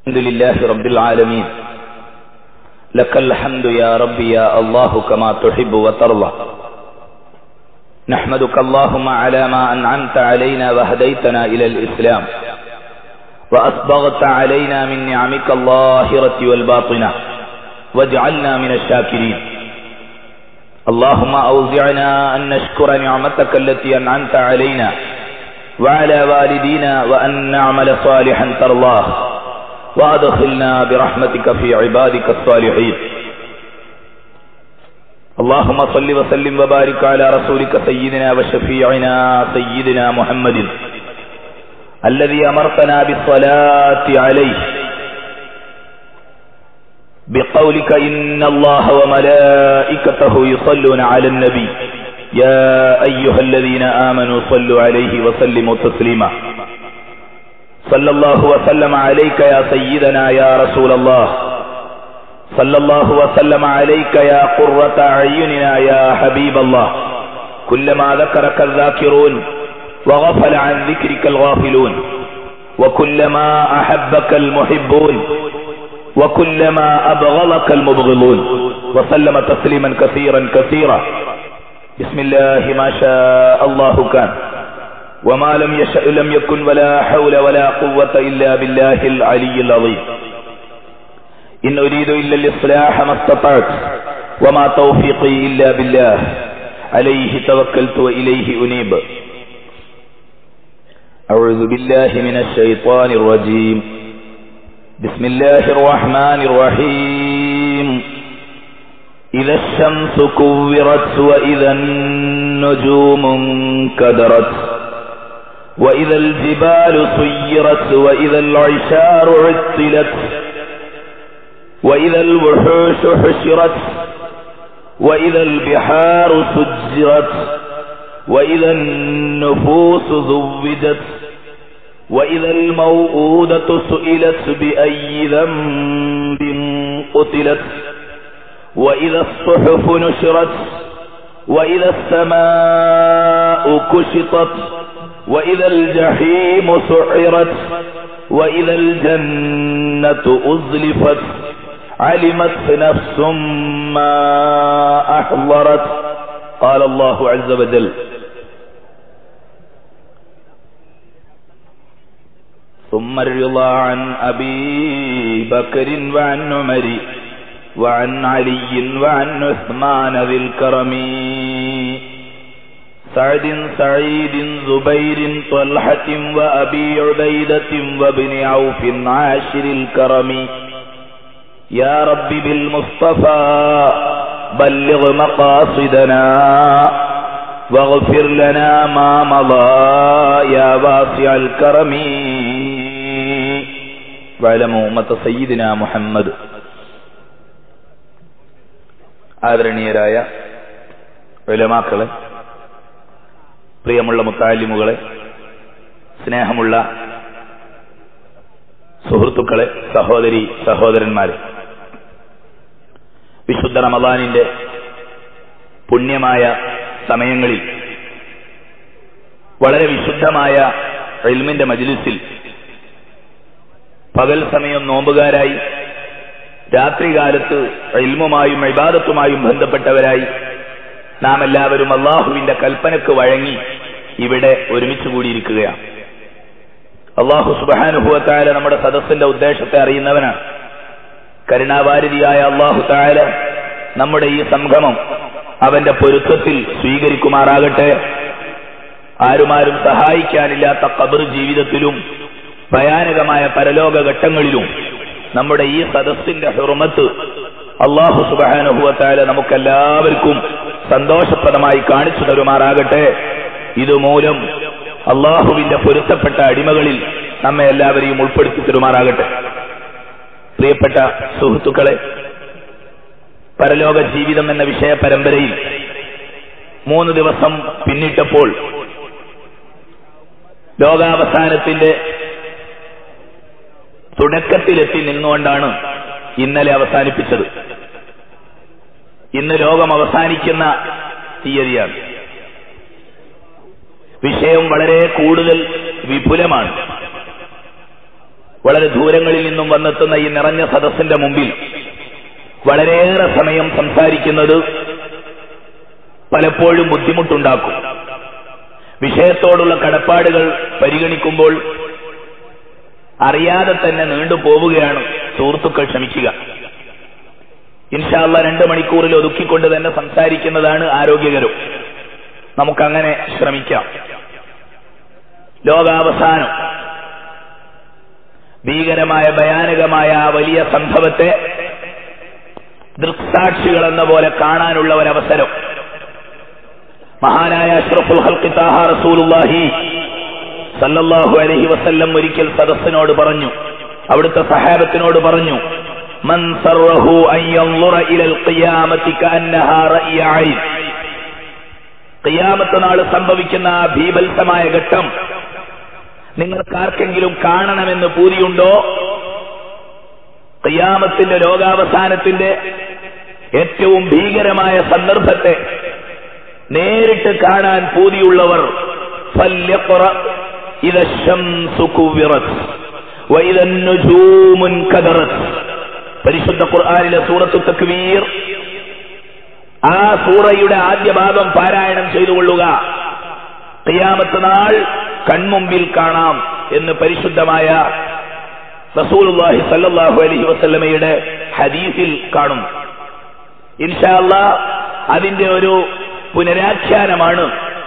الحمد لله رب العالمين لك الحمد يا ربي يا الله كما تحب وترضى نحمدك اللهم على ما أنعمت علينا وهديتنا إلى الإسلام وأسبغت علينا من نعمك الظاهرة والباطنة واجعلنا من الشاكرين اللهم أوزعنا أن نشكر نعمتك التي أنعمت علينا وعلى والدينا وأن نعمل صالحا ترضاه وأدخلنا برحمتك في عبادك الصالحين اللهم صل وسلم وبارك على رسولك سيدنا وشفيعنا سيدنا محمد الذي أمرتنا بالصلاة عليه بقولك إن الله وملائكته يصلون على النبي يا أيها الذين آمنوا صلوا عليه وسلموا تسليما صلى الله وسلم عليك يا سيدنا يا رسول الله صلى الله وسلم عليك يا قرة أعيننا يا حبيب الله كلما ذكرك الذاكرون وغفل عن ذكرك الغافلون وكلما أحبك المحبون وكلما أبغضك المبغضون وسلم تسليما كثيرا كثيرا بسم الله ما شاء الله كان وما لم يشأ لم يكن ولا حول ولا قوة إلا بالله العلي العظيم إن أريد إلا الإصلاح ما استطعت وما توفيقي إلا بالله عليه توكلت وإليه أنيب أعوذ بالله من الشيطان الرجيم بسم الله الرحمن الرحيم إذا الشمس كورت وإذا النجوم انكدرت وإذا الجبال سيرت وإذا العشار عطلت وإذا الوحوش حشرت وإذا البحار سجرت وإذا النفوس زوجت وإذا الموءودة سئلت بأي ذنب قتلت وإذا الصحف نشرت وإذا السماء كشطت وإذا الجحيم سعرت وإذا الجنة أزلفت علمت نفس ما أحضرت قال الله عز وجل ثم الرضا عن أبي بكر وعن عمر وعن علي وعن عثمان ذي الكرم سعد سعيد زبير طلحة وأبي عبيدة وابن عوف عاشر الكرم يا رب بالمصطفى بلغ مقاصدنا واغفر لنا ما مضى يا واسع الكرم واعلموا أمة سيدنا محمد ആദരണീയരായ ഉലമാക്കളെ, പ്രിയമുള്ള മുത്തഅല്ലിമുകളെ, സ്നേഹമുള്ള സുഹൃത്തുക്കളെ, സഹോദരി സഹോദരന്മാരെ, വിശുദ്ധ റമദാനിന്റെ പുണ്യമായ സമയങ്ങളിൽ വളരെ വിശുദ്ധമായ ഇൽമിന്റെ മജ്ലിസിൽ പകൽ സമയം നോമ്പുകാരായി, രാത്രികാലത്ത് ഇൽമുമായും ഇബാദത്തുമായും ബന്ധപ്പെട്ടവരായി നാം എല്ലാവരും അള്ളാഹുവിന്റെ കൽപ്പനക്ക് വഴങ്ങി ഇവിടെ ഒരുമിച്ച് കൂടിയിരിക്കുകയാണ്. അള്ളാഹു സുബ്ഹാനഹു വ തആല നമ്മുടെ സദസ്സിന്റെ ഉദ്ദേശത്തെ അറിയുന്നവനാണ്. കരുണാവാരിധിയായ അള്ളാഹു തആല നമ്മുടെ ഈ സംഗമം അവന്റെ പൊരുത്തത്തിൽ സ്വീകരിക്കുമാറാകട്ടെ. ആരുമാരും സഹായിക്കാനില്ലാത്ത ഖബർ ജീവിതത്തിലും ഭയാനകമായ പരലോക ഘട്ടങ്ങളിലും നമ്മുടെ ഈ സദസ്സിന്റെ ഹുർമത്ത് അല്ലാഹു സുബ്ഹാനഹു വ തആല നമുക്കെല്ലാവർക്കും സന്തോഷപ്രദമായി കാണിച്ചു തരുമാറാകട്ടെ. ഇതുമൂലം അള്ളാഹുവിന്റെ പൊരുത്തപ്പെട്ട അടിമകളിൽ നമ്മെ എല്ലാവരെയും ഉൾപ്പെടുത്തി തരുമാറാകട്ടെ. പ്രിയപ്പെട്ട സുഹൃത്തുക്കളെ, പരലോക ജീവിതം എന്ന വിഷയ പരമ്പരയിൽ 3 ദിവസം പിന്നിട്ടപ്പോൾ ലോകാവസാനത്തിന്റെ തുടക്കത്തിലെത്തി നിന്നുകൊണ്ടാണ് ഇന്നലെ അവസാനിപ്പിച്ചത്. ഇന്ന് ലോകം അവസാനിക്കുന്ന തീയതിയാണ്. വിഷയം വളരെ കൂടുതൽ വിപുലമാണ്. വളരെ ദൂരങ്ങളിൽ നിന്നും വന്നെത്തുന്ന ഈ നിറഞ്ഞ സദസ്സിന്റെ മുമ്പിൽ വളരെയേറെ സമയം സംസാരിക്കുന്നത് പലപ്പോഴും ബുദ്ധിമുട്ടുണ്ടാക്കും. വിഷയത്തോടുള്ള കടപ്പാടുകൾ പരിഗണിക്കുമ്പോൾ അറിയാതെ തന്നെ നീണ്ടുപോവുകയാണ്. സുഹൃത്തുക്കൾ ക്ഷമിക്കുക. ഇൻഷാ അല്ലാഹ് 2 മണിക്കൂറിൽ ഒതുക്കിക്കൊണ്ട് തന്നെ സംസാരിക്കുന്നതാണ് ആരോഗ്യകരം. നമുക്കങ്ങനെ ശ്രമിക്കാം. ലോകാവസാനം ഭീകരമായ ഭയാനകമായ ആ വലിയ സംഭവത്തെ ദൃക്സാക്ഷികൾ എന്ന പോലെ കാണാനുള്ള ഒരവസരം മഹാനായ അഷ്റഫുൽ ഖൽഖി ത്വാഹ റസൂലുള്ളാഹി സല്ലല്ലാഹു അലൈഹി വസല്ലം ഒരിക്കൽ സദസ്സിനോട് പറഞ്ഞു, അവിടുത്തെ സഹാബത്തിനോട് പറഞ്ഞു, മൻ സർറഹു അൻ യൻളുറ ഇലൽ ഖിയാമത്തി കഅന്നഹാ റഅയ ഐൻ. ഖിയാമത്ത് നാൾ സംഭവിക്കുന്ന ആ ഭീഭത്സമായ ഘട്ടം നിങ്ങൾക്കാർക്കെങ്കിലും കാണണമെന്ന് പൂതിയുണ്ടോ? ഖിയാമത്തിന്റെ ലോകാവസാനത്തിന്റെ ഏറ്റവും ഭീകരമായ സന്ദർഭത്തെ നേരിട്ട് കാണാൻ പൂതിയുള്ളവർ ഫല്യഖറ ഇദ ശംസു കുവിറത് വഇദ നുജൂമു കദറത്. പരിശുദ്ധ ഖുർആനിലെ സൂറത്തു തക്വീർ, ആ സൂറയുടെ ആദ്യ ഭാഗം പാരായണം ചെയ്തുകൊള്ളുക. ഖിയാമത്ത് നാൾ കൺമുമ്പിൽ കാണാം എന്ന് പരിശുദ്ധമായ റസൂലുള്ളാഹി സ്വല്ലല്ലാഹു അലൈഹി വസല്ലമയുടെ ഹദീസിൽ കാണും. ഇൻഷാ അല്ലാഹ് അതിന്റെ ഒരു പുനരാഖ്യാനമാണ്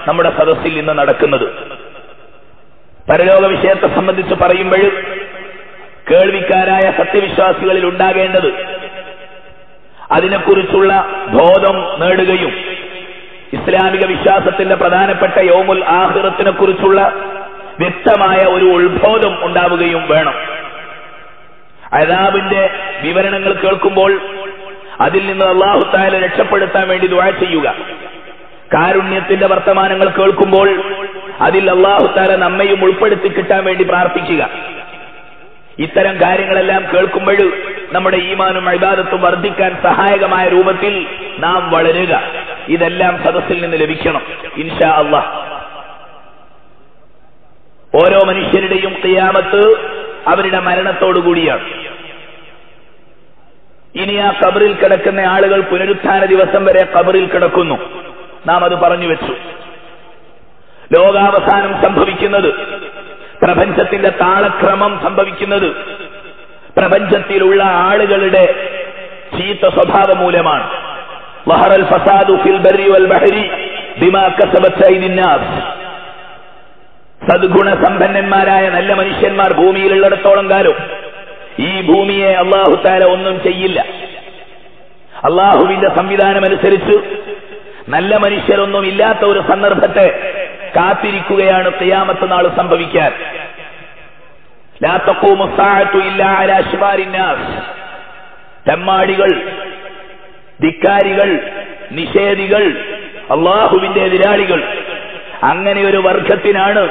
നമ്മുടെ സദസ്സിൽ ഇന്ന് നടക്കുന്നത്. പരലോക വിഷയത്തെ സംബന്ധിച്ച് പറയുമ്പോൾ കേൾവിക്കാരായ സത്യവിശ്വാസികളിൽ ഉണ്ടാകേണ്ടത് അതിനെക്കുറിച്ചുള്ള ബോധം നേടുകയും ഇസ്ലാമിക വിശ്വാസത്തിന്റെ പ്രധാനപ്പെട്ട യൗമുൽ ആഖിറത്തിനെ കുറിച്ചുള്ള വ്യക്തമായ ഒരു ഉത്ബോധം ഉണ്ടാവുകയും വേണം. അദാബിന്റെ വിവരണങ്ങൾ കേൾക്കുമ്പോൾ അതിൽ നിന്ന് അല്ലാഹു തആല രക്ഷപ്പെടുത്താൻ വേണ്ടി ദുആ ചെയ്യുക. കാരുണ്യത്തിന്റെ വർത്തമാനങ്ങൾ കേൾക്കുമ്പോൾ അതിൽ അല്ലാഹു തആല നമ്മയും ഉൾപ്പെടുത്തി കിട്ടാൻ വേണ്ടി പ്രാർത്ഥിക്കുക. ഇത്തരം കാര്യങ്ങളെല്ലാം കേൾക്കുമ്പോൾ നമ്മുടെ ഈമാനും ഇബാദത്തും വർദ്ധിക്കാൻ സഹായകമായ രൂപത്തിൽ നാം വളരുക. ഇതെല്ലാം സദസ്സിൽ നിന്ന് ലഭിക്കണം ഇൻഷാ അല്ലാഹ്. ഓരോ മനുഷ്യരുടെയും ഖിയാമത്ത് അവരുടെ മരണത്തോടുകൂടിയാണ്. ഇനി ആ ഖബറിൽ കിടക്കുന്ന ആളുകൾ പുനരുത്ഥാന ദിവസം വരെ ഖബറിൽ കിടക്കുന്നു. നാം അത് പറഞ്ഞു വെച്ചു. ലോകാവസാനം സംഭവിക്കുന്നത്, പ്രപഞ്ചത്തിന്റെ താളക്രമം സംഭവിക്കുന്നത് പ്രപഞ്ചത്തിലുള്ള ആളുകളുടെ ചീത്ത സ്വഭാവം മൂലമാണ്. വഹറൽ ഫസാദു ഫിൽ ബർരി വൽ ബഹരി ബിമാ കസബത് അയ്ദിന്നാസ്. സദ്ഗുണ സമ്പന്നന്മാരായ നല്ല മനുഷ്യന്മാർ ഭൂമിയിലുള്ളിടത്തോളം കാലം ഈ ഭൂമിയെ അല്ലാഹു തആല ഒന്നും ചെയ്യില്ല. അല്ലാഹുവിന്റെ സംവിധാനമനുസരിച്ച് നല്ല മനുഷ്യരൊന്നും ഇല്ലാത്ത ഒരു സന്ദർഭത്തെ കാത്തിരിക്കുകയാണ് ഖിയാമത്ത് നാൾ സംഭവിക്കാൻ. ലാ തഖൂമു സ്സാഅതു ഇല്ലാ അലാ ശിറാരിൻ നാസ്. തെമ്മാടികൾ, ധിക്കാരികൾ, നിഷേധികൾ, അല്ലാഹുവിന്റെ എതിരാളികൾ, അങ്ങനെ ഒരു വർഗത്തിനാണ്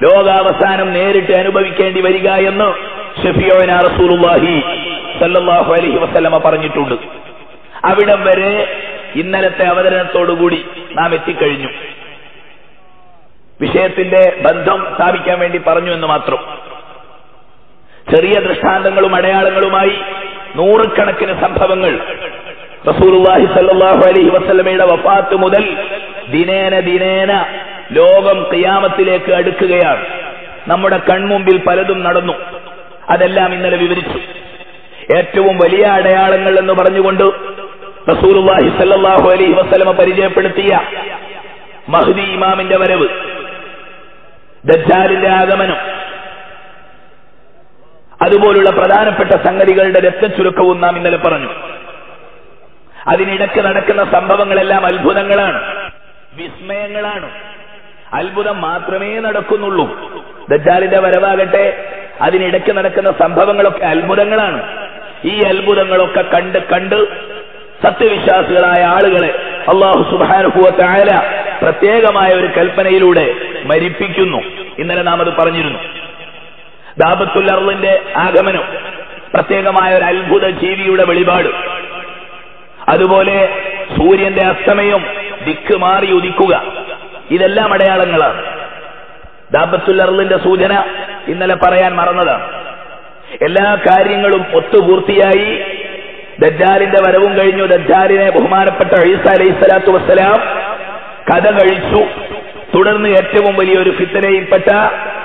ലോകാവസാനം നേരിട്ട് അനുഭവിക്കേണ്ടി വരിക എന്ന് ശഫീഉനാ റസൂലുള്ളാഹി സല്ലല്ലാഹു അലൈഹി വസല്ലമ പറഞ്ഞിട്ടുണ്ട്. അവിടം വരെ ഇന്നലത്തെ അവതരണത്തോടുകൂടി നാം എത്തിക്കഴിഞ്ഞു. വിഷയത്തിന്റെ ബന്ധം സ്ഥാപിക്കാൻ വേണ്ടി പറഞ്ഞു എന്ന് മാത്രം. ചെറിയ ദൃഷ്ടാന്തങ്ങളും അടയാളങ്ങളുമായി നൂറുകണക്കിന് സംഭവങ്ങൾ റസൂലുള്ളാഹി സ്വല്ലല്ലാഹു അലൈഹി വസല്ലമയുടെ വഫാത്ത് മുതൽ ദിനേന ലോകം ഖിയാമത്തിലേക്ക് അടുക്കുകയാണ്. നമ്മുടെ കൺമുമ്പിൽ പലതും നടന്നു. അതെല്ലാം ഇന്നലെ വിവരിച്ചു. ഏറ്റവും വലിയ അടയാളങ്ങൾ എന്ന് പറഞ്ഞുകൊണ്ട് റസൂലുള്ളാഹി സ്വല്ലല്ലാഹു അലൈഹി വസല്ലമ പരിചയപ്പെടുത്തിയ മഹ്ദി ഇമാമിന്റെ വരവ്, ദജ്ജാലിന്റെ ആഗമനം, അതുപോലുള്ള പ്രധാനപ്പെട്ട സംഗതികളുടെ രത്നച്ചുരുക്കവും നാം ഇന്നലെ പറഞ്ഞു. അതിനിടയ്ക്ക് നടക്കുന്ന സംഭവങ്ങളെല്ലാം അത്ഭുതങ്ങളാണ്, വിസ്മയങ്ങളാണ്. അത്ഭുതം മാത്രമേ നടക്കുന്നുള്ളൂ. ദജ്ജാലിന്റെ വരവാകട്ടെ, അതിനിടയ്ക്ക് നടക്കുന്ന സംഭവങ്ങളൊക്കെ അത്ഭുതങ്ങളാണ്. ഈ അത്ഭുതങ്ങളൊക്കെ കണ്ട് സത്യവിശ്വാസികളായ ആളുകളെ അല്ലാഹു സുബ്ഹാനഹു വ തആല പ്രത്യേകമായ ഒരു കൽപ്പനയിലൂടെ മരിപ്പിക്കുന്നു. ഇന്നലെ നാം അത് പറഞ്ഞിരുന്നു. ദാബത്തുൽ അർളിന്റെ ആഗമനം, പ്രത്യേകമായ ഒരു അത്ഭുത ജീവിയുടെ വെളിപാട്, അതുപോലെ സൂര്യന്റെ അസ്തമയം, ദിക്ക് മാറി ഉദിക്കുക, ഇതെല്ലാം അടയാളങ്ങളാണ്. ദാബത്തുൽ അർളിന്റെ സൂചന ഇന്നലെ പറയാൻ മറന്നതാണ്. എല്ലാ കാര്യങ്ങളും ഒത്തുപൂർത്തിയായി. ദജ്ജാലിന്റെ വരവും കഴിഞ്ഞു. ദജ്ജാലിനെ ബഹുമാനപ്പെട്ട ഈസാ അലൈഹിസ്സലാത്തു വസ്സലാം കഥ കഴിച്ചു. തുടർന്ന് ഏറ്റവും വലിയൊരു ഫിത്നയിൽപ്പെട്ട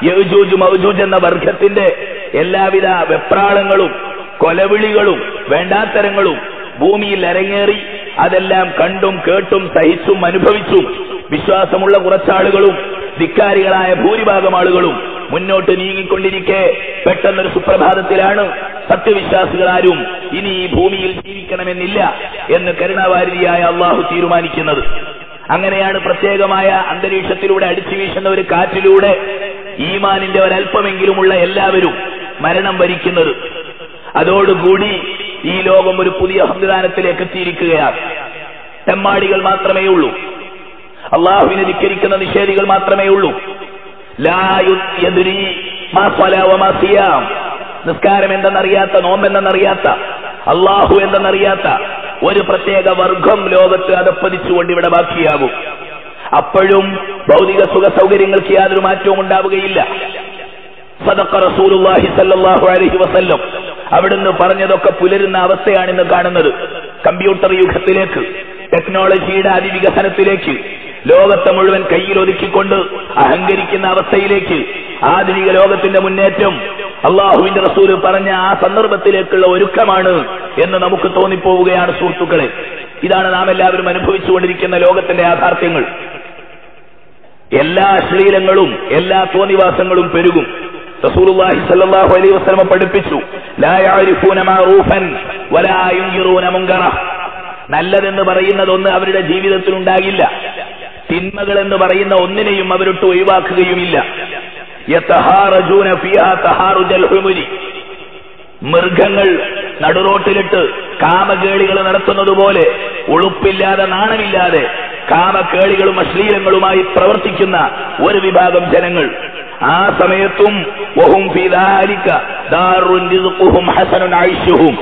യഅ്ജൂജ് മഅ്ജൂജ് എന്ന വർഗത്തിന്റെ എല്ലാവിധ വെപ്രാളങ്ങളും കൊലവിളികളും വേണ്ടാത്തരങ്ങളും ഭൂമിയിൽ അരങ്ങേറി. അതെല്ലാം കണ്ടും കേട്ടും സഹിച്ചും അനുഭവിച്ചും വിശ്വാസമുള്ള കുറച്ചാളുകളും ധിക്കാരികളായ ഭൂരിഭാഗം ആളുകളും മുന്നോട്ട് നീങ്ങിക്കൊണ്ടിരിക്കെ പെട്ടെന്നൊരു സുപ്രഭാതത്തിലാണ് സത്യവിശ്വാസികളാരും ഇനി ഈ ഭൂമിയിൽ ജീവിക്കണമെന്നില്ല എന്ന് കരുണാവാരിധിയായ അള്ളാഹു തീരുമാനിക്കുന്നത്. അങ്ങനെയാണ് പ്രത്യേകമായ അന്തരീക്ഷത്തിലൂടെ അടിച്ചു വീശുന്ന ഒരു കാറ്റിലൂടെ ഈമാനിന്റെ ഒരല്പമെങ്കിലുമുള്ള എല്ലാവരും മരണം വരിക്കുന്നത്. അതോടുകൂടി ഈ ലോകം ഒരു പുതിയ സംവിധാനത്തിലേക്ക് എത്തിയിരിക്കുകയാണ്. തെമ്മാടികൾ മാത്രമേ ഉള്ളൂ, അള്ളാഹുവിനെ ധിക്കരിക്കുന്ന നിഷേധികൾ മാത്രമേ ഉള്ളൂ. നിസ്കാരം എന്തെന്നറിയാത്ത, നോമ്പെന്തെന്നറിയാത്ത, അള്ളാഹു എന്തെന്നറിയാത്ത ഒരു പ്രത്യേക വർഗം ലോകത്ത് അതപ്പതിച്ചുകൊണ്ട് ഇവിടെ ബാക്കിയാകും. അപ്പോഴും ഭൗതിക സുഖ സൗകര്യങ്ങൾക്ക് യാതൊരു മാറ്റവും ഉണ്ടാവുകയില്ല. സദഖ റസൂലുള്ളാഹി സ്വല്ലല്ലാഹു അലൈഹി വസല്ലം അവിടുന്ന് പറഞ്ഞതൊക്കെ പുലരുന്ന അവസ്ഥയാണ് ഇന്ന് കാണുന്നത്. കമ്പ്യൂട്ടർ യുഗത്തിലേക്ക്, ടെക്നോളജിയുടെ അതിവികസനത്തിലേക്ക്, ലോകത്തെ മുഴുവൻ കയ്യിലൊതുക്കിക്കൊണ്ട് അഹങ്കരിക്കുന്ന അവസ്ഥയിലേക്ക്, ആധുനിക ലോകത്തിന്റെ മുന്നേറ്റം അള്ളാഹുവിന്റെ റസൂല് പറഞ്ഞ ആ സന്ദർഭത്തിലേക്കുള്ള ഒരുക്കമാണ് എന്ന് നമുക്ക് തോന്നിപ്പോവുകയാണ് സുഹൃത്തുക്കളെ. ഇതാണ് നാം എല്ലാവരും അനുഭവിച്ചുകൊണ്ടിരിക്കുന്ന ലോകത്തിന്റെ യാഥാർത്ഥ്യങ്ങൾ. എല്ലാ അശ്ലീലങ്ങളും എല്ലാ തോന്നിവാസങ്ങളും പെരുകും. റസൂലുള്ളാഹി സ്വല്ലല്ലാഹു അലൈഹി വസല്ലം പഠിപ്പിച്ചു, ലാ യഅരിഫൂന മഅറൂഫൻ വലാ യുൻകിറൂന മുൻകറ. നല്ലതെന്ന് പറയുന്നതൊന്ന് അവരുടെ ജീവിതത്തിൽ ഉണ്ടാകില്ല, തിന്മകൾ എന്ന് പറയുന്ന ഒന്നിനെയും അവരൊട്ട് ഒഴിവാക്കുകയുമില്ല. യതഹാറജൂന ഫിഹാ തഹാറുജൽ ഹുമുരി. മൃഗങ്ങൾ നടുറോട്ടിലിട്ട് കാമകേളികൾ നടത്തുന്നത് പോലെ ഉളുപ്പില്ലാതെ നാണമില്ലാതെ കാമകേളികളും അശ്ലീലങ്ങളുമായി പ്രവർത്തിക്കുന്ന ഒരു വിഭാഗം ജനങ്ങൾ. ആ സമയത്തും വഹും ഫീ ദാലിക ദാറുൻ റിസ്ഖുഹും ഹസനുൻ ഐശുഹും.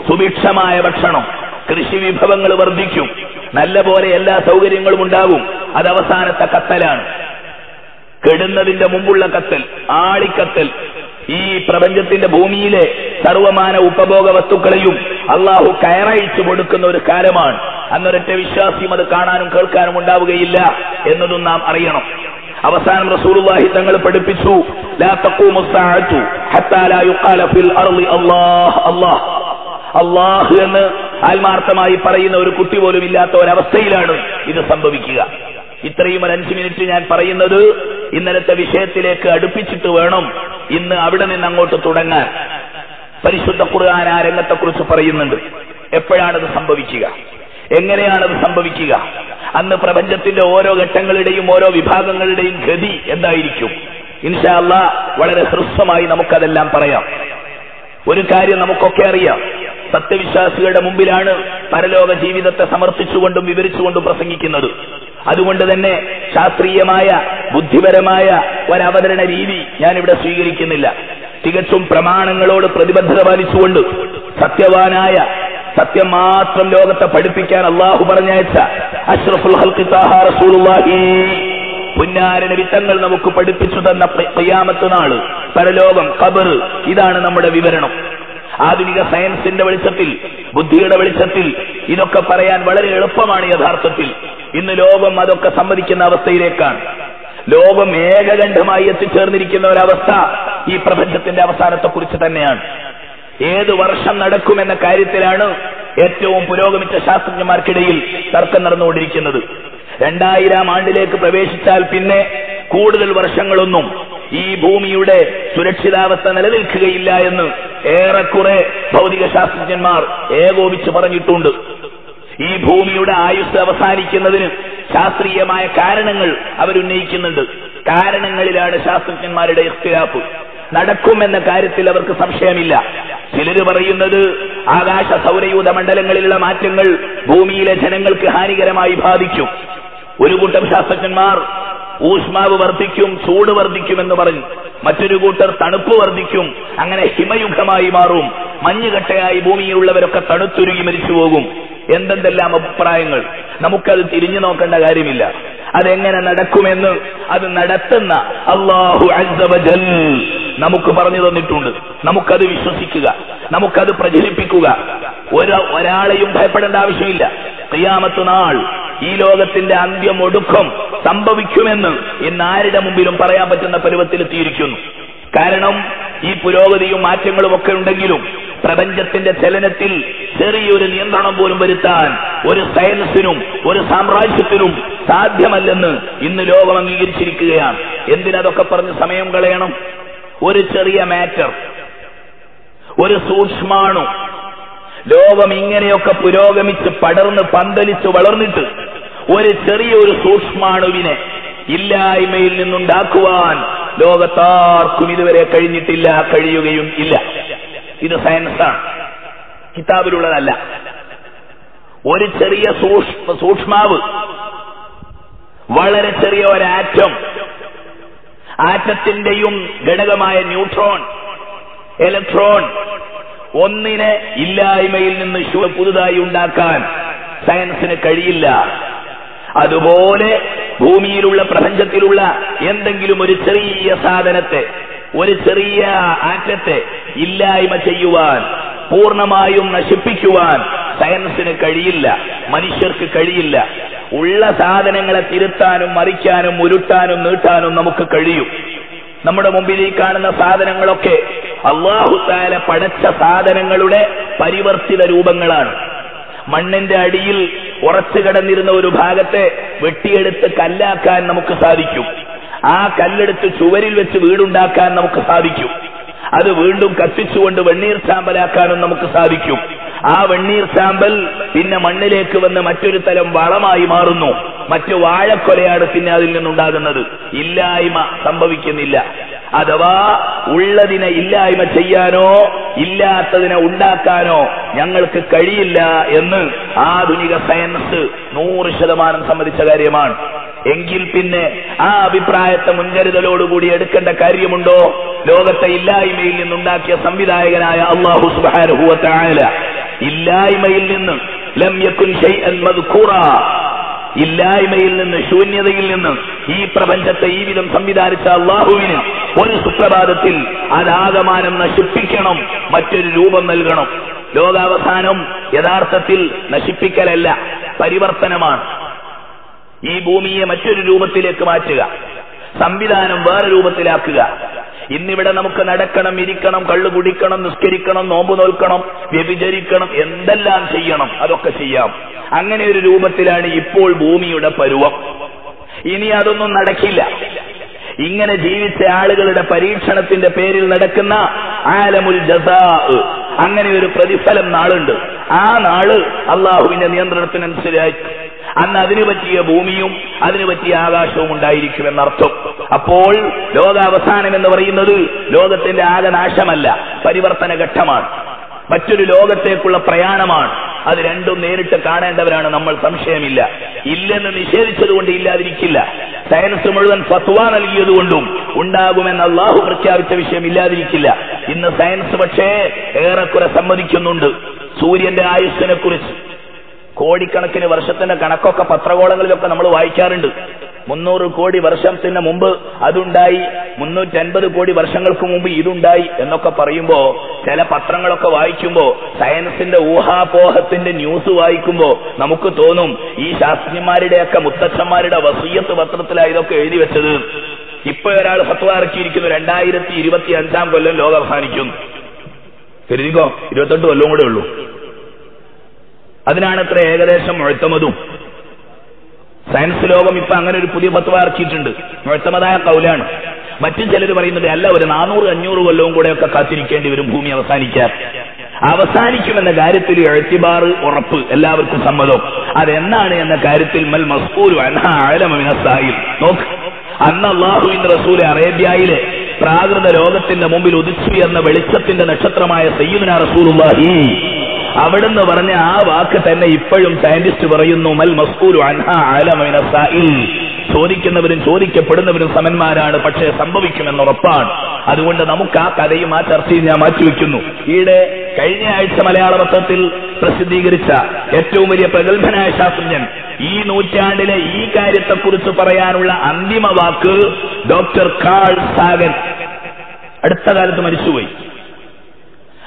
സുഭിക്ഷമായ ഭക്ഷണം, കൃഷി വിഭവങ്ങൾ വർദ്ധിക്കും, നല്ല പോലെ എല്ലാ സൗകര്യങ്ങളും ഉണ്ടാകും. അത് അവസാനത്തെ കത്തലാണ്, കെടുന്നതിന്റെ മുമ്പുള്ള കത്തൽ, ആളിക്കത്തൽ. ഈ പ്രപഞ്ചത്തിന്റെ ഭൂമിയിലെ സർവമാന ഉപഭോഗ വസ്തുക്കളെയും അള്ളാഹു കയറഴിച്ചു കൊടുക്കുന്ന ഒരു കാലമാണ്. അന്നൊരൊറ്റ വിശ്വാസിയും അത് കാണാനും കേൾക്കാനും ഉണ്ടാവുകയില്ല എന്നതും നാം അറിയണം. അവസാനം റസൂലുള്ളാഹി തങ്ങൾ പഠിപ്പിച്ചു, ലാ തഖൂമു സ്സാഅതു ഹത്താ ലാ യുഖാല ഫിൽ അർളി അല്ലാഹ് അല്ലാഹ്. അല്ലാഹ് എന്ന് ആത്മാർത്ഥമായി പറയുന്ന ഒരു കുട്ടി പോലും ഇല്ലാത്ത ഒരവസ്ഥയിലാണ് ഇത് സംഭവിക്കുക. ഇത്രയും ഒരു 5 മിനിറ്റ് ഞാൻ പറയുന്നത് ഇന്നലത്തെ വിഷയത്തിലേക്ക് അടുപ്പിച്ചിട്ട് വേണം ഇന്ന് അവിടെ നിന്ന് അങ്ങോട്ട് തുടങ്ങാൻ. പരിശുദ്ധ ഖുർആൻ ആ രംഗത്തെക്കുറിച്ച് പറയുന്നുണ്ട്. എപ്പോഴാണത് സംഭവിക്കുക, എങ്ങനെയാണത് സംഭവിക്കുക, അന്ന് പ്രപഞ്ചത്തിന്റെ ഓരോ ഘട്ടങ്ങളുടെയും ഓരോ വിഭാഗങ്ങളുടെയും ഗതി എന്തായിരിക്കും? ഇൻഷാ അല്ലാഹ് വളരെ ഹ്രസ്വമായി നമുക്കതെല്ലാം പറയാം. ഒരു കാര്യം നമുക്കൊക്കെ അറിയാം, സത്യവിശ്വാസികളുടെ മുമ്പിലാണ് പരലോക ജീവിതത്തെ സമർപ്പിച്ചുകൊണ്ടും വിവരിച്ചുകൊണ്ടും പ്രസംഗിക്കുന്നത്. അതുകൊണ്ട് തന്നെ ശാസ്ത്രീയമായ ബുദ്ധിപരമായ ഒരവതരണ രീതി ഞാനിവിടെ സ്വീകരിക്കുന്നില്ല. തികച്ചും പ്രമാണങ്ങളോട് പ്രതിബദ്ധത പാലിച്ചുകൊണ്ട് സത്യവാനായ, സത്യം മാത്രം ലോകത്തെ പഠിപ്പിക്കാൻ അള്ളാഹു പറഞ്ഞയച്ച അഷ്റഫുൽ ഖൽഖി ത്വാഹ റസൂലുള്ളാഹി പുന്നാര നബി തങ്ങൾ നമുക്ക് പഠിപ്പിച്ചു തന്ന ഖിയാമത്ത് നാള്, പരലോകം, ഖബർ, ഇതാണ് നമ്മുടെ വിവരണം. ആധുനിക സയൻസിന്റെ വെളിച്ചത്തിൽ, ബുദ്ധിയുടെ വെളിച്ചത്തിൽ ഇതൊക്കെ പറയാൻ വളരെ എളുപ്പമാണ്. യഥാർത്ഥത്തിൽ ഇന്ന് ലോകം അതൊക്കെ സമ്മതിക്കുന്ന അവസ്ഥയിലേക്കാണ്. ലോകം ഏകകണ്ഠമായി എത്തിച്ചേർന്നിരിക്കുന്ന ഒരവസ്ഥ ഈ പ്രപഞ്ചത്തിന്റെ അവസാനത്തെക്കുറിച്ച് തന്നെയാണ്. ഏത് വർഷം നടക്കുമെന്ന കാര്യത്തിലാണ് ഏറ്റവും പുരോഗമിച്ച ശാസ്ത്രജ്ഞന്മാർക്കിടയിൽ തർക്കം നടന്നുകൊണ്ടിരിക്കുന്നത്. 2000 ആണ്ടിലേക്ക് പ്രവേശിച്ചാൽ പിന്നെ കൂടുതൽ വർഷങ്ങളൊന്നും ഈ ഭൂമിയുടെ സുരക്ഷിതാവസ്ഥ നിലനിൽക്കുകയില്ല എന്ന് ഏറെക്കുറെ ഭൗതിക ശാസ്ത്രജ്ഞന്മാർ ഏകോപിച്ച് പറഞ്ഞിട്ടുണ്ട്. ഈ ഭൂമിയുടെ ആയുസ് അവസാനിക്കുന്നതിന് ശാസ്ത്രീയമായ കാരണങ്ങൾ അവരുന്നയിക്കുന്നുണ്ട്. കാരണങ്ങളിലാണ് ശാസ്ത്രജ്ഞന്മാരുടെ ഇഖ്തിലാഫ്. നടക്കുമെന്ന കാര്യത്തിൽ അവർക്ക് സംശയമില്ല. ചിലര് പറയുന്നത് ആകാശ സൗരയൂഥ മണ്ഡലങ്ങളിലുള്ള മാറ്റങ്ങൾ ഭൂമിയിലെ ജനങ്ങൾക്ക് ഹാനികരമായി ബാധിക്കും. ഒരു കൂട്ടം ശാസ്ത്രജ്ഞന്മാർ ഊഷ്മാവ് വർദ്ധിക്കും, ചൂട് വർദ്ധിക്കുമെന്ന് പറഞ്ഞു. മറ്റൊരു കൂട്ടർ തണുപ്പ് വർദ്ധിക്കും, അങ്ങനെ ഹിമയുഗമായി മാറും, മഞ്ഞുകട്ടയായി ഭൂമിയിലുള്ളവരൊക്കെ തണുത്തുരുകി മരിച്ചു പോകും. എന്തെല്ലാം അഭിപ്രായങ്ങൾ. നമുക്കത് തിരിഞ്ഞു നോക്കേണ്ട കാര്യമില്ല. അതെങ്ങനെ നടക്കുമെന്ന് അത് നടത്തുന്ന അല്ലാഹു അസ്സ വജൽ നമുക്ക് പറഞ്ഞു തന്നിട്ടുണ്ട്. നമുക്കത് വിശ്വസിക്കുക, നമുക്കത് പ്രചരിപ്പിക്കുക. ഒരാളെയും ഭയപ്പെടേണ്ട ആവശ്യമില്ല. ഖിയാമത്ത് നാൾ, ഈ ലോകത്തിന്റെ അന്ത്യം ഒടുക്കം സംഭവിക്കുമെന്ന് ഇന്ന് ആരുടെ മുമ്പിലും പറയാൻ പറ്റുന്ന പരുവത്തിലെത്തിയിരിക്കുന്നു. കാരണം ഈ പുരോഗതിയും മാറ്റങ്ങളും ഒക്കെ ഉണ്ടെങ്കിലും പ്രപഞ്ചത്തിന്റെ ചലനത്തിൽ ചെറിയൊരു നിയന്ത്രണം പോലും വരുത്താൻ ഒരു സയൻസിനും ഒരു സാമ്രാജ്യത്തിനും സാധ്യമല്ലെന്ന് ഇന്ന് ലോകം അംഗീകരിച്ചിരിക്കുകയാണ്. എന്തിനതൊക്കെ പറഞ്ഞ് സമയം കളയണം? ഒരു ചെറിയ മാറ്റർ, ഒരു സൂക്ഷ്മാണു, ലോകം ഇങ്ങനെയൊക്കെ പുരോഗമിച്ച് പടർന്ന് പന്തലിച്ച് വളർന്നിട്ട് ഒരു ചെറിയൊരു സൂക്ഷ്മാണുവിനെ ഇല്ലായ്മയിൽ നിന്നുണ്ടാക്കുവാൻ ലോകത്താർക്കും ഇതുവരെ കഴിഞ്ഞിട്ടില്ല, കഴിയുകയും ഇല്ല. ഇത് സയൻസാണ്, കിതാബിലുള്ളതല്ല. ഒരു ചെറിയ സൂക്ഷ്മാവ്, വളരെ ചെറിയ ഒരാറ്റം, ആറ്റത്തിന്റെയും ഘടകമായ ന്യൂട്രോൺ, ഇലക്ട്രോൺ, ഒന്നിനെ ഇല്ലായ്മയിൽ നിന്ന് പുതുതായി ഉണ്ടാക്കാൻ സയൻസിന് കഴിയില്ല. അതുപോലെ ഭൂമിയിലുള്ള പ്രപഞ്ചത്തിലുള്ള എന്തെങ്കിലും ഒരു ചെറിയ സാധനത്തെ, ഒരു ചെറിയ ആറ്റത്തെ ഇല്ലായ്മ ചെയ്യുവാൻ, പൂർണ്ണമായും നശിപ്പിക്കുവാൻ സയൻസിന് കഴിയില്ല, മനുഷ്യർക്ക് കഴിയില്ല. ഉള്ള സാധനങ്ങളെ തിരുത്താനും മറിക്കാനും ഉരുട്ടാനും നീട്ടാനും നമുക്ക് കഴിയും. നമ്മുടെ മുമ്പിൽ ഈ കാണുന്ന സാധനങ്ങളൊക്കെ അല്ലാഹു തആല പടച്ച സാധനങ്ങളുടെ പരിവർത്തിത രൂപങ്ങളാണ്. മണ്ണിന്റെ അടിയിൽ ഉറച്ചു കിടന്നിരുന്ന ഒരു ഭാഗത്തെ വെട്ടിയെടുത്ത് കല്ലാക്കാൻ നമുക്ക് സാധിക്കും. ആ കല്ലെടുത്ത് ചുവരിൽ വെച്ച് വീടുണ്ടാക്കാൻ നമുക്ക് സാധിക്കും. അത് വീണ്ടും കത്തിച്ചുകൊണ്ട് വെണ്ണീർ ചാമ്പലാക്കാനും നമുക്ക് സാധിക്കും. ആ വെണ്ണീർ ചാമ്പൽ പിന്നെ മണ്ണിലേക്ക് വന്ന് മറ്റൊരു തരം വളമായി മാറുന്നു. മറ്റു വാഴക്കൊലയാണ് പിന്നെ അതിൽ നിന്നുണ്ടാകുന്നത്. ഇല്ലായ്മ സംഭവിക്കുന്നില്ല. അഥവാ ഉള്ളതിനെ ഇല്ലായ്മ ചെയ്യാനോ ഇല്ലാത്തതിനെ ഉണ്ടാക്കാനോ ഞങ്ങൾക്ക് കഴിയില്ല എന്ന് ആധുനിക സയൻസ് 100% സമ്മതിച്ച കാര്യമാണ്. എങ്കിൽ പിന്നെ ആ അഭിപ്രായത്തെ മുൻകരുതലോടുകൂടി എടുക്കേണ്ട കാര്യമുണ്ടോ? ലോകത്തെ ഇല്ലായ്മയിൽ നിന്നുണ്ടാക്കിയ സംവിധായകനായ അല്ലാഹു സുബ്ഹാനഹു വ തആല ഇല്ലായ്മയിൽ നിന്ന് ലം യകുൻ ശൈഅൻ മദ്കൂറാ, ഇല്ലായ്മയിൽ നിന്ന്, ശൂന്യതയിൽ നിന്ന് ഈ പ്രപഞ്ചത്തെ ഈ വിധം സംവിധാനിച്ച അള്ളാഹുവിന് ഒരു സുപ്രഭാതത്തിൽ അതാകമാനം നശിപ്പിക്കണം, മറ്റൊരു രൂപം നൽകണം. ലോകാവസാനം യഥാർത്ഥത്തിൽ നശിപ്പിക്കലല്ല, പരിവർത്തനമാണ്. ഈ ഭൂമിയെ മറ്റൊരു രൂപത്തിലേക്ക് മാറ്റുക, സംവിധാനം വേറെ രൂപത്തിലാക്കുക. ഇന്നിവിടെ നമുക്ക് നടക്കണം, ഇരിക്കണം, കള്ളു കുടിക്കണം, നിസ്കരിക്കണം, നോമ്പ് നോൽക്കണം, വ്യഭിചരിക്കണം, എന്തെല്ലാം ചെയ്യണം, അതൊക്കെ ചെയ്യാം. അങ്ങനെ ഒരു രൂപത്തിലാണ് ഇപ്പോൾ ഭൂമിയുടെ പരുവം. ഇനി അതൊന്നും നടക്കില്ല. ഇങ്ങനെ ജീവിച്ച ആളുകളുടെ പരീക്ഷണത്തിന്റെ പേരിൽ നടക്കുന്ന ആലമുൽ ജസാ, അങ്ങനെ ഒരു പ്രതിഫലം നാളുണ്ട്. ആ നാള് അള്ളാഹുവിന്റെ നിയന്ത്രണത്തിനനുസരിച്ച് അന്ന് അതിനു പറ്റിയ ഭൂമിയും അതിനു പറ്റിയ ആകാശവും ഉണ്ടായിരിക്കുമെന്നർത്ഥം. അപ്പോൾ ലോകാവസാനം എന്ന് പറയുന്നത് ലോകത്തിന്റെ ആകെ നാശമല്ല, പരിവർത്തന ഘട്ടമാണ്, മറ്റൊരു ലോകത്തേക്കുള്ള പ്രയാണമാണ്. അത് രണ്ടും നേരിട്ട് കാണേണ്ടവരാണ് നമ്മൾ, സംശയമില്ല. ഇല്ലെന്ന് നിഷേധിച്ചതുകൊണ്ട് ഇല്ലാതിരിക്കില്ല. സയൻസ് മുഴുവൻ ഫത്വ നൽകിയതുകൊണ്ടും ഉണ്ടാകുമെന്ന് അള്ളാഹു പ്രഖ്യാപിച്ച വിഷയം ഇല്ലാതിരിക്കില്ല. ഇന്ന് സയൻസ് പക്ഷേ ഏറെക്കുറെ സമ്മതിക്കുന്നുണ്ട്. സൂര്യന്റെ ആയുസ്സിനെ കുറിച്ച് കോടിക്കണക്കിന് വർഷത്തിന്റെ കണക്കൊക്കെ പത്രകോളങ്ങളിലൊക്കെ നമ്മൾ വായിക്കാറുണ്ട്. 300 കോടി വർഷത്തിന് മുമ്പ് അതുണ്ടായി, 350 കോടി വർഷങ്ങൾക്ക് മുമ്പ് ഇതുണ്ടായി എന്നൊക്കെ പറയുമ്പോ ചില പത്രങ്ങളൊക്കെ വായിക്കുമ്പോ, സയൻസിന്റെ ഊഹാപോഹത്തിന്റെ ന്യൂസ് വായിക്കുമ്പോ നമുക്ക് തോന്നും ഈ ശാസ്ത്രജ്ഞന്മാരുടെയൊക്കെ മുത്തച്ഛന്മാരുടെ വസിയ്യത്ത് പത്രത്തിലാണ് ഇതൊക്കെ എഴുതി വെച്ചത്. ഇപ്പൊ ഒരാൾ ഫത്വ ഇറക്കിയിരിക്കുന്നു, 2025 കൊല്ലം ലോകം അവസാനിക്കും. കരുതിക്കോ, 28 കൊല്ലം കൂടെ ഉള്ളൂ. അതിനാണ് ഇത്ര ഏകദേശം മുഅ്തമദും. സയൻസ് ലോകം ഇപ്പൊ അങ്ങനെ ഒരു പുതിയ ഫത്വ ഇറക്കിയിട്ടുണ്ട്, മുഅ്തമദായ കൗലാണ്. മറ്റും ചിലർ പറയുന്നുണ്ട് അല്ല, ഒരു 400-500 കൊല്ലവും കൂടെയൊക്കെ കാത്തിരിക്കേണ്ടി വരും ഭൂമി അവസാനിക്കാൻ. അവസാനിക്കുമെന്ന കാര്യത്തിൽ ഇഅ്തിബാർ, ഉറപ്പ്, എല്ലാവർക്കും സമ്മതം. അതെന്നാണ് എന്ന കാര്യത്തിൽ മൽ മസ്ഊലു അൻഹാ അഅലമ മിനസ് സായിൽ. നോക്ക്, അന്ന് അല്ലാഹുവിന്റെ റസൂൽ അറേബ്യയിലെ പ്രാകൃത ലോകത്തിന്റെ മുമ്പിൽ ഉദിച്ചുയർന്ന വെളിച്ചത്തിന്റെ നക്ഷത്രമായ സയ്യിദുനാ റസൂലുള്ളാഹി അവിടുന്ന് പറഞ്ഞ ആ വാക്ക് തന്നെ ഇപ്പോഴും സയന്റിസ്റ്റ് പറയുന്നു, മൽ മസ്ഊലു അൻഹാ അഅലമ മിനസ് സായിൽ. ചോദിക്കുന്നവരും ചോദിക്കപ്പെടുന്നവരും സമന്മാരാണ്, പക്ഷേ സംഭവിക്കുമെന്ന് ഉറപ്പാണ്. അതുകൊണ്ട് നമുക്ക് ആ കഥയും ആ ചർച്ചയും ഞാൻ മാറ്റിവെക്കുന്നു. ഈയിടെ കഴിഞ്ഞ ആഴ്ച മലയാള പത്രത്തിൽ പ്രസിദ്ധീകരിച്ച ഏറ്റവും വലിയ പ്രഗത്ഭനായ ശാസ്ത്രജ്ഞൻ, ഈ നൂറ്റാണ്ടിലെ ഈ കാര്യത്തെക്കുറിച്ച് പറയാനുള്ള അന്തിമ വാക്ക് ഡോക്ടർ കാൾ സാഗൻ, അടുത്ത കാലത്ത് മരിച്ചുപോയി.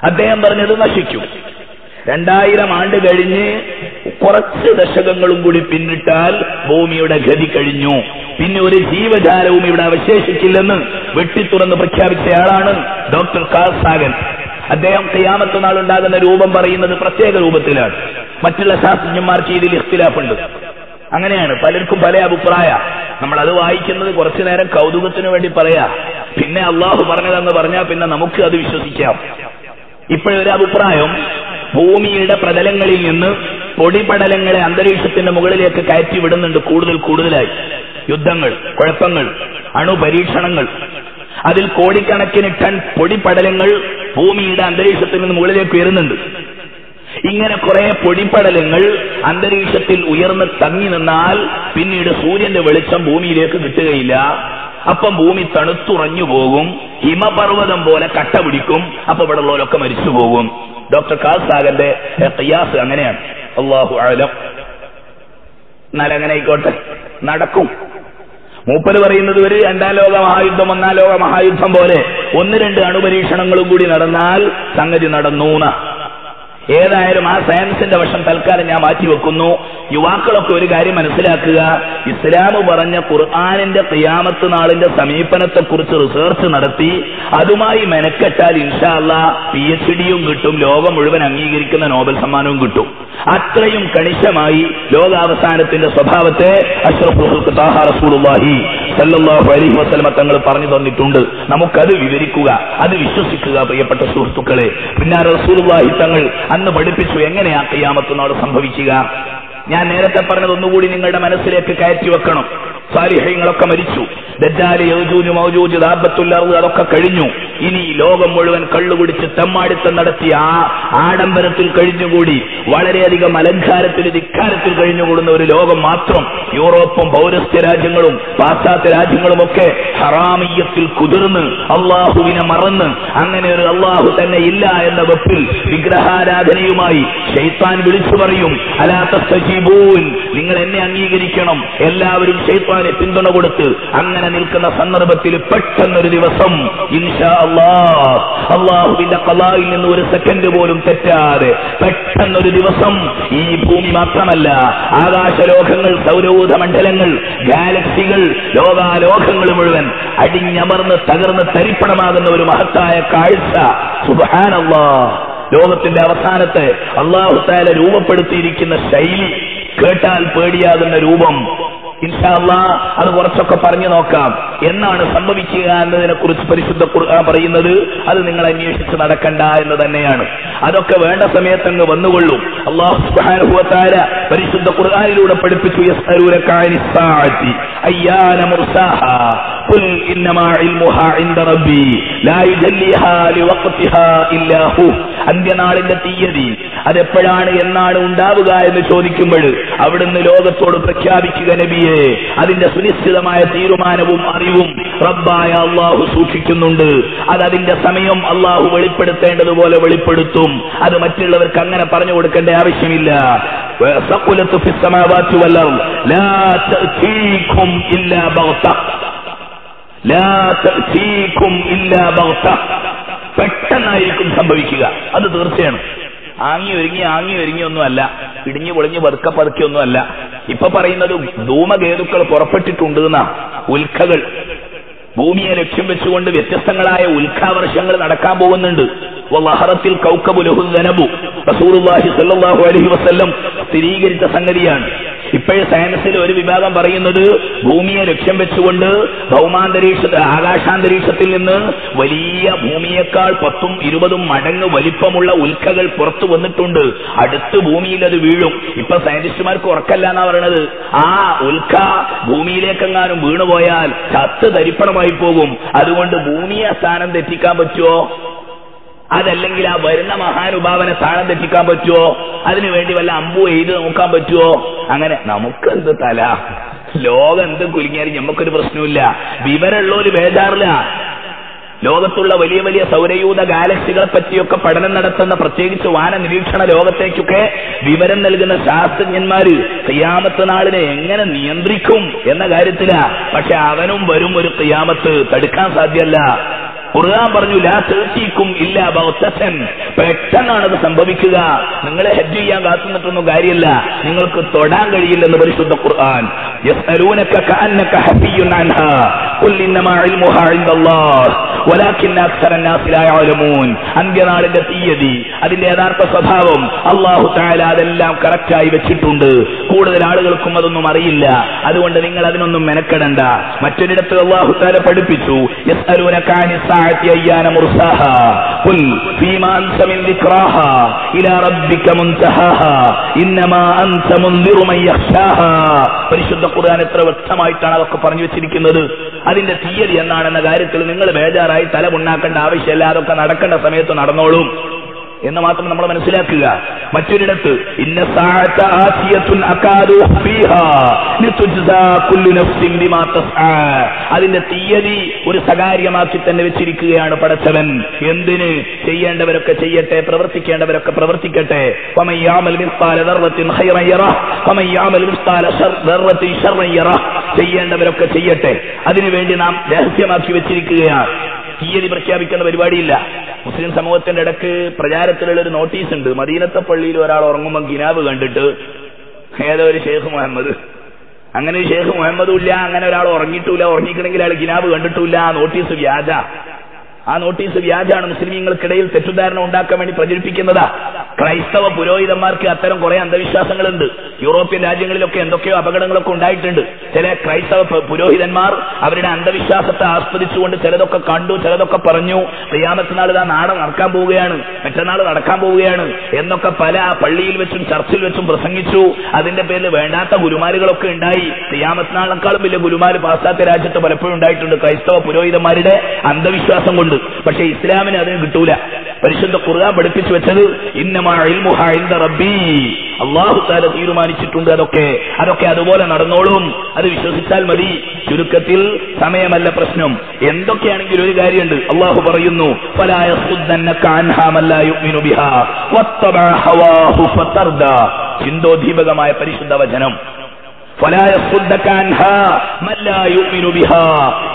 അദ്ദേഹം പറഞ്ഞത് നശിക്കും. 2000 ആണ്ട് കഴിഞ്ഞ് കുറച്ച് ദശകങ്ങളും കൂടി പിന്നിട്ടാൽ ഭൂമിയുടെ ഗതി കഴിഞ്ഞു, പിന്നെ ഒരു ജീവജാലവും ഇവിടെ അവശേഷിക്കില്ലെന്ന് വെട്ടിത്തുറന്ന് പ്രഖ്യാപിച്ചയാളാണ് ഡോക്ടർ കാൾ സാഗൻ. അദ്ദേഹം ഖിയാമത്ത് നാൾ ഉണ്ടാകുന്ന രൂപം പറയുന്നത് പ്രത്യേക രൂപത്തിലാണ്. മറ്റുള്ള ശാസ്ത്രജ്ഞന്മാർക്ക് ഇതിൽ ഇഖ്തിലാഫുണ്ട്. അങ്ങനെയാണ്, പലർക്കും പല അഭിപ്രായ. നമ്മൾ അത് വായിക്കുന്നത് കുറച്ചു നേരം കൗതുകത്തിന് വേണ്ടി പറയാ, പിന്നെ അള്ളാഹു പറഞ്ഞതെന്ന് പറഞ്ഞാൽ പിന്നെ നമുക്ക് അത് വിശ്വസിക്കാം. ഇപ്പോഴൊരു അഭിപ്രായം, ഭൂമിയുടെ പ്രതലങ്ങളിൽ നിന്ന് പൊടിപടലങ്ങളെ അന്തരീക്ഷത്തിന്റെ മുകളിലേക്ക് കയറ്റി വിടുന്നുണ്ട് കൂടുതലായി. യുദ്ധങ്ങൾ, കുഴപ്പങ്ങൾ, അണുപരീക്ഷണങ്ങൾ, അതിൽ കോടിക്കണക്കിന് ടൺ പൊടിപടലങ്ങൾ ഭൂമിയുടെ അന്തരീക്ഷത്തിൽ നിന്ന് മുകളിലേക്ക് ഉയരുന്നുണ്ട്. ഇങ്ങനെ കുറെ പൊടിപടലങ്ങൾ അന്തരീക്ഷത്തിൽ ഉയർന്ന് തങ്ങി നിന്നാൽ പിന്നീട് സൂര്യന്റെ വെളിച്ചം ഭൂമിയിലേക്ക് കിട്ടുകയില്ല. അപ്പം ഭൂമി തണുത്തുറഞ്ഞു പോകും, ഹിമപർവ്വതം പോലെ കട്ട പിടിക്കും. അപ്പൊ ഇവിടെ ഉള്ളവരൊക്കെ മരിച്ചു പോകും. ഡോക്ടർ കാൾ സാഗന്റെ ഖിയാസ് അങ്ങനെയാണ്. അല്ലാഹു അഅലം. എന്നാൽ അങ്ങനെ ആയിക്കോട്ടെ, നടക്കും. മൂപ്പര് പറയുന്നത് ഒരു 2ാം ലോക മഹായുദ്ധം 1ാം ലോക മഹായുദ്ധം പോലെ 1-2 അണുപരീക്ഷണങ്ങളും കൂടി നടന്നാൽ സംഗതി നടന്നൂന്ന. ഏതായാലും ആ സയൻസിന്റെ വശം തൽക്കാലം ഞാൻ മാറ്റിവെക്കുന്നു. യുവാക്കളൊക്കെ ഒരു കാര്യം മനസ്സിലാക്കുക, ഇസ്ലാം പറഞ്ഞ ഖുർആനിന്റെ ഖിയാമത്ത് നാളിന്റെ സമീപനത്തെക്കുറിച്ച് റിസർച്ച് നടത്തി അതുമായി മെനക്കെട്ടാൽ ഇൻഷാ അല്ലാഹ് PhDയും കിട്ടും, ലോകം മുഴുവൻ അംഗീകരിക്കുന്ന നോബൽ സമ്മാനവും കിട്ടും. അത്രയും കണിശമായി ലോകാവസാനത്തിന്റെ സ്വഭാവത്തെ അഷ്റഫുൽ ഖൽഖ് ത്വാഹ റസൂലുള്ളാഹി സല്ലല്ലാഹു അലൈഹി വസല്ലം തങ്ങൾ പറഞ്ഞു തന്നിട്ടുണ്ട്. നമുക്കത് വിവരിക്കുക, അത് വിശ്വസിക്കുക. പ്രിയപ്പെട്ട സുഹൃത്തുക്കളെ, പിന്നെ റസൂലുള്ളാഹി തങ്ങൾ അന്ന് പഠിപ്പിച്ചു എങ്ങനെയാ ഖിയാമത്ത് നാൾ സംഭവിക്കുക. ഞാൻ നേരത്തെ പറഞ്ഞത് ഒന്നുകൂടി നിങ്ങളുടെ മനസ്സിലേക്ക് കയറ്റി വെക്കണം. സാലിഹീങ്ങളൊക്കെ മരിച്ചു, ദജ്ജാൽ, യജൂജ്, മൗജൂജ്, ദാബത്തുൽ അർദ് അതൊക്കെ കഴിഞ്ഞു. ഇനി ലോകം മുഴുവൻ കള്ളുകുടിച്ച് തെമ്മാടിത്തം നടത്തി ആ ആഡംബരത്തിൽ കഴിഞ്ഞുകൂടി വളരെയധികം അലങ്കാരത്തിൽ ധിക്കാരത്തിൽ കഴിഞ്ഞുകൂടുന്ന ഒരു ലോകം മാത്രം. യൂറോപ്പും പൗരസ്ത്യ രാജ്യങ്ങളും പാശ്ചാത്യ രാജ്യങ്ങളുമൊക്കെ ഹറാമിയത്തിൽ കുതിർന്ന് അള്ളാഹുവിനെ മറന്ന് അങ്ങനെ ഒരു അള്ളാഹു തന്നെ ഇല്ല എന്ന വെപ്പിൽ വിഗ്രഹാരാധനയുമായി ശൈത്താൻ വിളിച്ചു പറയും, അലാ തസ്തജീബൂൻ, നിങ്ങൾ എന്നെ അംഗീകരിക്കണം. എല്ലാവരും ശൈത്താനെ പിന്തുണ കൊടുത്ത് അങ്ങനെ നിൽക്കുന്ന സന്ദർഭത്തിൽ പെട്ടെന്നൊരു ദിവസം ഇൻഷാ അല്ലാഹ് അള്ളാഹുവിന്റെ ഖളായിൽ നിന്ന് ഒരു സെക്കൻഡ് പോലും തെറ്റാതെ പെട്ടെന്നൊരു ദിവസം ഈ ഭൂമി മാത്രമല്ല, ആകാശലോകങ്ങൾ, സൗരയൂഥ മണ്ഡലങ്ങൾ, ഗാലക്സികൾ, ലോകാലോകങ്ങൾ മുഴുവൻ അടിഞ്ഞമർന്ന് തകർന്ന് തരിപ്പണമാകുന്ന ഒരു മഹത്തായ കാഴ്ച. സുബ്ഹാനല്ലാഹ്, ലോകത്തിന്റെ അവസാനത്തെ അല്ലാഹു തആല രൂപപ്പെടുത്തിയിരിക്കുന്ന ശൈലി കേട്ടാൽ പേടിയാകുന്ന രൂപം. ഇൻഷാ അല്ലാഹ് അത് കുറച്ചൊക്കെ പറഞ്ഞു നോക്കാം. എന്നാണ് സംഭവിക്കുക എന്നതിനെ കുറിച്ച് പരിശുദ്ധ ഖുർആൻ പറയുന്നത്. അത് നിങ്ങൾ അന്വേഷിച്ച് നടക്കണ്ട എന്ന് തന്നെയാണ്. അതൊക്കെ വേണ്ട സമയത്തങ്ങ് വന്നുകൊള്ളും. അല്ലാഹു സുബ്ഹാനഹു വ തആല പരിശുദ്ധ ഖുർആനിലൂടെ പഠിപ്പിച്ചു, യസ്അലൂനക അനിസ് സാഅത്തി അയ്യാന മുർസാഹാ ഖുൽ ഇന്നമാ ഇൽമുഹാ ഇൻദ റബ്ബി ലാ യുജല്ലിഹാ ലിവഖ്തിഹാ ഇല്ലാ ഹു. അന്ത്യനാളിന്റെ തീയതി അതെപ്പോഴാണ്, എന്നാണ് ഉണ്ടാവുക എന്ന് ചോദിക്കുമ്പോൾ അവിടുന്ന് ലോകത്തോട് പ്രഖ്യാപിക്കുക, നബിയെ, അതിന്റെ സുനിശ്ചിതമായ തീരുമാനവും അറിവും റബ്ബായ അള്ളാഹു സൂക്ഷിക്കുന്നുണ്ട്. അതിന്റെ സമയം അള്ളാഹു വെളിപ്പെടുത്തേണ്ടതുപോലെ വെളിപ്പെടുത്തും. അത് മറ്റുള്ളവർക്ക് അങ്ങനെ പറഞ്ഞു കൊടുക്കേണ്ട ആവശ്യമില്ല. പെട്ടെന്നായിരിക്കും സംഭവിക്കുക, അത് തീർച്ചയാണ്. ആങ്ങി ഒരുങ്ങി ഒന്നുമല്ല, ഇടിഞ്ഞു പൊളിഞ്ഞ് പതുക്കെയൊന്നുമല്ല. ഇപ്പൊ പറയുന്നത് ധൂമകേതുക്കൾ പുറപ്പെട്ടിട്ടുണ്ട് എന്നാ. ഉൽക്കകൾ, ഭൂമിയെ ലക്ഷ്യം വെച്ചുകൊണ്ട് വ്യത്യസ്തങ്ങളായ ഉൽക്കാവർഷങ്ങൾ നടക്കാൻ പോകുന്നുണ്ട്. വലഹറത്തിൽ കൗകബു ലഹു ദനബു, റസൂലുള്ളാഹി സ്വല്ലല്ലാഹു അലൈഹി വസല്ലം സ്ഥിരീകരിച്ച സംഗതിയാണ്. ഇപ്പോഴും സയൻസിൽ ഒരു വിഭാഗം പറയുന്നത് ഭൂമിയെ ലക്ഷ്യം വെച്ചുകൊണ്ട് ആകാശാന്തരീക്ഷത്തിൽ നിന്ന് വലിയ ഭൂമിയേക്കാൾ 10-20 മടങ്ങ് വലിപ്പമുള്ള ഉൽക്കകൾ പുറത്തു വന്നിട്ടുണ്ട്. അടുത്ത് ഭൂമിയിൽ അത് വീഴും. ഇപ്പൊ സയന്റിസ്റ്റുമാർക്ക് ഉറക്കല്ല എന്നാ പറയണത്. ആ ഉൽക്ക ഭൂമിയിലേക്കെങ്ങാനും വീണുപോയാൽ ചത്ത് തരിപ്പണമായി പോകും. അതുകൊണ്ട് ഭൂമിയെ സ്ഥാനം തെറ്റിക്കാൻ പറ്റുമോ? അതല്ലെങ്കിൽ ആ വരുന്ന മഹാനുഭാവനെ സ്ഥാനം തെറ്റിക്കാൻ പറ്റുമോ? അതിനുവേണ്ടി വല്ല അമ്പു എഴുതി നോക്കാൻ പറ്റുമോ? അങ്ങനെ നമുക്കെന്ത് തല, ലോകം എന്ത് കുലുങ്ങിയാലും ഞമ്മക്കൊരു പ്രശ്നമില്ല. വിവരമുള്ളൊരു ബേജാറില്ല. ലോകത്തുള്ള വലിയ വലിയ സൗരയൂഥ ഗാലക്സികളെ പറ്റിയൊക്കെ പഠനം നടത്തുന്ന, പ്രത്യേകിച്ച് വാന നിരീക്ഷണ ലോകത്തേക്കൊക്കെ വിവരം നൽകുന്ന ശാസ്ത്രജ്ഞന്മാര് ഖിയാമത്ത് നാളിനെ എങ്ങനെ നിയന്ത്രിക്കും എന്ന കാര്യത്തിലാ. പക്ഷെ അവനും വരും ഒരു ഖിയാമത്ത്, തടുക്കാൻ സാധ്യമല്ല. ഖുർആൻ പറഞ്ഞു ലാ തഅതീകും ഇല്ലാ ബഗ്തതൻ, പെട്ടെന്നാണ് അത് സംഭവിക്കുക. നിങ്ങളെ ഹജ്ജ് ചെയ്യാൻ കാത്തുനിന്നിട്ടൊന്നും കാര്യമില്ല, നിങ്ങൾക്ക് തൊടാൻ കഴിയില്ലെന്ന് പരിശുദ്ധ ഖുർആൻ. യസ്അലൂനക കഅന്നക ഹഫിയ്യുൻ അൻഹാ ഖുൽ ഇന്നമാ ഇൽമുഹാ ഇൻദല്ലാഹ് വലാകിന്ന അക്സറൻ നാസി ലാ യഅലമൂൻ. അന്ത്യനാളിന്റെ തീയതി, അതിന്റെ യഥാർത്ഥ സ്വഭാവം അല്ലാഹു തആല അതെല്ലാം കറക്റ്റായി വെച്ചിട്ടുണ്ട്. കൂടുതൽ ആളുകൾക്കും അതൊന്നും അറിയില്ല. അതുകൊണ്ട് നിങ്ങൾ അതിനൊന്നും മെനക്കെടണ്ട. മറ്റൊരിടത്ത് അല്ലാഹു തആല പഠിപ്പിച്ചു യസ്അലൂനക അനിസ്സാഅത്തി അയ്യാന മുർസാഹാ ഖുൽ ഫീമാ അൻത മിൻ ദിക്റാഹാ ഇലാ റബ്ബിക മുൻതഹാഹാ ഇന്നമാ അൻത മുൻദിറു മൻ യഖ്ശാഹാ. പരിശുദ്ധ ഖുർആൻ എത്ര വ്യക്തമായിട്ടാണ് അതൊക്കെ പറഞ്ഞു വെച്ചിരിക്കുന്നത്. അതിന്റെ തീയതി എന്നാണെന്ന കാര്യത്തിൽ നിങ്ങൾ ബേജാറായി തലമുണ്ടാക്കേണ്ട ആവശ്യമില്ല. അതൊക്കെ നടക്കേണ്ട സമയത്ത് നടന്നോളും എന്ന് മാത്രം നമ്മൾ മനസ്സിലാക്കുക. മറ്റൊരിടത്ത് ഇന്ന സഅത ആതിയത്തുൻ അകാദു ഫീഹാ ലിതുജ്സാ കുല്ലു നഫ്സിൻ ബിമാ തസ്ആ. അതിന്റെ തീയതി ഒരു സ്വകാര്യമാക്കി തന്നെ വെച്ചിരിക്കുകയാണ് പടച്ചവൻ. എന്തിന്? ചെയ്യേണ്ടവരൊക്കെ ചെയ്യട്ടെ, പ്രവർത്തിക്കേണ്ടവരൊക്കെ പ്രവർത്തിക്കട്ടെ. വമൻ യഅമൽ മിസ്ഖാല ദർറത്തിൻ ഖൈറൻ യറഹ് വമൻ യഅമൽ മിസ്ഖാല ദർറത്തിൻ ശർറൻ യറഹ്. ചെയ്യേണ്ടവരൊക്കെ ചെയ്യട്ടെ. അതിനുവേണ്ടി നാം രഹസ്യമാക്കി വെച്ചിരിക്കുകയാണ്. തീയതി പ്രഖ്യാപിക്കുന്ന പരിപാടിയില്ല. മുസ്ലിം സമൂഹത്തിന്റെ ഇടയ്ക്ക് പ്രചാരത്തിലുള്ള ഒരു നോട്ടീസ് ഉണ്ട്. മദീനത്തെ പള്ളിയിൽ ഒരാൾ ഉറങ്ങുമ്പോൾ കിനാബ് കണ്ടിട്ട് ഏതോ ഒരു ഷെയ്ഖ് മുഹമ്മദ്, അങ്ങനെ ഒരു ഷെയ്ഖ് മുഹമ്മദും ഇല്ല, അങ്ങനെ ഒരാൾ ഉറങ്ങിയിട്ടില്ല, ഉറങ്ങിക്കണമെങ്കിൽ അയാൾ കിനാബ് കണ്ടിട്ടില്ല. ആ നോട്ടീസ് വ്യാജ. ആ നോട്ടീസ് വ്യാജാണ്. മുസ്ലിമീങ്ങൾക്കിടയിൽ തെറ്റിദ്ധാരണ ഉണ്ടാക്കാൻ വേണ്ടി പ്രചരിപ്പിക്കുന്നതാ. ക്രൈസ്തവ പുരോഹിതന്മാർക്ക് അത്തരം കുറെ അന്ധവിശ്വാസങ്ങളുണ്ട്. യൂറോപ്യൻ രാജ്യങ്ങളിലൊക്കെ എന്തൊക്കെയോ അപകടങ്ങളൊക്കെ ഉണ്ടായിട്ടുണ്ട്. ചില ക്രൈസ്തവ പുരോഹിതന്മാർ അവരുടെ അന്ധവിശ്വാസത്തെ ആസ്വദിച്ചുകൊണ്ട് ചിലതൊക്കെ കണ്ടു, ചിലതൊക്കെ പറഞ്ഞു. ഖിയാമത്ത് നാൾ ഇതാ നാളെ നടക്കാൻ പോവുകയാണ്, മറ്റന്നാൾ നടക്കാൻ പോവുകയാണ് എന്നൊക്കെ പല പള്ളിയിൽ വെച്ചും ചർച്ചിൽ വെച്ചും പ്രസംഗിച്ചു. അതിന്റെ പേരിൽ വേണ്ടാത്ത ഗുരുമാരുകളൊക്കെ ഉണ്ടായി. ഖിയാമത്ത് നാളിനേക്കാളും വലിയ ഗുരുമാര് പാശ്ചാത്യ രാജ്യത്ത് പലപ്പോഴും ഉണ്ടായിട്ടുണ്ട് ക്രൈസ്തവ പുരോഹിതന്മാരുടെ അന്ധവിശ്വാസം കൊണ്ട്. പക്ഷെ ഇസ്ലാമിന് അതിന് കിട്ടൂല. പരിശുദ്ധ ഖുർആൻ പഠിപ്പിച്ചു വെച്ചത് ഇന്നമാ ഇൽമുഹാ ഇൻദ റബ്ബി. അല്ലാഹു തആല തീരുമാനിച്ചിട്ടുണ്ട്. അതൊക്കെ അതുപോലെ നടന്നോളും. അത് വിശ്വസിച്ചാൽ മതി. ചുരുക്കത്തിൽ സമയമല്ല പ്രശ്നം. എന്തൊക്കെയാണെങ്കിലും ഒരു കാര്യമുണ്ട്. അല്ലാഹു പറയുന്നു ഫലാ യസുദ്ദന്നക അൻഹാ മൻ ലാ യുഅ്മിനു ബിഹാ വത്തബഅ ഹവാഹു ഫതർദാ. ചിന്തോദ്ദീപകമായ പരിശുദ്ധ വചനം. ഫലാ യസുദ്ദക അൻഹാ മൻ ലാ യുഅ്മിനു ബിഹാ.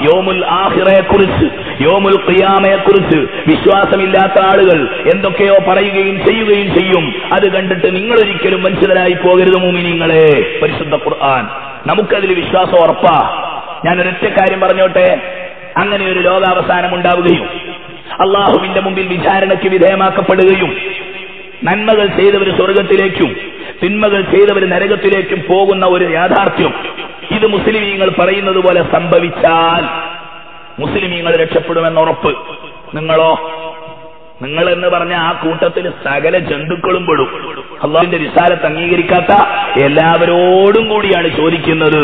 യൗമുൽ ആഖിറയെക്കുറിച്ച്, യൗമുൽ ഖിയാമയെക്കുറിച്ച് വിശ്വാസമില്ലാത്ത ആളുകൾ എന്തൊക്കെയോ പറയുകയും ചെയ്യുകയും ചെയ്യും. അത് കണ്ടിട്ട് നിങ്ങൾ ഒരിക്കലും വഞ്ചിതരായി പോകരുത് മുഅ്മിനീങ്ങളെ. പരിശുദ്ധ ഖുർആൻ നമുക്കതിൽ വിശ്വാസം ഉറപ്പാ. ഞാൻ ഒരൊറ്റ കാര്യം പറഞ്ഞോട്ടെ. അങ്ങനെ ഒരു ലോകാവസാനം ഉണ്ടാവുകയും അള്ളാഹുവിന്റെ മുമ്പിൽ വിചാരണയ്ക്ക് വിധേയമാക്കപ്പെടുകയും നന്മകൾ ചെയ്തവർ സ്വർഗത്തിലേക്കും തിന്മകൾ ചെയ്തവർ നരകത്തിലേക്കും പോകുന്ന ഒരു യാഥാർത്ഥ്യം ഇത് മുസ്ലിമീങ്ങൾ പറയുന്നത് പോലെ സംഭവിച്ചാൽ മുസ്ലിമീങ്ങൾ രക്ഷപ്പെടുമെന്ന് ഉറപ്പ്. നിങ്ങളോ? നിങ്ങൾ എന്ന് പറഞ്ഞ ആ കൂട്ടത്തിൽ സകല ജന്തുക്കളും പെടും. അള്ളാഹുവിന്റെ റിസാലത്ത് അംഗീകരിക്കാത്ത എല്ലാവരോടും കൂടിയാണ് ചോദിക്കുന്നത്.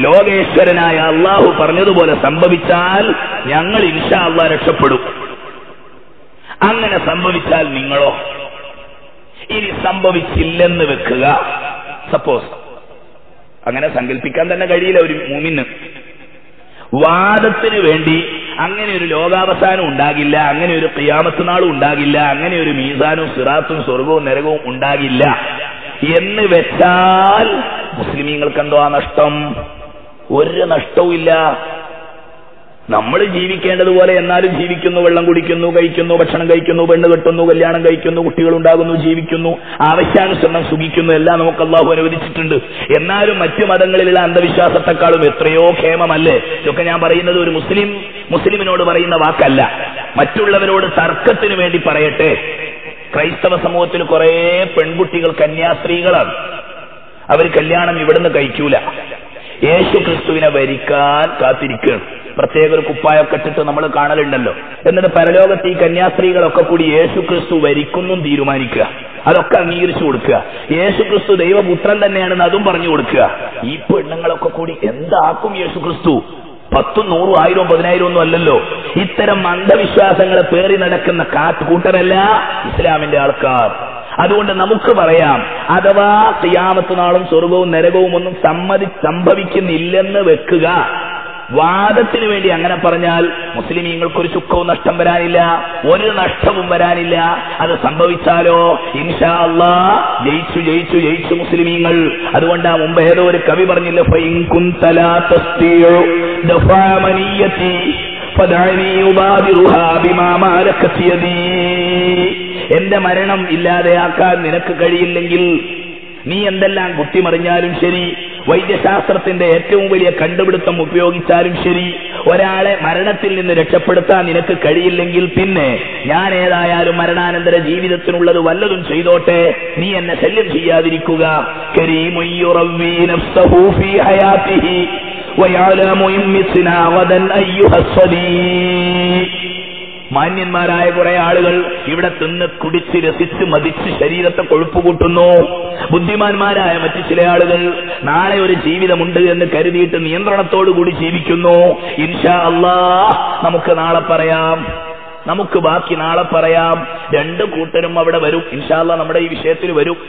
ലോകേശ്വരനായ അള്ളാഹു പറഞ്ഞതുപോലെ സംഭവിച്ചാൽ ഞങ്ങൾ ഇൻഷാ അല്ലാഹ് രക്ഷപ്പെടും. അങ്ങനെ സംഭവിച്ചാൽ നിങ്ങളോ? ഇനി സംഭവിച്ചില്ലെന്ന് വെക്കുക. സപ്പോസ് അങ്ങനെ സങ്കല്പിക്കാൻ തന്നെ കഴിയില്ല ഒരു മുഅ്മിന്. വാദത്തിന് വേണ്ടി അങ്ങനെ ഒരു ലോകാവസാനം ഉണ്ടാകില്ല, അങ്ങനെ ഒരു ഖിയാമത്ത് നാളും ഉണ്ടാകില്ല, അങ്ങനെ ഒരു മീസാനും സിറാത്തും സ്വർഗവും നരകവും ഉണ്ടാകില്ല എന്ന് വെച്ചാൽ മുസ്ലിമീങ്ങൾക്ക് എന്തോ ആ നഷ്ടം? ഒരു നഷ്ടവും ഇല്ല. നമ്മൾ ജീവിക്കേണ്ടതുപോലെ എന്നാലും ജീവിക്കുന്നു, വെള്ളം കുടിക്കുന്നു, കഴിക്കുന്നു, ഭക്ഷണം കഴിക്കുന്നു, പെണ്ണ് കെട്ടുന്നു, കല്യാണം കഴിക്കുന്നു, കുട്ടികളുണ്ടാകുന്നു, ജീവിക്കുന്നു, ആവശ്യാനുസരണം സുഖിക്കുന്നു, എല്ലാം നമുക്ക് അല്ലാഹു അനുവദിച്ചിട്ടുണ്ട്. എന്നാലും മറ്റു മതങ്ങളിലുള്ള അന്ധവിശ്വാസത്തെക്കാളും എത്രയോ ക്ഷേമമല്ലേ ഇതൊക്കെ. ഞാൻ പറയുന്നത് ഒരു മുസ്ലിമിനോട് പറയുന്ന വാക്കല്ല, മറ്റുള്ളവരോട് തർക്കത്തിന് വേണ്ടി പറയട്ടെ. ക്രൈസ്തവ സമൂഹത്തിൽ കുറെ പെൺകുട്ടികൾ കന്യാസ്ത്രീകളാണ്. അവർ കല്യാണം ഇവിടുന്ന് കഴിക്കൂല, യേശു ക്രിസ്തുവിനെ വരിക്കാൻ കാത്തിരിക്കുകയാണ്. പ്രത്യേക ഒരു കുപ്പായൊക്കെ ഇട്ടിട്ട് നമ്മൾ കാണലുണ്ടല്ലോ. എന്നിട്ട് പരലോകത്ത് ഈ കന്യാസ്ത്രീകളൊക്കെ കൂടി യേശു ക്രിസ്തു വരിക്കുന്നും തീരുമാനിക്കുക. അതൊക്കെ അംഗീകരിച്ചു കൊടുക്കുക. യേശു ക്രിസ്തു ദൈവപുത്രൻ തന്നെയാണെന്ന് അതും പറഞ്ഞു കൊടുക്കുക. ഈ പെണ്ണുങ്ങളൊക്കെ കൂടി എന്താക്കും യേശു ക്രിസ്തു? 10, 100, 1000, 10,000 ഒന്നും അല്ലല്ലോ. ഇത്തരം അന്ധവിശ്വാസങ്ങളെ പേറി നടക്കുന്ന കൂട്ടരല്ല ഇസ്ലാമിന്റെ ആൾക്കാർ. അതുകൊണ്ട് നമുക്ക് പറയാം, അഥവാ ഖിയാമത്ത് നാളും സ്വർഗവും നരകവും ഒന്നും സംഭവിക്കുന്നില്ലെന്ന് വെക്കുക. വാദത്തിന് വേണ്ടി അങ്ങനെ പറഞ്ഞാൽ മുസ്ലിമീങ്ങൾക്കൊരു ചുക്കവും നഷ്ടം വരാനില്ല, ഒരു നഷ്ടവും വരാനില്ല. അത് സംഭവിച്ചാലോ ഇൻഷാ അല്ലാഹ് ജയിച്ചു ജയിച്ചു ജയിച്ചു മുസ്ലിമീങ്ങൾ. അതുകൊണ്ട് മുമ്പ് ഏതോ ഒരു കവി പറഞ്ഞില്ല, ഫഇൻ കുൻത ലാ തസ്തിഉ ദഫാ മനിയതി ഫദഅനി ഉബാദിറുഹാ ബിമാ മാലകത് യദീ. എന്റെ മരണം ഇല്ലാതെയാക്കാൻ നിനക്ക് കഴിയില്ലെങ്കിൽ നീ എന്തെല്ലാം കുത്തിമറിഞ്ഞാലും ശരി, വൈദ്യശാസ്ത്രത്തിന്റെ ഏറ്റവും വലിയ കണ്ടുപിടുത്തം ഉപയോഗിച്ചാലും ശരി, ഒരാളെ മരണത്തിൽ നിന്ന് രക്ഷപ്പെടുത്താൻ നിനക്ക് കഴിയില്ലെങ്കിൽ പിന്നെ ഞാൻ ഏതായാലും മരണാനന്തര ജീവിതത്തിനുള്ളത് വല്ലതും ചെയ്തോട്ടെ, നീ എന്നെ ശല്യം ചെയ്യാതിരിക്കുക. കരീമുൻ യുറവ്വി നഫ്സഹു ഫീ ഹയാതിഹി വയഅലമു ഇമ്മിസ്നാ ഗദൻ അയ്യുഹസ്സദീ. മാന്യന്മാരായ കുറെ ആളുകൾ ഇവിടെ തിന്ന് കുടിച്ച് രസിച്ച് മതിച്ച് ശരീരത്തെ കൊഴുപ്പ് കൂട്ടുന്നു. ബുദ്ധിമാന്മാരായ മറ്റു ചില ആളുകൾ നാളെ ഒരു ജീവിതമുണ്ട് എന്ന് കരുതിയിട്ട് നിയന്ത്രണത്തോടുകൂടി ജീവിക്കുന്നു. ഇൻഷാ അല്ലാഹ് നമുക്ക് നാളെ പറയാം, നമുക്ക് ബാക്കി നാളെ പറയാം. രണ്ടു കൂട്ടരും അവിടെ വരും ഇൻഷാ അല്ലാഹ്, നമ്മുടെ ഈ വിഷയത്തിൽ വരും.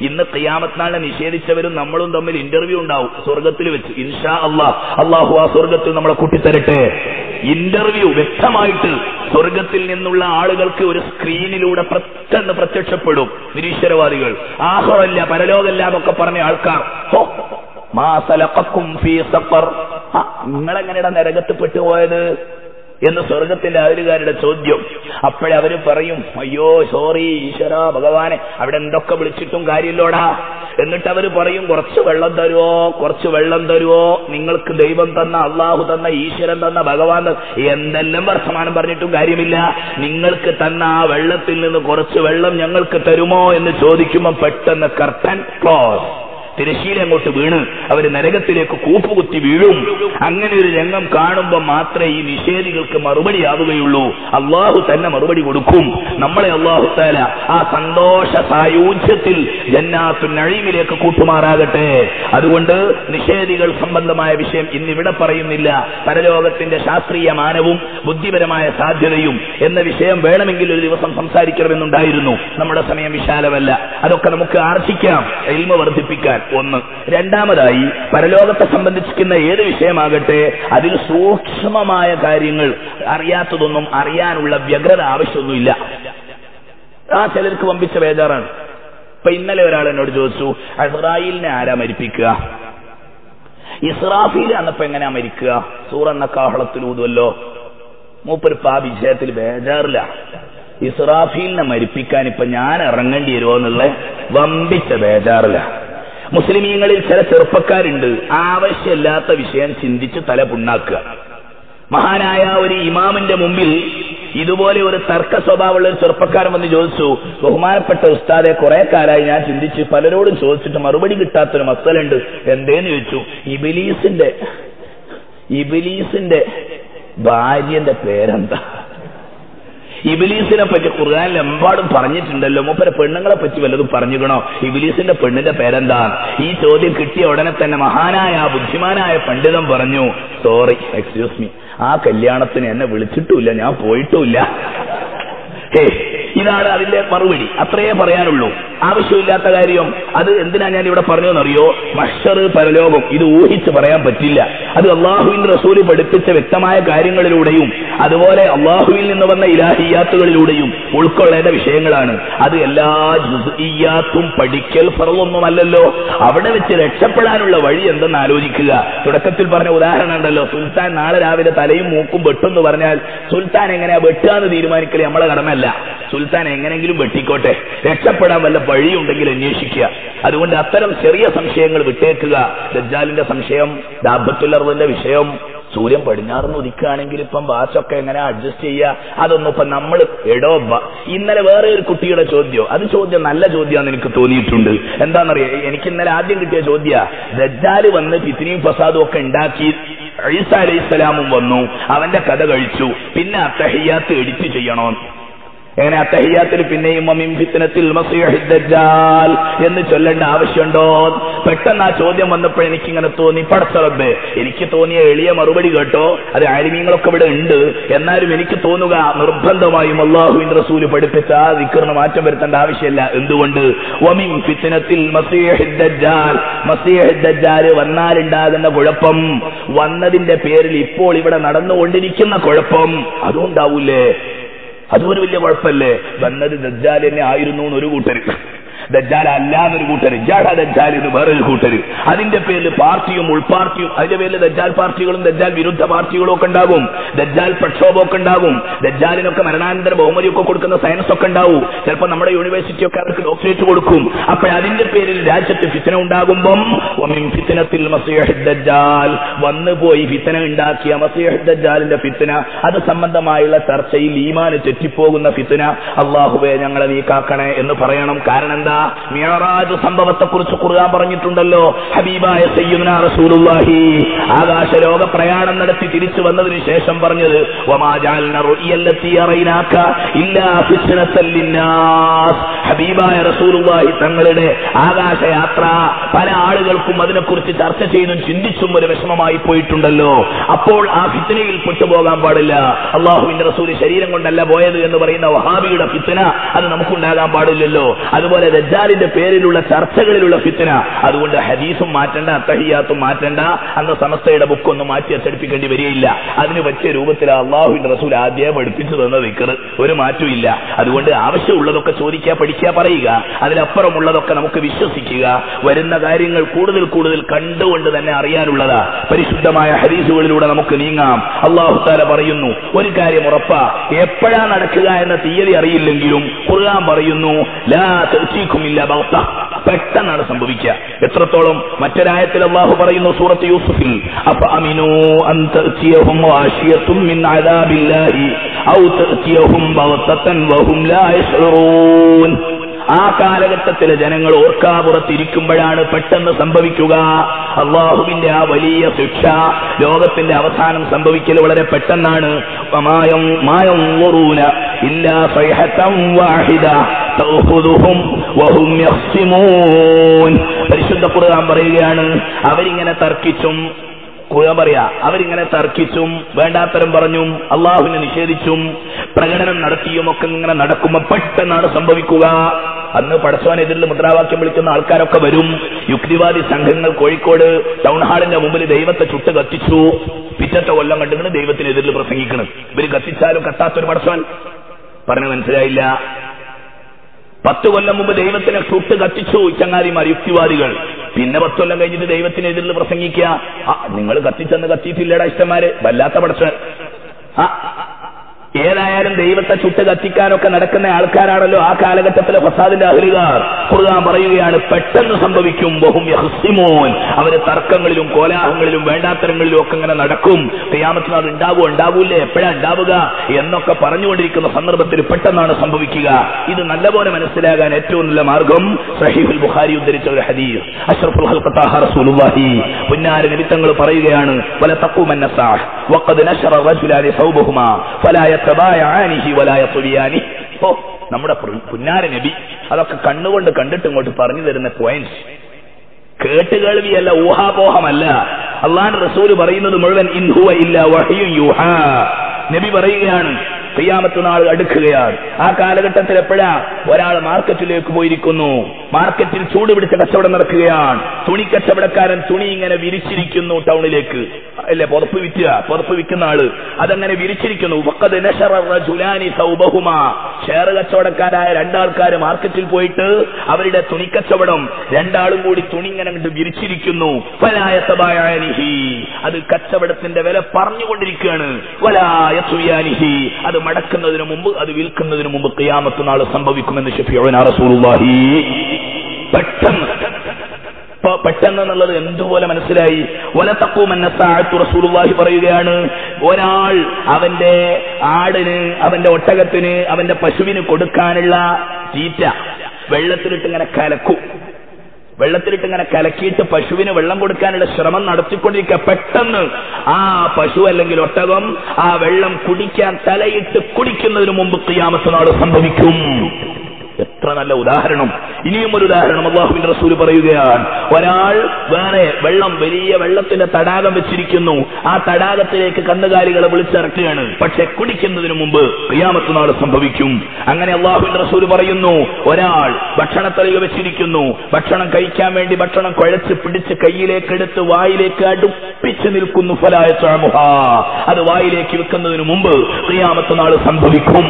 ഇന്ന് ഖിയാമത്ത് നാളിനെ നിഷേധിച്ചവരും നമ്മളും തമ്മിൽ ഇന്റർവ്യൂ ഉണ്ടാവും സ്വർഗത്തിൽ വെച്ച് ഇൻഷാ അല്ലാഹ്. അല്ലാഹു ആ സ്വർഗത്തിൽ നമ്മളെ കൂട്ടിത്തരട്ടെ. ഇന്റർവ്യൂ വ്യക്തമായിട്ട് സ്വർഗത്തിൽ നിന്നുള്ള ആളുകൾക്ക് ഒരു സ്ക്രീനിലൂടെ പെട്ടെന്ന് പ്രത്യക്ഷപ്പെടും. നിരീശ്വരവാദികൾ ആഖിറല്ല പരലോകല്ല എന്നൊക്കെ പറഞ്ഞ ആൾക്കാർ, മാ സലഖക്കും ഫീ സഖർ, നിങ്ങളെങ്ങനെയാണ് നരകത്ത് പെട്ടുപോയത് എന്ന് സ്വർഗത്തിന്റെ അതിരുകാരുടെ ചോദ്യം. അപ്പോഴേ അവര് പറയും, അയ്യോ സോറി ഈശ്വര ഭഗവാനെ, അവിടെ എന്തൊക്കെ വിളിച്ചിട്ടും കാര്യമില്ലോടാ. എന്നിട്ട് അവര് പറയും, കുറച്ച് വെള്ളം തരുവോ, കുറച്ച് വെള്ളം തരുവോ, നിങ്ങൾക്ക് ദൈവം തന്ന, അള്ളാഹു തന്ന, ഈശ്വരൻ തന്ന, ഭഗവാൻ തന്ന, എന്തെല്ലാം വർത്തമാനം പറഞ്ഞിട്ടും കാര്യമില്ല, നിങ്ങൾക്ക് തന്ന ആ വെള്ളത്തിൽ നിന്ന് കുറച്ച് വെള്ളം ഞങ്ങൾക്ക് തരുമോ എന്ന് ചോദിക്കുമ്പോൾ പെട്ടെന്ന് കർട്ടൻ ക്ലോസ്, തിരശ്ശീല അങ്ങോട്ട് വീണ് അവര് നരകത്തിലേക്ക് കൂപ്പുകുത്തി വീഴും. അങ്ങനെ ഒരു രംഗം കാണുമ്പോൾ മാത്രമേ ഈ നിഷേധികൾക്ക് മറുപടിയാവുകയുള്ളൂ. അള്ളാഹു തന്നെ മറുപടി കൊടുക്കും. നമ്മളെ അള്ളാഹു തആല ആ സന്തോഷ സായൂജ്യത്തിൽ ജന്നാത്തുൻ നഈമിലേക്ക് കൂട്ടുമാറാകട്ടെ. അതുകൊണ്ട് നിഷേധികൾ സംബന്ധമായ വിഷയം ഇന്നിവിടെ പറയുന്നില്ല. പരലോകത്തിന്റെ ശാസ്ത്രീയ മാനവും ബുദ്ധിപരമായ സാധ്യതയും എന്ന വിഷയം വേണമെങ്കിൽ ഒരു ദിവസം സംസാരിക്കണമെന്നുണ്ടായിരുന്നു. നമ്മുടെ സമയം വിശാലമല്ല, അതൊക്കെ നമുക്ക് ആർജിക്കാം, ഇൽമ വർദ്ധിപ്പിക്കാൻ. ഒന്ന്. രണ്ടാമതായി, പരലോകത്തെ സംബന്ധിക്കുന്ന ഏത് വിഷയമാകട്ടെ അതിൽ സൂക്ഷ്മമായ കാര്യങ്ങൾ അറിയാത്തതൊന്നും അറിയാനുള്ള വ്യഗ്രത ആവശ്യമൊന്നുമില്ല. ആ ചിലർക്ക് വമ്പിച്ച ബേജാറാണ്. ഇപ്പൊ ഇന്നലെ ഒരാൾ എന്നോട് ചോദിച്ചു, ഇസ്രായേലിനെ ആരാ മരിപ്പിക്കുക? ഇസ്രാഫീൽ അന്നപ്പോ എങ്ങനെയാ മരിക്കുക? സൂറന്ന കാഹളത്തിലൂതുമല്ലോ. മൂപ്പരിപ്പ ആ വിഷയത്തിൽ ബേജാറില്ല. ഇസ്രാഫീലിനെ മരിപ്പിക്കാൻ ഇപ്പൊ ഞാൻ ഇറങ്ങേണ്ടി വരുമോ എന്നുള്ള വമ്പിച്ച ബേജാറില്ല. മുസ്ലിമീങ്ങളിൽ ചില ചെറുപ്പക്കാരുണ്ട്, ആവശ്യമില്ലാത്ത വിഷയം ചിന്തിച്ച് തല പുണ്ണാക്കുക. മഹാനായ ഒരു ഇമാമിന്റെ മുമ്പിൽ ഇതുപോലെ ഒരു തർക്ക സ്വഭാവമുള്ള ഒരു ചെറുപ്പക്കാരൻ വന്ന് ചോദിച്ചു, ബഹുമാനപ്പെട്ട ഉസ്താദെ, കുറെ കാലമായി ഞാൻ ചിന്തിച്ച് പലരോടും ചോദിച്ചിട്ട് മറുപടി കിട്ടാത്തൊരു മസലുണ്ട്, എന്തേന്ന് ചോദിച്ചു. ഇബിലീസിന്റെ ഭാര്യന്റെ പേരെന്താ? ഇബിലീസിനെ പറ്റി ഖുർആനിൽ എമ്പാടും പറഞ്ഞിട്ടുണ്ടല്ലോ, മൂപ്പരെ പെണ്ണുങ്ങളെ പറ്റി വല്ലതും പറഞ്ഞിക്കണോ? ഇബിലീസിന്റെ പെണ്ണിന്റെ പേരെന്താ? ഈ ചോദ്യം കിട്ടിയ ഉടനെ തന്നെ മഹാനായ ബുദ്ധിമാനായ പണ്ഡിതൻ പറഞ്ഞു, സോറി, എക്സ്ക്യൂസ് മീ, ആ കല്യാണത്തിന് എന്നെ വിളിച്ചിട്ടുമില്ല, ഞാൻ പോയിട്ടുമില്ല. ഇതാണ് അതിന്റെ മറുപടി. അത്രയേ പറയാനുള്ളൂ. ആവശ്യമില്ലാത്ത കാര്യം അത് എന്തിനാ ഞാൻ ഇവിടെ പറഞ്ഞെന്നറിയോ? മഹ്ശർ, പരലോകം, ഇത് ഊഹിച്ച് പറയാൻ പറ്റില്ല. അത് അള്ളാഹുവിന്റെ റസൂൽ പഠിപ്പിച്ച വ്യക്തമായ കാര്യങ്ങളിലൂടെയും അതുപോലെ അള്ളാഹുവിൽ നിന്ന് വന്ന ഇലാഹിയാത്തുകളിലൂടെയും ഉൾക്കൊള്ളേണ്ട വിഷയങ്ങളാണ്. അത് എല്ലാ ജുസ്ഇയ്യാത്തും പഠിക്കൽ ഫർളൊന്നുമല്ലല്ലോ. അവിടെ വെച്ച് രക്ഷപ്പെടാനുള്ള വഴി എന്തെന്ന് ആലോചിക്കുക. തുടക്കത്തിൽ പറഞ്ഞ ഉദാഹരണം ഉണ്ടല്ലോ, സുൽത്താൻ നാളെ രാവിലെ തലയും മൂക്കും വെട്ടെന്ന് പറഞ്ഞാൽ സുൽത്താൻ എങ്ങനെയാ വെട്ടുകയെന്ന് തീരുമാനിക്കൽ നമ്മളെ കടമല്ല. സുൽത്താൻ എങ്ങനെങ്കിലും വെട്ടിക്കോട്ടെ, രക്ഷപ്പെടാൻ വല്ല വഴിയുണ്ടെങ്കിൽ അന്വേഷിക്കുക. അതുകൊണ്ട് അത്തരം ചെറിയ സംശയങ്ങൾ വിട്ടേക്കുക. ദജ്ജാലിന്റെ സംശയം, ദാബത്തുൽ അർദിന്റെ വിഷയം, സൂര്യൻ പടിഞ്ഞാറുന്ന് ഉദിക്കുകയാണെങ്കിൽ ഇപ്പം വാച്ചൊക്കെ എങ്ങനെ അഡ്ജസ്റ്റ് ചെയ്യുക, അതൊന്നും ഇപ്പൊ നമ്മൾ ഇന്നലെ വേറെ ഒരു കുട്ടിയുടെ ചോദ്യം, അത് ചോദ്യം നല്ല ചോദ്യമാണെന്ന് എനിക്ക് തോന്നിയിട്ടുണ്ട്. എന്താണെന്നറിയാം, എനിക്ക് ഇന്നലെ ആദ്യം കിട്ടിയ ചോദ്യ, ദജ്ജാല് വന്ന് ഫിത്നയും ഫസാദും ഒക്കെ ഉണ്ടാക്കി ഈസാ അലൈഹിസ്സലാമും വന്നു, അവന്റെ കഥ കഴിച്ചു, പിന്നെ അത്തഹിയ്യാത്ത് എഡിറ്റ് ചെയ്യണോ? എങ്ങനെ അത്തഹിയ്യാത്തിൽ പിന്നെയും വമിൻ ഫിത്നത്തിൽ മസീഹിദ് ദജ്ജാൽ എന്ന് ചൊല്ലേണ്ട ആവശ്യമുണ്ടോ? പെട്ടെന്ന് ആ ചോദ്യം വന്നപ്പോൾ എനിക്കിങ്ങനെ തോന്നി, പടച്ചറബ്ബേ, എനിക്ക് തോന്നിയ എളിയ മറുപടി കേട്ടോ. അത് ആലിമീങ്ങളൊക്കെ ഇവിടെ ഉണ്ട്. എന്നാലും എനിക്ക് തോന്നുക നിർബന്ധമായും അല്ലാഹുവിന്റെ റസൂല് പഠിപ്പിച്ച ആ ദിക്റിന് മാറ്റം വരുത്തേണ്ട ആവശ്യമില്ല. എന്തുകൊണ്ട്? വമിൻ ഫിത്നത്തിൽ മസീഹിദ് ദജ്ജാൽ, മസീഹിദ് ദജ്ജാൽ വന്നാലുണ്ടാകുന്ന കുഴപ്പം, വന്നതിന്റെ പേരിൽ ഇപ്പോൾ ഇവിടെ നടന്നുകൊണ്ടിരിക്കുന്ന കുഴപ്പം, അതുണ്ടാവൂലേ? അതൊരു വലിയ കുഴപ്പമല്ലേ? വന്നത് ദജ്ജാൽ തന്നെ ആയിരുന്നു എന്നൊരു കൂട്ടർ, ദജ്ജാൽ അല്ലാന്നൊരു കൂട്ടര്, ജാട ദജ്ജാൽ എന്ന് വേറൊരു കൂട്ടര്. അതിന്റെ പേരിൽ പാർട്ടിയും ഉൾപാർട്ടിയും, അതിന്റെ പേരിൽ ദജ്ജാൽ പാർട്ടികളും ദജ്ജാൽ വിരുദ്ധ പാർട്ടികളും ഒക്കെ ഉണ്ടാകും, ദജ്ജാൽ പ്രക്ഷോഭമൊക്കെ ഉണ്ടാകും, ദജ്ജാലിനൊക്കെ മരണാനന്തര ബഹുമതിയൊക്കെ കൊടുക്കുന്ന സയൻസ് ഒക്കെ ഉണ്ടാവും. ചിലപ്പോൾ നമ്മുടെ യൂണിവേഴ്സിറ്റിയൊക്കെ അവർക്ക് ഡോക്ടറേറ്റ് കൊടുക്കും. അപ്പോൾ അതിന്റെ പേരിൽ രാജ്യത്ത് ഫിത്ന ഉണ്ടാകുമ്പം ഫിത്നത്തിൽ മസീഹ് ദജ്ജാൽ വന്നുപോയി ഫിത്ന ഉണ്ടാക്കിയ മസീഹ് ദജ്ജാലിന്റെ ഫിത്ന, അത് സംബന്ധമായുള്ള ചർച്ചയിൽ ഈമാന് തെറ്റിപ്പോകുന്ന ഫിത്ന, അല്ലാഹുവേ ഞങ്ങളെ നീ കാക്കണേ എന്ന് പറയണം. കാരണം എന്താ? മിഅ്റാജ് സംഭവത്തെക്കുറിച്ച് ഖുർആൻ പറഞ്ഞിട്ടുണ്ടല്ലോ. ഹബീബായ സയ്യിദുനാ റസൂലുള്ളാഹി ആകാശലോക പ്രയാണം നടത്തി തിരിച്ചു വന്നതിന് ശേഷം പറഞ്ഞത് വമാ ജഅൽനാ റുഅയല്ലത്തി അറൈനാക ഇല്ലാ ഫിത്നത്തൽ ലിന്നാസ്. ഹബീബായ റസൂലുള്ളാഹി തങ്ങളുടെ ആകാശയാത്ര പല ആളുകൾക്കും അതിനെക്കുറിച്ച് ചർച്ച ചെയ്തും ചിന്തിച്ചും ഒരു വിഷമമായി പോയിട്ടുണ്ടല്ലോ. അപ്പോൾ ആ ഫിത്നയിൽ പെട്ടുപോകാൻ പാടില്ല. അള്ളാഹുവിന്റെ റസൂൽ ശരീരം കൊണ്ടല്ല പോയത് എന്ന് പറയുന്ന വഹാബിയുടെ ഫിത്ന അത് നമുക്കുണ്ടാകാൻ പാടില്ലല്ലോ. അതുപോലെ ദജ്ജാലിന്റെ പേരിലുള്ള ചർച്ചകളിലുള്ള ഫിത്ന, അതുകൊണ്ട് ഹദീസും മാറ്റണ്ട, അത്തഹിയാത്തും മാറ്റണ്ട, അന്ന് സമസ്തയുടെ ബുക്കൊന്നും മാറ്റി അച്ചടിപ്പിക്കേണ്ടി വരികയില്ല. അതിന് പറ്റിയ രൂപത്തിൽ അള്ളാഹുവിന്റെ റസൂൽ ആദ്യം പഠിപ്പിച്ചു തന്ന ദിക്ർ, ഒരു മാറ്റവും ഇല്ല. അതുകൊണ്ട് ആവശ്യമുള്ളതൊക്കെ ചോദിക്കുക, പഠിക്കുക, പറയുക, അതിലപ്പുറമുള്ളതൊക്കെ നമുക്ക് വിശ്വസിക്കുക. വരുന്ന കാര്യങ്ങൾ കൂടുതൽ കൂടുതൽ കണ്ടുകൊണ്ട് തന്നെ അറിയാനുള്ളതാ. പരിശുദ്ധമായ ഹദീസുകളിലൂടെ നമുക്ക് നീങ്ങാം. അല്ലാഹു തആല പറയുന്നു, ഒരു കാര്യം ഉറപ്പാ, എപ്പോഴാ നടക്കുക എന്ന തീയതി അറിയില്ലെങ്കിലും ഖുർആൻ പറയുന്നു ലാ തഅതീകും ഇല്ലാ ബഗ്ത, പെട്ടെന്നാണ് സംഭവിക്കുക. എത്രത്തോളം? മറ്റൊരായത്തിൽ അല്ലാഹു പറയുന്നു സൂറത്ത് യൂസുഫിൽ, അഫഅമിനൂ അൻ തഅതിയഹും വാശിയത്തും മിൻ അദാബില്ലാഹി ഔ തഅതിയഹും ബഗ്തതൻ വഹും ലാ യശ്ഉറൂൻ. ആ കാലഘട്ടത്തിലെ ജനങ്ങൾ ഓർക്കാപുറത്തിരിക്കുമ്പോഴാണ് പെട്ടെന്ന് സംഭവിക്കുക. അള്ളാഹുവിന്റെ ആ വലിയ ശിക്ഷ, ലോകത്തിന്റെ അവസാനം സംഭവിക്കൽ വളരെ പെട്ടെന്നാണ്. ഇല്ലാ സൈഹതൻ വാഹിദ തഅഖുദുഹും വഹും യഖ്സിമൂൻ. പരിശുദ്ധ ഖുർആൻ പറയുകയാണ്, അവരിങ്ങനെ തർക്കിച്ചും, അവരിങ്ങനെ തർക്കിച്ചും വേണ്ടാത്തരം പറഞ്ഞും അള്ളാഹുവിനെ നിഷേധിച്ചും പ്രകടനം നടത്തിയും ഒക്കെ ഇങ്ങനെ നടക്കുമ്പോൾ പെട്ടെന്നാണ് സംഭവിക്കുക. അന്ന് പടച്ചവനെതിരിൽ മുദ്രാവാക്യം വിളിക്കുന്ന ആൾക്കാരൊക്കെ വരും. യുക്തിവാദി സംഘങ്ങൾ കോഴിക്കോട് ടൗൺ ഹാളിന്റെ മുമ്പിൽ ദൈവത്തെ ചുട്ട് കത്തിച്ചു. പിറ്റത്തെ കൊല്ലം കണ്ടിങ്ങനെ ദൈവത്തിനെതിരിൽ പ്രസംഗിക്കണം. ഇവര് കത്തിച്ചാലും കത്താത്തൊരു പടച്ചവൻ. പറഞ്ഞു മനസ്സിലായില്ല. 10 കൊല്ലം മുമ്പ് ദൈവത്തിനെ ചുട്ട് കത്തിച്ചു ചങ്ങാതിമാർ, യുക്തിവാദികൾ. പിന്നെ 10 കൊല്ലം കഴിഞ്ഞിട്ട് ദൈവത്തിനെതിരിൽ പ്രസംഗിക്കുക. നിങ്ങൾ കത്തിച്ചെന്ന് കത്തിയിട്ടില്ലടാ ഇഷ്ടന്മാര്, വല്ലാത്ത പടച്ചവൻ. ഏതായാലും ദൈവത്തെ ചുട്ട് കത്തിക്കാനൊക്കെ നടക്കുന്ന ആൾക്കാരാണല്ലോ ആ കാലഘട്ടത്തിലെ ഫസാദിന്റെ അഹ്ലുകാർ. ഖുർആൻ പറയുകയാണ് പെട്ടെന്ന് സംഭവിക്കും. വഹും യഖ്സിമൂൻ. അവര് തർക്കങ്ങളിലും കോലാഹലങ്ങളിലും വേണ്ടാത്തരങ്ങളിലും ഒക്കെ ഇങ്ങനെ നടക്കും. ഖിയാമത്ത് നാൾ ഉണ്ടാവൂലേ, എപ്പോഴാ ഉണ്ടാവുക എന്നൊക്കെ പറഞ്ഞുകൊണ്ടിരിക്കുന്ന സന്ദർഭത്തിൽ പെട്ടെന്നാണ് സംഭവിക്കുക. ഇത് നല്ലപോലെ മനസ്സിലാകാൻ ഏറ്റവും നല്ല മാർഗം സഹീഹുൽ ബുഖാരി ഉദ്ധരിച്ച ഒരു ഹദീസ്. അഷ്റഫുൽ ഖൽഖ് തഹ റസൂലുള്ളാഹി പുന്നാര നബി തങ്ങൾ പറയുകയാണ്, വല തഖൂമന്ന സാഅ വഖദ് നശറ റജുലാനി സൗബഹുമാ ഫലാ യതബായഅനിഹി വലാ യത്ബിയാനി. നമ്മുടെ പുന്നാര നബി അതൊക്കെ കണ്ണുകൊണ്ട് കണ്ടിട്ട് ഇങ്ങോട്ട് പറഞ്ഞു തരുന്ന പോയിന്റ്സ്. കേട്ടുകേൾവിയല്ല, ഊഹാപോഹമല്ല. അല്ലാഹുവിന്റെ റസൂൽ പറയുന്നത് മുഴുവൻ ഇൻ ഹുവ ഇല്ലാ വഹ്യുൻ യൂഹാ. നബി പറയുകയാണ് ഖിയാമത്ത് നാൾ അടുക്കുകയാണ്. ആ കാലഘട്ടത്തിൽ എപ്പോഴാ? ഒരാൾ മാർക്കറ്റിലേക്ക് പോയിരിക്കുന്നു. മാർക്കറ്റിൽ ചൂട് പിടിച്ച കച്ചവടം നടക്കുകയാണ്. തുണി കച്ചവടക്കാരൻ തുണി ഇങ്ങനെ വിരിച്ചിരിക്കുന്നു ടൗണിലേക്ക്, അല്ലേ? പുറപ്പ് വിൽക്കുന്ന ആള് അതങ്ങനെ വിരിച്ചിരിക്കുന്നു. വഖദ് നശറ റജുലാനി സൗബഹുമാ. ഷെയർ കച്ചവടക്കാരായ രണ്ടാൾക്കാര് മാർക്കറ്റിൽ പോയിട്ട് അവരുടെ തുണിക്കച്ചവടം, രണ്ടാളും കൂടി തുണി ഇങ്ങനെ കണ്ട് വിരിച്ചിരിക്കുന്നു. ഫലാ യതബായഅനിഹി. അത് കച്ചവടത്തിന്റെ വില പറഞ്ഞുകൊണ്ടിരിക്കുകയാണ്. വലാ യത്ബിയാനിഹി. അത് മടക്കുന്നതിന് മുമ്പ്, അത് വിൽക്കുന്നതിന് മുമ്പ് ഖിയാമത്ത് നാൾ സംഭവിക്കുമെന്ന് ശഫീഉനാ റസൂലുള്ളാഹി. പെട്ടെന്ന് എന്നുള്ളത് എന്തുപോലെ മനസ്സിലായി. വല തഖൂമന്ന സാഅത്തു റസൂലുള്ളാഹി പറയുകയാണ്, ഒരാൾ അവന്റെ ആടിന്, അവന്റെ ഒട്ടകത്തിന്, അവന്റെ പശുവിന് കൊടുക്കാനുള്ള തീറ്റ വെള്ളത്തിലിട്ട് ഇങ്ങനെ കലക്കിയിട്ട് പശുവിന് വെള്ളം കൊടുക്കാനുള്ള ശ്രമം നടത്തിക്കൊണ്ടിരിക്കുക. പെട്ടെന്ന് ആ പശു അല്ലെങ്കിൽ ഒട്ടകം ആ വെള്ളം കുടിക്കാൻ തലയിട്ട് കുടിക്കുന്നതിന് മുമ്പ് ഖിയാമത്ത് നാൾ സംഭവിക്കും. എത്ര നല്ല ഉദാഹരണം. ഇനിയും ഒരു ഉദാഹരണം അല്ലാഹുവിന്റെ റസൂൽ പറയുകയാണ്, ഒരാൾ വേറെ വലിയ വെള്ളത്തിന്റെ തടാകം വെച്ചിരിക്കുന്നു. ആ തടാകത്തിലേക്ക് കന്നുകാലികളെ വിളിച്ചിറക്കുകയാണ്. പക്ഷെ കുടിക്കുന്നതിന് മുമ്പ് ഖിയാമത്ത് നാൾ സംഭവിക്കും. അങ്ങനെ അല്ലാഹുവിന്റെ റസൂൽ പറയുന്നു, ഒരാൾ ഭക്ഷണത്തളിക വെച്ചിരിക്കുന്നു. ഭക്ഷണം കഴിക്കാൻ വേണ്ടി ഭക്ഷണം കുഴച്ച് പിടിച്ച് കയ്യിലേക്കെടുത്ത് വായിലേക്ക് അടുപ്പിച്ച് നിൽക്കുന്നു. ഫലാ യതഅമുഹാ. അത് വായിലേക്ക് വെക്കുന്നതിന് മുമ്പ് ഖിയാമത്ത് നാൾ സംഭവിക്കും.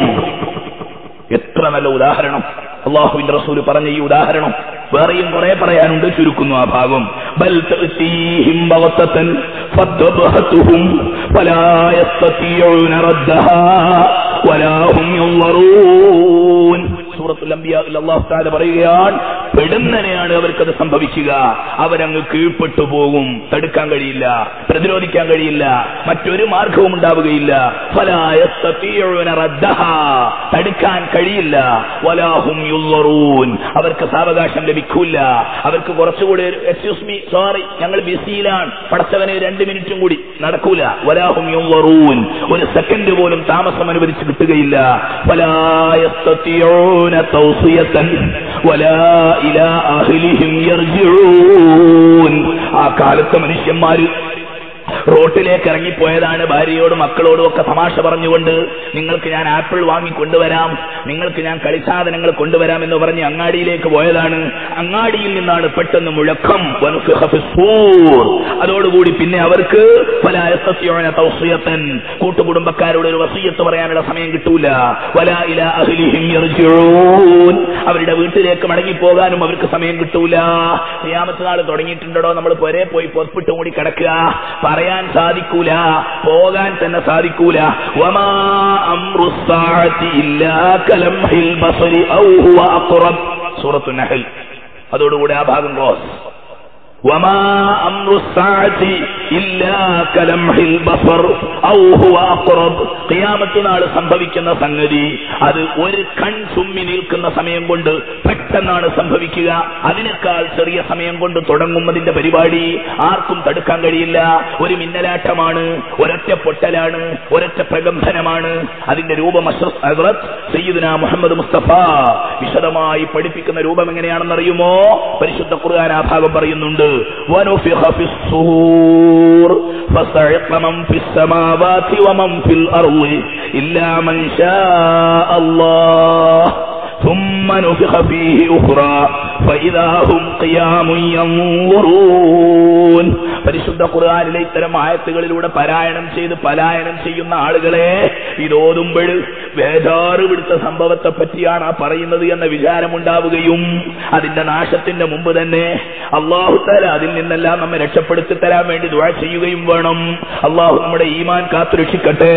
എത്ര നല്ല ഉദാഹരണം. അല്ലാഹുവിന്റെ റസൂൽ പറഞ്ഞ ഈ ഉദാഹരണം വേറെയും കുറെ പറയാനുണ്ട്, ചുരുക്കുന്നു ആ ഭാഗം. ബൽ തഅതീഹിം ബഗതതൻ ഫദബഹതുഹും ഫലാ യസ്തതിഊന റദ്ദഹാ വലാ ഹും യുൻളറൂൻ. സൂറത്തുൽ അംബിയായിൽ അല്ലാഹു തആല പറയുകയാണ്, പെടുന്നനെയാണ് അവർക്കത് സംഭവിക്കുക. അവരങ്ങ് കീഴ്പ്പെട്ടു പോകും, തടുക്കാൻ കഴിയില്ല, പ്രതിരോധിക്കാൻ കഴിയില്ല, മറ്റൊരു മാർഗവും ഉണ്ടാവുകയില്ല. ഫലാ യസ്തതിഊന റദ്ദഹാ, തടുക്കാൻ കഴിയില്ല. വലാ ഹും യുൻളറൂൻ, അവർക്ക് സാവകാശം ലഭിക്കില്ല. അവർക്ക് കുറച്ചുകൂടി എക്സ്ക്യൂസ് മീ, സോറി, ഞങ്ങൾ ബിസിയിലാണ്, പടച്ചവനെ 2 മിനിറ്റും കൂടി, നടക്കൂല. വലാ ഹും യുൻളറൂൻ, ഒരു സെക്കൻഡ് പോലും താമസം അനുവദിച്ച് കിട്ടുകയില്ല. ഫലാ യസ്തതിഊന തൗസിയതൻ വലാ ഇലാ അഹ്ലിഹിം യർജിഊൻ. ആ കാലത്തെ മനുഷ്യന്മാര് റോട്ടിലേക്ക് ഇറങ്ങിപ്പോയതാണ്, ഭാര്യയോടും മക്കളോടും ഒക്കെ തമാശ പറഞ്ഞുകൊണ്ട്, നിങ്ങൾക്ക് ഞാൻ ആപ്പിൾ വാങ്ങി കൊണ്ടുവരാം, നിങ്ങൾക്ക് ഞാൻ കളിസാധനങ്ങൾ കൊണ്ടുവരാം എന്ന് പറഞ്ഞ് അങ്ങാടിയിലേക്ക് പോയതാണ്. അങ്ങാടിയിൽ നിന്നാണ് പെട്ടെന്ന് മുഴക്കം, അതോടുകൂടി പിന്നെ അവർക്ക് കൂട്ടുകുടുംബക്കാരോട് ഒരു വസിയത്ത് പറയാനുള്ള സമയം കിട്ടൂല. വലാ ഇലാ അഹ്ലിഹിം യർജിഊൻ, അവരുടെ വീട്ടിലേക്ക് മടങ്ങിപ്പോകാനും അവർക്ക് സമയം കിട്ടൂല. ഖിയാമത്ത് നാൾ തുടങ്ങിയിട്ടുണ്ടോ, നമ്മൾ പൊരേ പോയി പൊറപ്പിട്ട് മൂടി കിടക്കുക, പറയാൻ സാധിക്കൂല, പോകാൻ തന്നെ സാധിക്കൂല. വമാ അംറുസ്സാഅതി ഇല്ലാ കലംഹിൽ ബസരി ഔ ഹുവ അഖ്റബ്. സൂറത്തുൻ നഹൽ. അതോടുകൂടി ആ ഭാഗം ക്ലോസ്. വമാ അംറുസ്സാഅതി ഇല്ലാ കലംഹിൽ ബസർ ഔ ഹുവ അഖ്റബ്. ഖിയാമത്ത് നാൾ സംഭവിക്കുന്ന സംഗതി അത് ഒരു കൺ ചുമ്മി നിൽക്കുന്ന സമയം കൊണ്ട് പെട്ടെന്നാണ് സംഭവിക്കുക. അതിനേക്കാൾ ചെറിയ സമയം കൊണ്ട് തുടങ്ങും അതിന്റെ പരിപാടി. ആർക്കും തടുക്കാൻ കഴിയില്ല. ഒരു മിന്നലാട്ടമാണ്, ഒരൊറ്റ പൊട്ടലാണ്, ഒരൊറ്റ പ്രകമ്പനമാണ്. അതിന്റെ രൂപം ഹസ്രത്ത് സയ്യിദുനാ മുഹമ്മദ് മുസ്തഫ വിശദമായി പഠിപ്പിക്കുന്ന രൂപം എങ്ങനെയാണെന്നറിയുമോ? പരിശുദ്ധ ഖുർആൻ ആ ഭാഗം പറയുന്നുണ്ട്. വനുഫിഖ ഫിസ്സൂർ ഫസഇഖ മൻ ഫിസ്സമാവാതി വമൻ ഫിൽ അർളി ഇല്ലാ മൻ ശാ അല്ലാഹ് ثم نفخ فيه أخرى فإذا هم قيام ينظرون. പരിശുദ്ധ ഖുർആനിലെ ഇത്തരം ആയത്തുകളിലൂടെ പലായനം ചെയ്യുന്ന ആളുകളെ ഇതോതുമ്പോൾ വേദാറ് പിടുത്ത സംഭവത്തെ പറ്റിയാണ് പറയുന്നത് എന്ന വിചാരമുണ്ടാവുകയും അതിന്റെ നാശത്തിന്റെ മുമ്പ് തന്നെ അല്ലാഹു തആല അതിൽ നിന്നെല്ലാം നമ്മെ രക്ഷപ്പെടുത്തി തരാൻ വേണ്ടി ദുആ ചെയ്യുകയും വേണം. അല്ലാഹു നമ്മുടെ ഈമാൻ കാത്തുരക്ഷിക്കട്ടെ.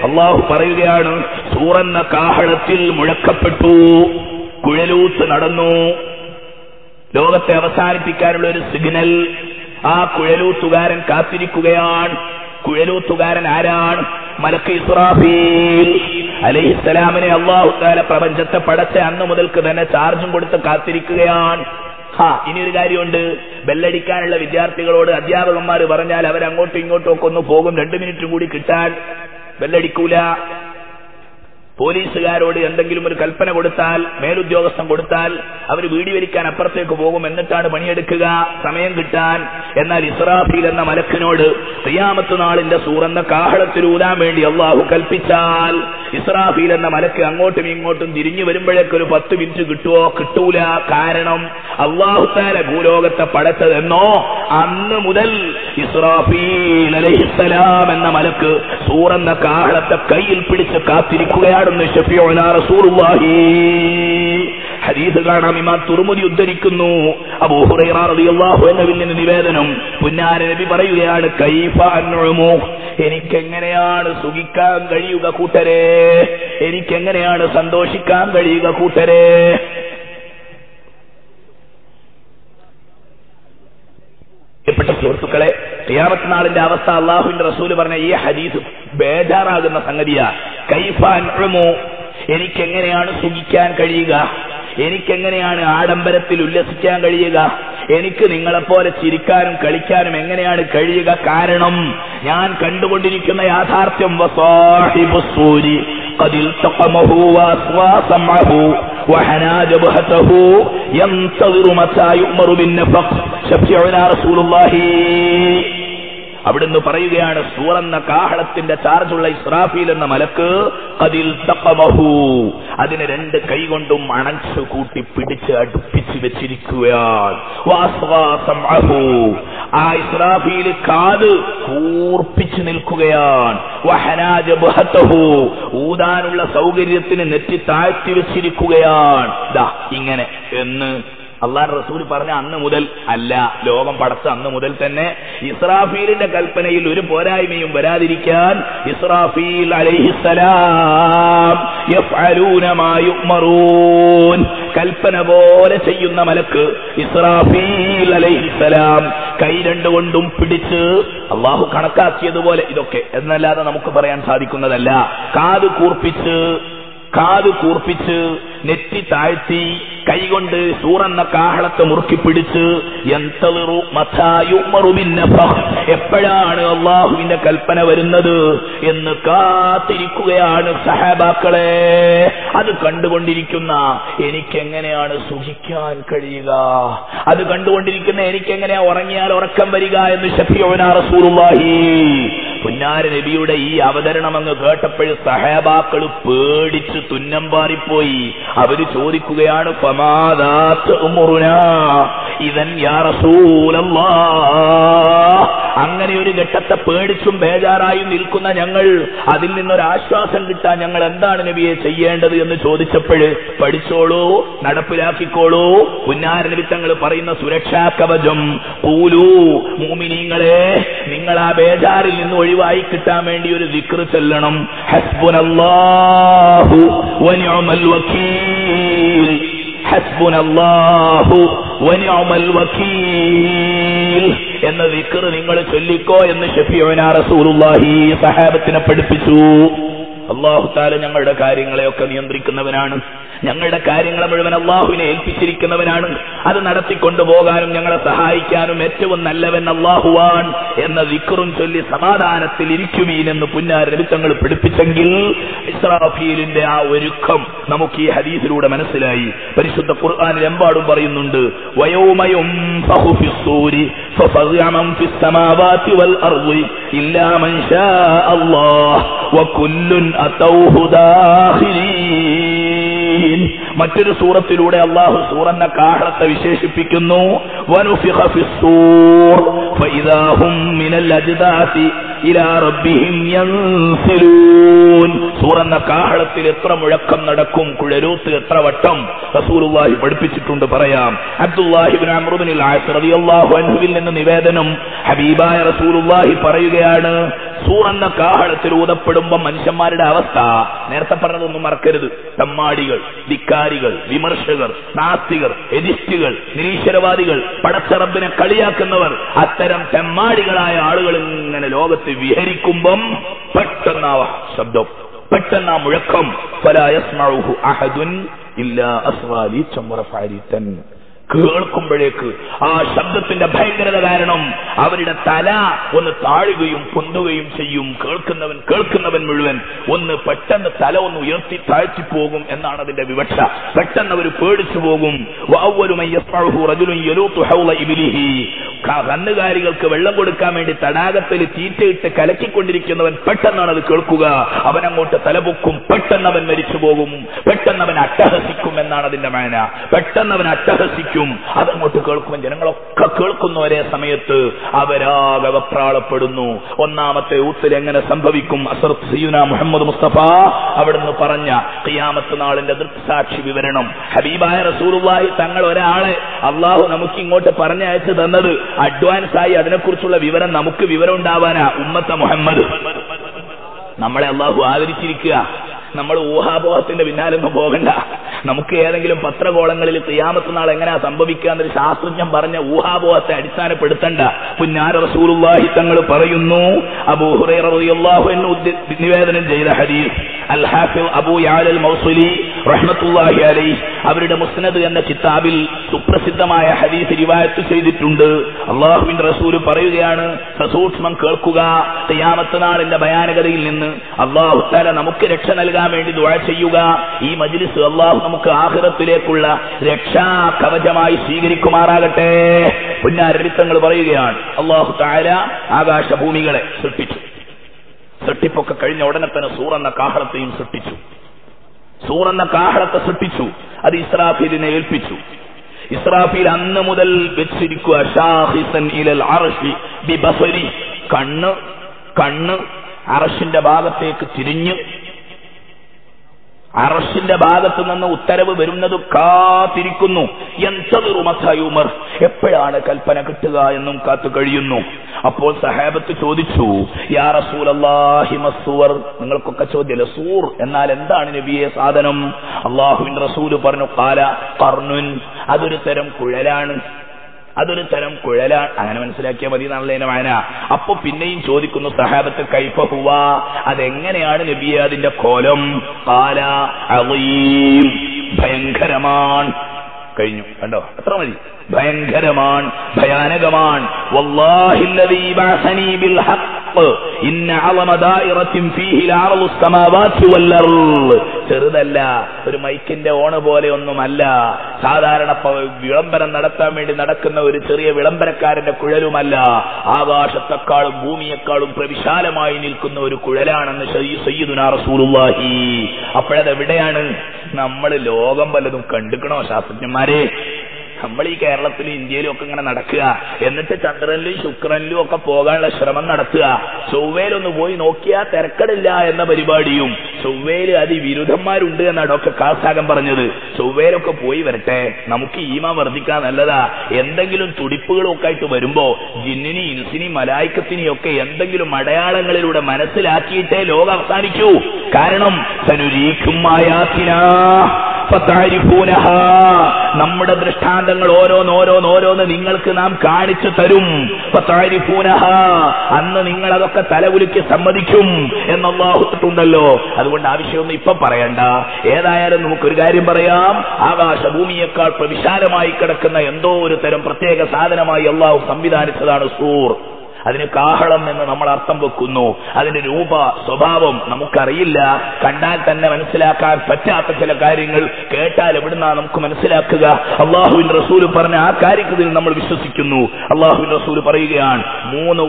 അല്ലാഹു പറയുകയാണ്, സൂറെന്ന കാഹളത്തിൽ മുഴക്കപ്പെട്ടു, കുഴലൂത്ത് നടന്നു. ലോകത്തെ അവസാനിപ്പിക്കാനുള്ള ഒരു സിഗ്നൽ. ആ കുഴലൂത്തുകാരൻ കാത്തിരിക്കുകയാണ്. കുഴലൂത്തുകാരൻ ആരാണ്? മലക്ക് ഇസ്രാഫീൽ അലൈഹിസ്സലാമിനെ അല്ലാഹു തആല പ്രപഞ്ചത്തെ പടച്ച അന്ന് മുതൽക്ക് തന്നെ ചാർജും കൊടുത്ത് കാത്തിരിക്കുകയാണ്. ഇനിയൊരു കാര്യമുണ്ട്. ബെല്ലടിക്കാനുള്ള വിദ്യാർത്ഥികളോട് അധ്യാപകന്മാർ പറഞ്ഞാൽ അവരങ്ങോട്ടും ഇങ്ങോട്ടും ഒക്കെ ഒന്ന് പോകും, 2 മിനിറ്റ് കൂടി കിട്ടാൻ. ബെല്ലടിക്കൂല. പോലീസുകാരോട് എന്തെങ്കിലും ഒരു കൽപ്പന കൊടുത്താൽ, മേലുദ്യോഗസ്ഥൻ കൊടുത്താൽ, അവർ വീടി വലിക്കാൻ അപ്പുറത്തേക്ക് പോകും, എന്നിട്ടാണ് പണിയെടുക്കുക സമയം കിട്ടാൻ. എന്നാൽ ഇസ്രാഫീൽ എന്ന മലക്കിനോട് ഖിയാമത്ത് നാളിന്റെ സൂറെന്ന കാഹളത്തിൽ ഊതാൻ വേണ്ടി അല്ലാഹു കൽപ്പിച്ചാൽ ഇസ്രാഫീൽ എന്ന മലക്ക് അങ്ങോട്ടും ഇങ്ങോട്ടും തിരിഞ്ഞു വരുമ്പോഴേക്കൊരു 10 മിനിറ്റ് കിട്ടുമോ? കിട്ടൂല. കാരണം അല്ലാഹു തആല ഭൂലോകത്തെ പടച്ചതെന്നോ അന്ന് മുതൽ ഇസ്രാഫീൽ അലൈഹിസ്സലാം എന്ന മലക്ക് സൂറെന്ന കാഹളത്തെ കയ്യിൽ പിടിച്ച് കാത്തിരിക്കുകയാണ്. ഷഫീഉനാ റസൂലുള്ളാഹി. ഹദീസ് കാണാം, ഇമാം തുർമുദി ഉദ്ധരിക്കുന്നു. അബൂ ഹുറൈറ റളിയല്ലാഹു അൻഹുവിൽ നിന്ന് നിവേദനം. പുന്നാര നബി പറയുകയാണ്, കൈഫ അൻഉമു, എനിക്കെങ്ങനെയാണ് സുഖിക്കാൻ കഴിയുക കൂട്ടരെ, എനിക്കെങ്ങനെയാണ് സന്തോഷിക്കാൻ കഴിയുക കൂട്ടരെ. പ്രിയപ്പെട്ട സുഹൃത്തുക്കളെ, ഖിയാമത്ത് നാളിന്റെ അവസ്ഥ അല്ലാഹുവിന്റെ റസൂൽ പറഞ്ഞ ഈ ഹദീസ് ബേജാറാകുന്ന സംഗതിയാ. കൈഫ അൻഉമു, എനിക്കെങ്ങനെയാണ് സുഖിക്കാൻ കഴിയുക, എനിക്കെങ്ങനെയാണ് ആഡംബരത്തിൽ ഉല്ലസിക്കാൻ കഴിയുക, എനിക്ക് നിങ്ങളെപ്പോലെ ചിരിക്കാനും കളിക്കാനും എങ്ങനെയാണ് കഴിയുക? കാരണം ഞാൻ കണ്ടുകൊണ്ടിരിക്കുന്ന യാഥാർത്ഥ്യം വസാഹിബുസ്സൂരി قد التقمه وأصغى سمعه وحنى جبهته ينتظر متى يؤمر بالنفق. شفيعنا رسول الله. അവിടുന്ന് പറയുകയാണ്, സൂറെന്ന കാഹളത്തിന്റെ ചാർജുള്ള ഇസ്രാഫീൽ എന്ന മലക്ക് ഖദിൽ തഖമഹു, അതിനെ 2 കൈകൊണ്ടും അണച്ചു കൂട്ടി പിടിച്ച് അടുപ്പിച്ച് വെച്ചിരിക്കുകയാണ്. വഅസ്ഗാ സമഅഹു, ആ ഇസ്രാഫീൽ കാത് കൂർപ്പിച്ചു നിൽക്കുകയാണ്. വഹനാ ജബ്ഹതഹു, ഊതാനുള്ള സൗകര്യത്തിന് നെറ്റി താഴ്ത്തി വെച്ചിരിക്കുകയാണ്. ദാ ഇങ്ങനെ എന്ന് അള്ളാഹുവിന്റെ റസൂൽ പറഞ്ഞ അന്ന് മുതൽ അല്ല, ലോകം പടച്ച അന്ന് മുതൽ തന്നെ ഇസ്രാഫീലിന്റെ കൽപ്പനയിൽ ഒരു പോരായ്മയും വരാതിരിക്കാൻ ഇസ്രാഫീൽ അലൈഹിസ്സലാം യഫ്അലൂന മാ യുഅ്മറൂൻ, കൽപ്പന പോലെ ചെയ്യുന്ന മലക്ക് ഇസ്രാഫീൽ അലൈഹിസ്സലാം കൈ 2 കൊണ്ടും പിടിച്ച് അള്ളാഹു കണക്കാക്കിയതുപോലെ, ഇതൊക്കെ എന്നല്ലാതെ നമുക്ക് പറയാൻ സാധിക്കുന്നതല്ല. കാത് കൂർപ്പിച്ച് നെറ്റി താഴ്ത്തി കൈകൊണ്ട് സൂറെന്ന കാഹളത്തെ മുറുക്കി പിടിച്ച് എപ്പോഴാണ് അള്ളാഹുവിന്റെ കൽപ്പന വരുന്നത് എന്ന് കാത്തിരിക്കുകയാണ് സഹാബാക്കളെ. അത് കണ്ടുകൊണ്ടിരിക്കുന്ന എനിക്കെങ്ങനെയാണ് സുഖിക്കാൻ കഴിയുക, അത് കണ്ടുകൊണ്ടിരിക്കുന്ന എനിക്കെങ്ങനെയാ ഉറങ്ങിയാൽ ഉറക്കം വരിക എന്ന് ശഫീഉനാ റസൂലുള്ളാഹി. പുന്നാര നബിയുടെ ഈ അവതരണം അങ്ങ് കേട്ടപ്പോൾ സഹാബാക്കൾ പേടിച്ച് തുന്നം പാറിപ്പോയി. അവര് ചോദിക്കുകയാണ്, ഫമാദാത്ത് ഉമറുനാ ഇദൻ യാ റസൂലല്ലാഹ്, അങ്ങനെ ഒരു ഘട്ടത്തെ പേടിച്ചും ബേജാറായും നിൽക്കുന്ന ഞങ്ങൾ, അതിൽ നിന്നൊരാശ്വാസം കിട്ടാൻ ഞങ്ങൾ എന്താണ് നബിയെ ചെയ്യേണ്ടത് എന്ന് ചോദിച്ചപ്പോൾ, പഠിച്ചോളൂ, നടപ്പിലാക്കിക്കോളൂ, പുന്നാര നബി തങ്ങൾ പറയുന്ന സുരക്ഷാ കവചം, ഖൂലൂ മുഅ്മിനീങ്ങളെ, നിങ്ങൾ ആ ബേജാറിൽ നിന്ന് ഒഴിവായി കിട്ടാൻ വേണ്ടി ഒരു ദിക്ർ ചൊല്ലണം. ഹസ്ബുനല്ലാഹു വനിഅമൽ വകീൽ, ഹസ്ബുനല്ലാഹു വനിഅമൽ വകീൽ എന്ന ദിക്ർ നിങ്ങൾ ചൊല്ലിക്കോ എന്ന് ശഫീഉനാ റസൂലുള്ളാഹി സഹാബത്തിനെ പഠിപ്പിച്ചു. അല്ലാഹു തആല ഞങ്ങളുടെ കാര്യങ്ങളെയൊക്കെ നിയന്ത്രിക്കുന്നവനാണ്. ഞങ്ങളുടെ കാര്യങ്ങളെ മുഴുവൻ അള്ളാഹുവിനെ ഏൽപ്പിച്ചിരിക്കുന്നവനാണ്. അത് നടത്തിക്കൊണ്ടുപോകാനും ഞങ്ങളെ സഹായിക്കാനും ഏറ്റവും നല്ലവൻ അള്ളാഹുവാൻ എന്ന ദിക്റും ചൊല്ലി സമാധാനത്തിൽ ഇരിക്കുവീനെന്ന് പുന്നാര നബി തങ്ങൾ പഠിപ്പിച്ചെങ്കിൽ ഇസ്രാഫീലിന്റെ ആ ഒരുക്കം നമുക്ക് ഈ ഹദീസിലൂടെ മനസ്സിലായി. പരിശുദ്ധ ഖുർആനിൽ എമ്പാടും പറയുന്നുണ്ട്, വയൗമ യുൻഫഖു ഫിസ്സൂരി ഫഫസിഅ മൻ ഫിസ്സമാവാതി വൽ അർളി ഇല്ലാ മൻ ശാ അല്ലാഹ് വകുല്ലുൻ അതൗഹു ദാഖിലീൻ. മറ്റൊരു സൂറത്തിലൂടെ അല്ലാഹു സൂറന്ന കാഹളത്തെ വിശേഷിപ്പിക്കുന്നു, വനുഫിഖ ഫിസ്സൂർ ഫഇദാ ഹും മിനൽ അജ്ദാസി ഇലാ റബ്ബിഹിം യൻസിലൂൻ. സൂറന്ന കാഹളത്തിൽ എത്ര മുഴക്കം നടക്കും, കുഴലൂത്ത് എത്ര വട്ടം റസൂലുള്ളാഹി പഠിപ്പിച്ചിട്ടുണ്ട്. പറയാം, അബ്ദുല്ലാഹി ഇബ്നു അംർ ഇബ്നുൽ ആസ് റളിയല്ലാഹു അൻഹുവിൽ നിന്ന് നിവേദനം, ഹബീബായ റസൂലുള്ളാഹി പറയുകയാണ്, സൂറന്ന കാഹളത്തിൽ ഊതപ്പെടുമ്പോൾ മനുഷ്യന്മാരുടെ അവസ്ഥ, നേരത്തെ പറഞ്ഞതൊന്നും മറക്കരുത്, തമ്മാടികൾ, ധിക്കാരികൾ, വിമർശകർ, നാസ്തികർ, എതിസ്റ്റുകൾ, നിരീശ്വരവാദികൾ, പടച്ച റബ്ബിനെ കളിയാക്കുന്നവർ, അത്തരം തെമ്മാടികളായ ആളുകൾ ഇങ്ങനെ ലോകത്ത് വിഹരിക്കുമ്പം പെട്ടെന്നാ ശബ്ദം, പെട്ടെന്നാ മുഴക്കം, ഫലാ യസ്മഉഹു അഹദുൻ ഇല്ലാ അസ്വാലി ചംറഫാരിതൻ. കേൾക്കുമ്പോഴേക്ക് ആ ശബ്ദത്തിന്റെ ഭയങ്കരത കാരണം അവരുടെ തല ഒന്ന് താഴുകയും പൊന്തുകയും ചെയ്യും. കേൾക്കുന്നവൻ മുഴുവൻ ഒന്ന് പെട്ടെന്ന് തല ഒന്ന് ഉയർത്തി താഴ്ത്തിപ്പോകും എന്നാണ് അതിന്റെ വിവക്ഷ. പെട്ടെന്ന് അവർ പേടിച്ചു പോകും. കന്നുകാലികൾക്ക് വെള്ളം കൊടുക്കാൻ വേണ്ടി തടാകത്തിൽ തീറ്റയിട്ട് കലക്കിക്കൊണ്ടിരിക്കുന്നവൻ പെട്ടെന്നാണ് അത് കേൾക്കുക. അവനങ്ങോട്ട് തലപൊക്കും, പെട്ടെന്ന് അവൻ മരിച്ചു പോകും, പെട്ടെന്ന് അവൻ അട്ടഹസിക്കും എന്നാണ് അതിന്റെ മാന. പെട്ടെന്ന് അവൻ അട്ടഹസിക്കും, അതങ്ങോട്ട് കേൾക്കുമ്പോൾ ജനങ്ങളൊക്കെ കേൾക്കുന്ന ഒരേ സമയത്ത് അവരാകെ വെപ്രാളപ്പെടുന്നു. ഒന്നാമത്തെ ഊത്തിൽ എങ്ങനെ സംഭവിക്കും? അസ്റത്ത് സയ്യിദുനാ മുഹമ്മദ് മുസ്തഫ അവിടുന്ന് പറഞ്ഞ ഖിയാമത്ത് നാളിന്റെ ദൃക്സാക്ഷി വിവരണം. ഹബീബായ റസൂലുള്ളാഹി തങ്ങൾ ഒരാളെ അള്ളാഹു നമുക്ക് ഇങ്ങോട്ട് പറഞ്ഞയച്ചു തന്നത് അഡ്വാൻസ് ആയി അതിനെക്കുറിച്ചുള്ള വിവരം നമുക്ക് വിവരം ഉണ്ടാവാനാ. ഉമ്മത്ത മുഹമ്മദ് നമ്മളെ അള്ളാഹു ആദരിച്ചിരിക്കുക. നമ്മൾ ഊഹാപോഹത്തിന്റെ പിന്നാലൊന്നും പോകണ്ട. നമുക്ക് ഏതെങ്കിലും പത്രകോളങ്ങളിൽ ഖിയാമത്ത് നാൾ എങ്ങനെയാ സംഭവിക്കുക എന്നൊരു ശാസ്ത്രജ്ഞൻ പറഞ്ഞ ഊഹാപോഹത്തെ അടിസ്ഥാനപ്പെടുത്തണ്ട. പുന്നാര റസൂലുള്ളാഹി തങ്ങൾ പറയുന്നു, അബൂ ഹുറൈറ റളിയല്ലാഹു അൻഹു നിവേദനം ചെയ്ത ഹദീസ് അൽ ഹാഫിദ് അബൂ യഅല അൽ മൗസിലി റഹ്മത്തുള്ളാഹി അലൈഹി അവരുടെ മുസ്നദ് എന്ന കിതാബിൽ സുപ്രസിദ്ധമായ ഹദീസ് റിവായത്ത് ചെയ്തിട്ടുണ്ട്. അല്ലാഹുവിന്റെ റസൂൽ പറയുകയാണ്, സസൂക്ഷ്മം കേൾക്കുക, ഖിയാമത്ത് നാളിന്റെ ഭയാനകതയിൽ നിന്ന് അല്ലാഹു തആല നമുക്ക് രക്ഷ നൽകാൻ വേണ്ടി ദുആ ചെയ്യുക. ഈ മജ്ലിസ് അല്ലാഹു നമുക്ക് ആഖിറത്തിലേക്കുള്ള രക്ഷാ കവചമായി സ്വീകരിക്കുമാറാകട്ടെ. പുന്നാരരിത്തങ്ങൾ പറയുകയാണ്, അല്ലാഹു തആല ആകാശഭൂമികളെ സൃഷ്ടിച്ചു. സൃഷ്ടിപ്പൊക്കെ കഴിഞ്ഞ ഉടനെ തന്നെ സൂർ എന്ന കാഹളത്തെയും സൃഷ്ടിച്ചു. സൂർ എന്ന കാഹളത്തെ സൃഷ്ടിച്ചു. അത് ഇസ്രാഫീലിനെ ഏൽപ്പിച്ചു. ഇസ്രാഫീൽ അന്ന് മുതൽ വെച്ചിരിക്കുക ഷാഹിസൻ ഇലൽ അർശി ബിബസരി, കണ്ണ് അർശിന്റെ ഭാഗത്തേക്ക് തിരിഞ്ഞ് അർശിന്റെ ഭാഗത്തു നിന്ന് ഉത്തരവ് വരുന്നത് കാത്തിരിക്കുന്നു. യന്തദിറുമതയുമർ, എപ്പോഴാണ് കൽപ്പന കിട്ടുക എന്നും കാത്തു കഴിയുന്നു. അപ്പോൾ സഹാബത്ത് ചോദിച്ചു, യാ റസൂലല്ലാഹി മസ്സുവർ, നിങ്ങൾക്കൊക്കെ ചോദ്യമല്ലേ സൂർ എന്നാൽ എന്താണ് നബിയെ സാധനം? അല്ലാഹുവിന്റെ റസൂല് പറഞ്ഞു, ഖാല ഖർനുൻ, അതൊരു തരം കുഴലാണ്. അങ്ങനെ മനസ്സിലാക്കിയാൽ മതി എന്നാണല്ലോ അതിന്റെ വായന. അപ്പൊ പിന്നെയും ചോദിക്കുന്നു സഹാബത്ത്, കൈഫ ഹുവ, അതെങ്ങനെയാണ് നബിയെ അതിന്റെ കോലം? ഖാല അളീം, ഭയങ്കരമാണ്. കഴിഞ്ഞു, കണ്ടോ, എത്ര മതി, ഭയങ്കരമാണ്, ഭയാനകമാണ്. വല്ലാഹില്ലദീ ബഅസനീ ബിൽ ഹഖ് ഇന്ന അളമ ദായിറത്തിൻ ഫീഹി ലഅർളു സ്സമാവാതി വൽ അർള്. ചെറുതല്ല, ഒരു മൈക്കിന്റെ ഓണ് പോലെ ഒന്നുമല്ല, സാധാരണ വിളംബരം നടത്താൻ വേണ്ടി നടക്കുന്ന ഒരു ചെറിയ വിളംബരക്കാരന്റെ കുഴലുമല്ല, ആകാശത്തെക്കാളും ഭൂമിയെക്കാളും പ്രവിശാലമായി നിൽക്കുന്ന ഒരു കുഴലാണെന്ന് സയ്യിദുനാ റസൂലുള്ളാഹി. അപ്പോഴതെവിടെയാണ്? നമ്മൾ ലോകം വല്ലതും കണ്ടുക്കണോ ശാസ്ത്രജ്ഞന്മാരെ? നമ്മൾ ഈ കേരളത്തിലും ഇന്ത്യയിലും ഒക്കെ ഇങ്ങനെ നടക്കുക, എന്നിട്ട് ചന്ദ്രനിലും ശുക്രനിലും ഒക്കെ പോകാനുള്ള ശ്രമം നടത്തുക. ചൊവ്വയിലൊന്ന് പോയി നോക്കിയാൽ തിരക്കടില്ല എന്ന പരിപാടിയും. ചൊവ്വയിൽ അതിവിരുദ്ധന്മാരുണ്ട് എന്നാണ് ഡോക്ടർ കാസാഗൻ പറഞ്ഞത്. ചൊവ്വയിലൊക്കെ പോയി വരട്ടെ, നമുക്ക് ഈമാൻ വർദ്ധിക്കാൻ നല്ലതാ. എന്തെങ്കിലും തുടിപ്പുകളും ഒക്കെ ആയിട്ട് വരുമ്പോ ജിന്നിനി ഇൻസിനി മലായിക്കത്തിനെയും ഒക്കെ എന്തെങ്കിലും അടയാളങ്ങളിലൂടെ മനസ്സിലാക്കിയിട്ടേ ലോകം അവസാനിക്കൂ. കാരണം നമ്മുടെ ദൃഷ്ടാന്തങ്ങൾ ഓരോന്നോരോന്ന് നിങ്ങൾക്ക് നാം കാണിച്ചു തരും. അന്ന് നിങ്ങൾ അതൊക്കെ തലകുലുക്കി സമ്മതിക്കും എന്ന് അല്ലാഹുണ്ടല്ലോ. അതുകൊണ്ട് ആവശ്യമൊന്നും ഇപ്പൊ പറയണ്ട. ഏതായാലും നമുക്കൊരു കാര്യം പറയാം, ആകാശഭൂമിയേക്കാൾ വിശാലമായി കിടക്കുന്ന എന്തോ ഒരു തരം പ്രത്യേക സാധനമായി അല്ലാഹു സംവിധാനിച്ചതാണ് സൂർ. അതിന് കാഹളം എന്ന് നമ്മൾ അർത്ഥം വെക്കുന്നു. അതിന്റെ രൂപ സ്വഭാവം നമുക്കറിയില്ല. കണ്ടാൽ തന്നെ മനസ്സിലാക്കാൻ പറ്റാത്ത ചില കാര്യങ്ങൾ കേട്ടാൽ എവിടുന്നാ നമുക്ക് മനസ്സിലാക്കുക? അല്ലാഹുവിന്റെ റസൂല് പറഞ്ഞ ആ കാര്യത്തിൽ നമ്മൾ വിശ്വസിക്കുന്നു. അല്ലാഹുവിന്റെ റസൂല് പറയുകയാണ്, 3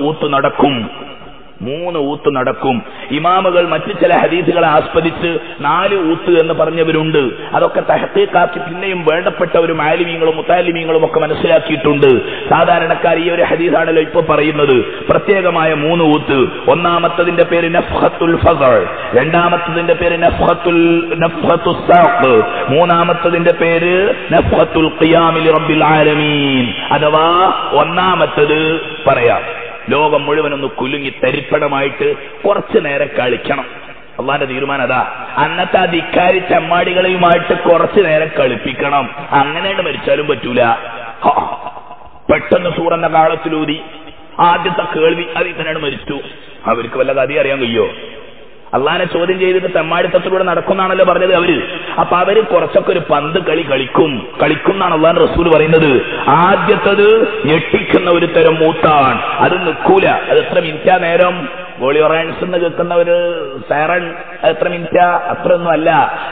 ഊത്ത് നടക്കും. ഇമാമുകൾ മറ്റു ചില ഹദീസുകളെ ആസ്പദിച്ച് 4 ഊത്ത് എന്ന് പറഞ്ഞവരുണ്ട്. അതൊക്കെ തഹ്ഖീഖാക്കി പിന്നെയും വേണ്ടപ്പെട്ടവരും ആലിമീങ്ങളും മുത്താലിമീങ്ങളും ഒക്കെ മനസ്സിലാക്കിയിട്ടുണ്ട്. സാധാരണക്കാർ ഈ ഒരു ഹദീസാണല്ലോ ഇപ്പൊ പറയുന്നത്. പ്രത്യേകമായ 3 ഊത്ത്. ഒന്നാമത്തതിന്റെ പേര് നഫ്ഖത്തുൽ ഫസൽ, രണ്ടാമത്തതിന്റെ പേര് നഫ്ഖത്തുൽ സാഖ്, മൂന്നാമത്തതിന്റെ പേര് നഫ്ഖത്തുൽ ഖിയാമി ലിറബ്ബിൽ ആലമീൻ. അഥവാ ഒന്നാമത്തത് പറയാം, ലോകം മുഴുവനൊന്ന് കുലുങ്ങി തരിപ്പണമായിട്ട് കുറച്ചു നേരം കളിക്കണം. അള്ളാന്റെ തീരുമാനം അതാ. അന്നത്തെ ആ ധിക്കാരി ചെമ്മാടികളെയുമായിട്ട് കുറച്ചു നേരം കളിപ്പിക്കണം. അങ്ങനെയാണ് മരിച്ചാലും പറ്റൂല. പെട്ടെന്ന് സൂറന്ന കാളത്തിലൂതി ആദ്യത്തെ കേൾവി അതിൽ തന്നെയാണ് മരിച്ചു. അവർക്ക് വല്ല കഥ അറിയാൻ കഴിയോ? അള്ളാനെ ചോദ്യം ചെയ്തിട്ട് തെമ്മാടിത്തത്തിലൂടെ നടക്കുന്നാണല്ലോ പറഞ്ഞത് അവര്. അപ്പൊ അവര് കുറച്ചൊക്കെ ഒരു പന്ത് കളിക്കും എന്നാണ് അള്ളാന്റെ റസൂൽ പറയുന്നത്. ആദ്യത്തത് ഞെട്ടിക്കുന്ന ഒരു തരം മൂത്താണ്. അത് നിൽക്കൂല. അത് എത്ര മിനിറ്റാ നേരം? ഗോളിയോറൻസ് എന്ന് കേൾക്കുന്ന ഒരു സൈറൺ എത്ര മിനിറ്റാ? അത്രയൊന്നും അല്ല.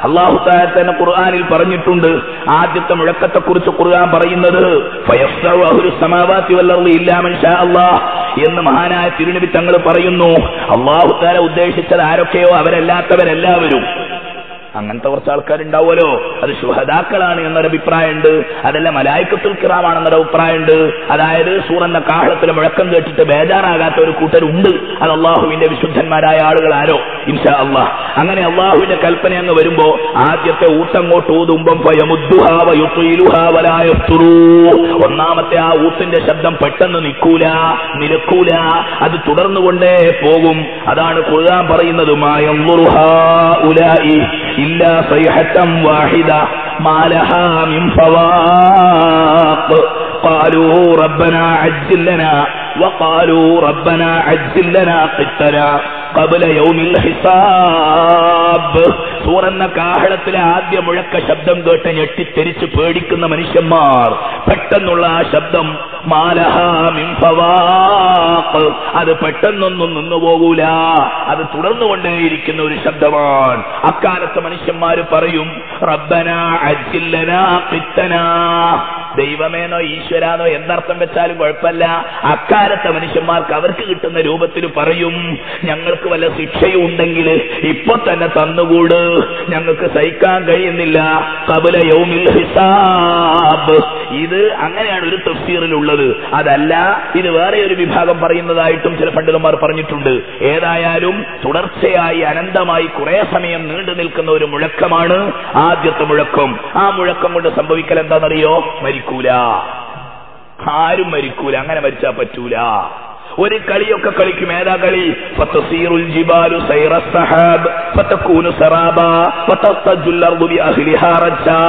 അല്ലാഹു തആല തന്നെ ഖുർആനിൽ പറഞ്ഞിട്ടുണ്ട്. ആദ്യത്തെ മുഴക്കത്തെ കുറിച്ച് ഖുർആൻ പറയുന്നത് ഫയസ്റഉ അഹ്ലു സമാവാതി വൽ അർളി ഇല്ലാ മൻ ഷാ അല്ലാഹ് എന്ന് മഹാനായ തിരുനബി തങ്ങൾ പറയുന്നു. അല്ലാഹു തആല ഉദ്ദേശിച്ചത് ആരൊക്കെയോ അവരല്ലാത്തവരെല്ലാവരും. അങ്ങനത്തെ കുറച്ച് ആൾക്കാരുണ്ടാവുമല്ലോ, അത് ശുഹദാക്കളാണ് എന്നൊരഭിപ്രായമുണ്ട്. അതല്ല മലായിക്കത്തുൽ കിറാമാണെന്നൊരു അഭിപ്രായമുണ്ട്. അതായത് സൂറന്ന കാഹളത്തിലെ മുഴക്കം കേട്ടിട്ട് ബേജാറാകാത്ത ഒരു കൂട്ടരുണ്ട്. അത് അള്ളാഹുവിന്റെ വിശുദ്ധന്മാരായ ആളുകൾ ആരോ ഇൻഷാ അല്ലാഹ്. അങ്ങനെ അള്ളാഹുവിന്റെ കൽപ്പന അങ്ങ് വരുമ്പോ ആദ്യത്തെ ഊട്ടങ്ങോട്ട് ഊതുമ്പം ഒന്നാമത്തെ ആ ഊത്തിന്റെ ശബ്ദം പെട്ടെന്ന് നിലക്കൂല, അത് തുടർന്നുകൊണ്ടേ പോകും. അതാണ് ഖുർആൻ പറയുന്നത്, إلا صيحة واحدة ما لها من فواق قالوا ربنا عجل لنا وقالوا ربنا عجل لنا قطنا قبل يوم الحساب. സൂറന്ന കാഹളത്തിലെ ആദ്യ മുഴക്ക ശബ്ദം കേട്ട് ഞെട്ടിത്തെരിച്ച് പേടിക്കുന്ന മനുഷ്യന്മാർ പെട്ടെന്നുള്ള ആ ശബ്ദം മാലഹാ മിൻ ഫവാഖ്, അത് പെട്ടെന്നൊന്നും നിന്നുപോകൂല, അത് തുടർന്നുകൊണ്ടേയിരിക്കുന്ന ഒരു ശബ്ദമാണ്. അക്കാലത്ത് മനുഷ്യന്മാര് പറയും റബ്ബനാ അജ്ജിൽ ലനാ ഖിത്തനാ, ദൈവമേനോ ഈശ്വരാനോ എന്നർത്ഥം വെച്ചാലും കുഴപ്പമില്ല. അക്കാലത്തെ മനുഷ്യന്മാർക്ക് അവർക്ക് കിട്ടുന്ന രൂപത്തിൽ പറയും, ഞങ്ങൾക്ക് വല്ല ശിക്ഷയും ഉണ്ടെങ്കിൽ ഇപ്പൊ തന്നെ തന്നുകൂട്, ഞങ്ങൾക്ക് സഹിക്കാൻ കഴിയുന്നില്ല. ഖബല യൗമിൽ ഹിസാബ്. ഇത് അങ്ങനെയാണ് ഒരു തഫ്സീറിലുള്ളത്. അതല്ല, ഇത് വേറെ ഒരു വിഭാഗം പറയുന്നതായിട്ടും ചില പണ്ഡിതന്മാർ പറഞ്ഞിട്ടുണ്ട്. ഏതായാലും തുടർച്ചയായി അനന്തമായി കുറെ സമയം നീണ്ടു നിൽക്കുന്ന ഒരു മുഴക്കമാണ് ആദ്യത്തെ മുഴക്കം. ആ മുഴക്കം കൊണ്ട് സംഭവിക്കൽ എന്താണെന്നറിയോ? മരിക്കൂല, ആരും മരിക്കൂല. അങ്ങനെ മരിച്ചാ പറ്റൂല. ഒരു കളിയൊക്കെ കളിക്കും. ഏതാ കളി? ഫതസീറുൽ ജിബാലു സൈറ സഹാബ് ഫതകൂനു സറാബ ഫതസ്തജുൽ അർദു ബിഅഹ്ലിഹാ റജാ.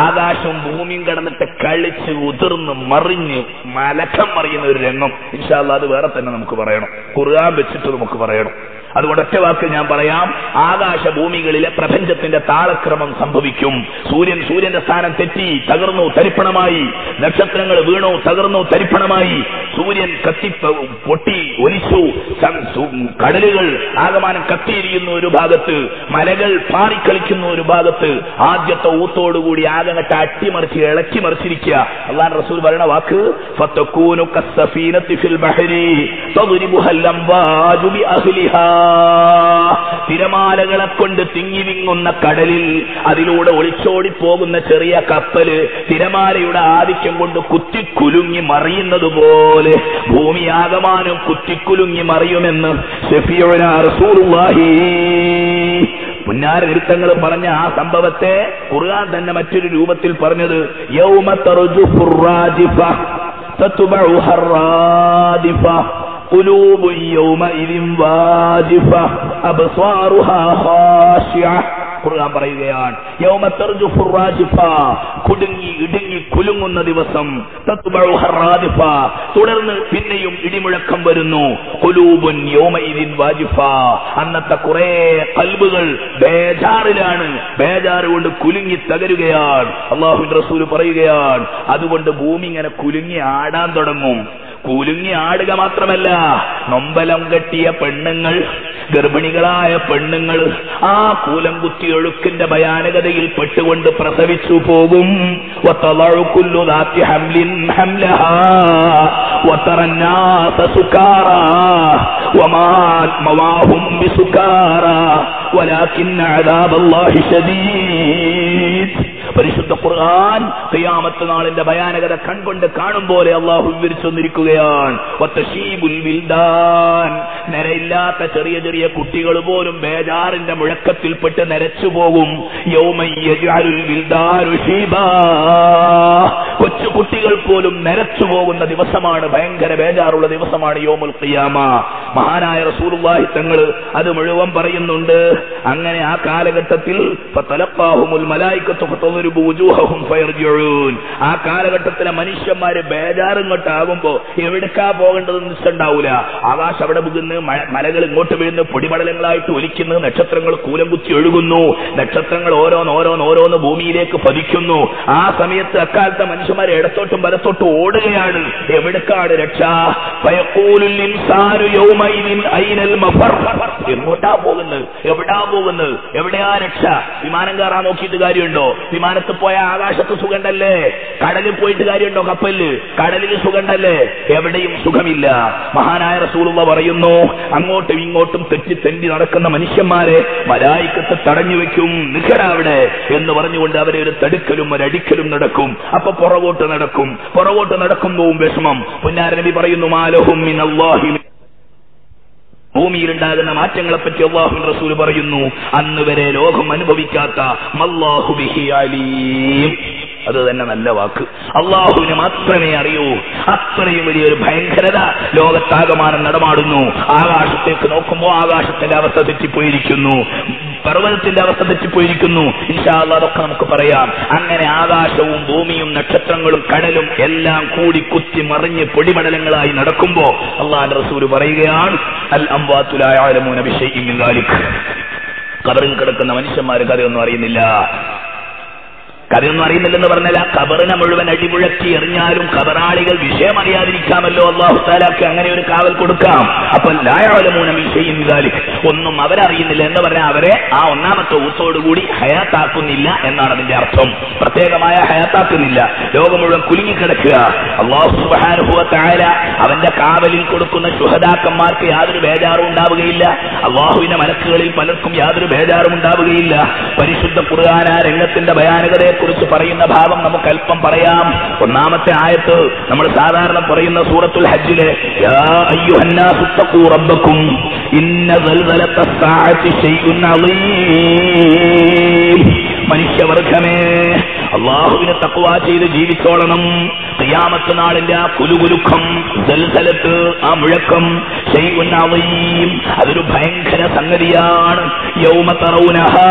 ആകാശവും ഭൂമിയും കടന്നിട്ട് കളിച്ച് ഉതിർന്ന് മറിഞ്ഞ് മലക്കം മറിയുന്ന ഒരു രംഗം. ഇൻഷാ അല്ലാഹ് അത് വേറെ തന്നെ നമുക്ക് പറയണം, ഖുർആൻ വെച്ചിട്ട് നമുക്ക് പറയണം. അതുകൊണ്ട് ഒറ്റ വാക്കിൽ ഞാൻ പറയാം, ആകാശഭൂമികളിലെ പ്രപഞ്ചത്തിന്റെ താളക്രമം സംഭവിക്കും. സൂര്യന്റെ സ്ഥാനം തെറ്റി തകർന്നു തരിപ്പണമായി, നക്ഷത്രങ്ങൾ വീണു തകർന്നു തരിപ്പണമായി, സൂര്യൻ കത്തി പൊട്ടി ഒലിച്ചു, കടലുകൾ ആകമാനം കത്തിയിരിക്കുന്ന ഒരു ഭാഗത്ത്, മലകൾ പാറിക്കളിക്കുന്ന ഒരു ഭാഗത്ത്, ആദ്യത്തെ ഊത്തോടുകൂടി ആകങ്ങട്ട് അട്ടിമറിച്ച് ഇളക്കി മറിച്ചിരിക്കുക. അല്ലാഹു റസൂൽ പറയുന്ന വാക്ക് ഫതകൂനു കസ്സഫീനത്തി ഫിൽ ബഹരി തദ്രിബുഹൽ അംവാജു ബിഅഹ്ലിഹാ. തിരമാലകളെ കൊണ്ട് തിങ്ങി വിങ്ങുന്ന കടലിൽ അതിലൂടെ ഒളിച്ചോടി പോകുന്ന ചെറിയ കപ്പല് തിരമാലയുടെ ആധിക്യം കൊണ്ട് കുത്തിക്കുലുങ്ങി മറിയുന്നത് പോലെ ഭൂമിയാകമാനം കുത്തിക്കുലുങ്ങി മറിയുമെന്ന് ശഫീഉനാ റസൂലുള്ളാഹി പുന്നാര നിരുത്തങ്ങൾ പറഞ്ഞ ആ സംഭവത്തെ ഖുർആൻ തന്നെ മറ്റൊരു രൂപത്തിൽ പറഞ്ഞത് യൗമ തർജുഫുർ റാജിഫ തത്ബഉഹ റാദിഫ قلوب يومئذ واجفة أبصارها خاشعة. ഖുർആൻ പറയുകയാണ്, യൗമ തർജുഫുർ റാജിഫ, കുടുങ്ങി ഇടുങ്ങി കുലുങ്ങുന്ന ദിവസം, തത്ബഉഹ റാദിഫ, തുടർന്ന് പിന്നെയും ഇടിമുഴക്കം വരുന്നു. ഖുലൂബുൻ യൗമഇദിൻ വാജിഫ, അന്നത്തെ കുറെ ഖൽബുകൾ ബേജാറിലാണ്, ബേജാറ് കൊണ്ട് കുലുങ്ങി തകരുകയാണ്. അല്ലാഹുവിന്റെ റസൂൽ പറയുകയാണ്, അതുകൊണ്ട് ഭൂമി ഇങ്ങനെ കുലുങ്ങി ആടാൻ തുടങ്ങും. കുലുങ്ങി ആടുക മാത്രമല്ല, നൊമ്പലം കെട്ടിയ പെണ്ണുങ്ങൾ, ഗർഭിണികളായ പെണ്ണുങ്ങൾ ആ കൂലം കുത്തി ഒഴുക്കിന്റെ ഭയാനകതയിൽ പെട്ടുകൊണ്ട് പ്രസവിച്ചു പോകും. വതളഉ കുല്ലു ദാത്തി ഹംലിൻ ഹംലഹാ വതറന്നാസ സുകാറാ വമാ മവാഹും ബിസുകാറാ വലാകിൻ അദാബല്ലാഹി ശദീദ്. പരിശുദ്ധ ഖുർആൻ ഖിയാമത്ത് നാളിന്റെ ഭയാനകത കൺകൊണ്ട് കാണും പോലെ അല്ലാഹു വിവരിച്ചു വന്നിരിക്കുകയാണ്. വതശീബുൽ വിൽദാൻ, നരയില്ലാത്ത ചെറിയ ചെറിയ കുട്ടികൾ പോലും ബേജാറിന്റെ മുഴക്കത്തിൽപ്പെട്ട് നരച്ചു പോകും. യൗമയ്യജഅലുൽ വിൽദാനു ശീബാ, കൊച്ചു കുട്ടികൾ പോലും നരച്ചു പോകുന്ന ദിവസമാണ്, ഭയങ്കര ബേജാറുള്ള ദിവസമാണ് യൗമുൽ ഖിയാമ. മഹാനായ റസൂലുള്ളാഹി തങ്ങൾ അത് മുഴുവൻ പറയുന്നുണ്ട്. അങ്ങനെ ആ കാലഘട്ടത്തിൽ ഫതലഖാഹുമുൽ മലായികത്തു ഫതദരിബു വുജൂഹഹും ഫയർജിഊൻ, ആ കാലഘട്ടത്തിലെ മനുഷ്യന്മാര് ബേജാറിങ്ങോട്ടാകുമ്പോ എവിടേക്കാ പോകേണ്ടതെന്ന് നിശ്ചയുണ്ടാവൂല. ആകാശം അവിടെ വീഴുന്നു, മലകൾ ഇങ്ങോട്ട് വീഴുന്നു, പൊടിപടലങ്ങളായിട്ട് ഒലിക്കുന്നു, നക്ഷത്രങ്ങൾ കൂലം കുത്തി ഒഴുകുന്നു, നക്ഷത്രങ്ങൾ ഓരോന്ന് ഭൂമിയിലേക്ക് പതിക്കുന്നു. ആ സമയത്ത് അക്കാലത്തെ മനുഷ്യന്മാർ ഇടത്തോട്ടും വലത്തോട്ടും ഓടുകയാണ്. എവിടേക്കാണ് രക്ഷ? ഫയഖൂലുൽ ഇൻസാനു യൗമഇദിൻ ഐനൽ മഫർ, എങ്ങോട്ടാ പോകുന്നത്, എവിടാ പോകുന്നത്, എവിടെയാ രക്ഷ? വിമാനം കയറാൻ നോക്കിയിട്ട് കാര്യമുണ്ടോ? വിമാനത്ത് പോയ ആകാശത്ത് സുഖണ്ടല്ലേ? കടലിൽ പോയിട്ട് കാര്യമുണ്ടോ? കപ്പലില് കടലിൽ സുഖണ്ടല്ലേ? എവിടെയും സുഖമില്ല. മഹാനായ റസൂലുള്ളാഹി പറയുന്നു, അങ്ങോട്ടും ഇങ്ങോട്ടും തെറ്റി നടക്കുന്ന മനുഷ്യന്മാരെ മലായികത്ത് തടഞ്ഞു വെക്കും. നിൽക്കടാ അവിടെ എന്ന് പറഞ്ഞുകൊണ്ട് അവരെ ഒരു തടുക്കലും ഒരടിക്കലും നടക്കും. അപ്പൊ പുറകോട്ട് നടക്കുമ്പോഴും വിഷമം. പുന്നാര നബി പറയുന്നു, മാലഹും മിനല്ലാഹി, ഭൂമിയിലുണ്ടാകുന്ന മാറ്റങ്ങളെപ്പറ്റി അല്ലാഹുവിന്റെ റസൂൽ പറയുന്നു, അന്ന് വരെ ലോകം അനുഭവിക്കാത്ത മല്ലാഹു ബിഹി അലീം. അത് തന്നെ നല്ല വാക്ക്. അള്ളാഹുവിന് മാത്രമേ അറിയൂ. അത്രയും വലിയൊരു ഭയങ്കരത ലോകത്താകമാനം നടമാടുന്നു. ആകാശത്തേക്ക് നോക്കുമ്പോൾ ആകാശത്തിന്റെ അവസ്ഥ തെറ്റിപ്പോയിരിക്കുന്നു, പർവ്വതത്തിന്റെ അവസ്ഥ തെറ്റിപ്പോയിരിക്കുന്നു. ഇൻഷാ അല്ലാഹ് അതൊക്കെ നമുക്ക് പറയാം. അങ്ങനെ ആകാശവും ഭൂമിയും നക്ഷത്രങ്ങളും കടലും എല്ലാം കൂടി കുത്തി മറിഞ്ഞ് പൊടിപടലങ്ങളായി നടക്കുമ്പോ അല്ലാഹുവിന്റെ റസൂൽ പറയുകയാണ്, അൽ അംവാതു ലാ യഅലമൂന ബിശൈഇൻ മിൻ ദാലിക്, ഖബറിൽ കിടക്കുന്ന മനുഷ്യന്മാർ കഥയൊന്നും അറിയുന്നില്ല. കഥയൊന്നും അറിയുന്നില്ലെന്ന് പറഞ്ഞാൽ ആ ഖബറിനെ മുഴുവൻ അടിമുഴക്കി എറിഞ്ഞാലും ഖബറാളികൾ വിഷയം അറിയാതിരിക്കാമല്ലോ. അല്ലാഹു തആലക്ക് അങ്ങനെ ഒരു കാവൽ കൊടുക്കാം. അപ്പൊ ലാ യഅലമൂന മിൻ ശൈഇൻ ദാലിക്, ഒന്നും അവരറിയുന്നില്ല എന്ന് പറഞ്ഞാൽ അവരെ ആ ഒന്നാമത്തെ ഊത്തോടുകൂടി ഹയാത്താക്കുന്നില്ല എന്നാണ് അതിന്റെ അർത്ഥം. പ്രത്യേകമായ ഹയാത്താക്കുന്നില്ല, ലോകം മുഴുവൻ കുലുങ്ങിക്കിടക്കുക. അല്ലാഹു സുബ്ഹാനഹു വ തആല അവന്റെ കാവലിൽ കൊടുക്കുന്ന ശുഹദാക്കന്മാർക്ക് യാതൊരു ബേജാറും ഉണ്ടാവുകയില്ല. അല്ലാഹുവിന്റെ മലക്കുകളിൽ പലർക്കും യാതൊരു ബേജാറും ഉണ്ടാവുകയില്ല. പരിശുദ്ധ ഖുർആൻ ആ രംഗത്തിന്റെ ഭയാനകതയെ കുറിച്ച് പറയുന്ന ഭാഗം നമുക്ക് അല്പം പറയാം. ഒന്നാമത്തെ ആയത്ത് നമ്മൾ സാധാരണ പറയുന്ന സൂറത്തുൽ ഹജ്ജിലെ യാ അയ്യുഹന്നാസു തഖൂ റബ്ബക്കും ഇന്ന സൽസലത്തസ് സാഅത്തി ശൈഉൻ അളീം. മനുഷ്യവർഗമേ, അല്ലാഹുവിനെ തഖ്വ ചെയ്ത് ജീവിച്ചോളണം. ഖിയാമത്ത് നാളിന്റെ ആ കുലുകുലുക്കം, സൽസലത്ത്, ആ മുഴക്കം, ശൈഉൻ അളീം, അതൊരു ഭയങ്കര സംഗതിയാണ്. യൗമ തറൗനഹാ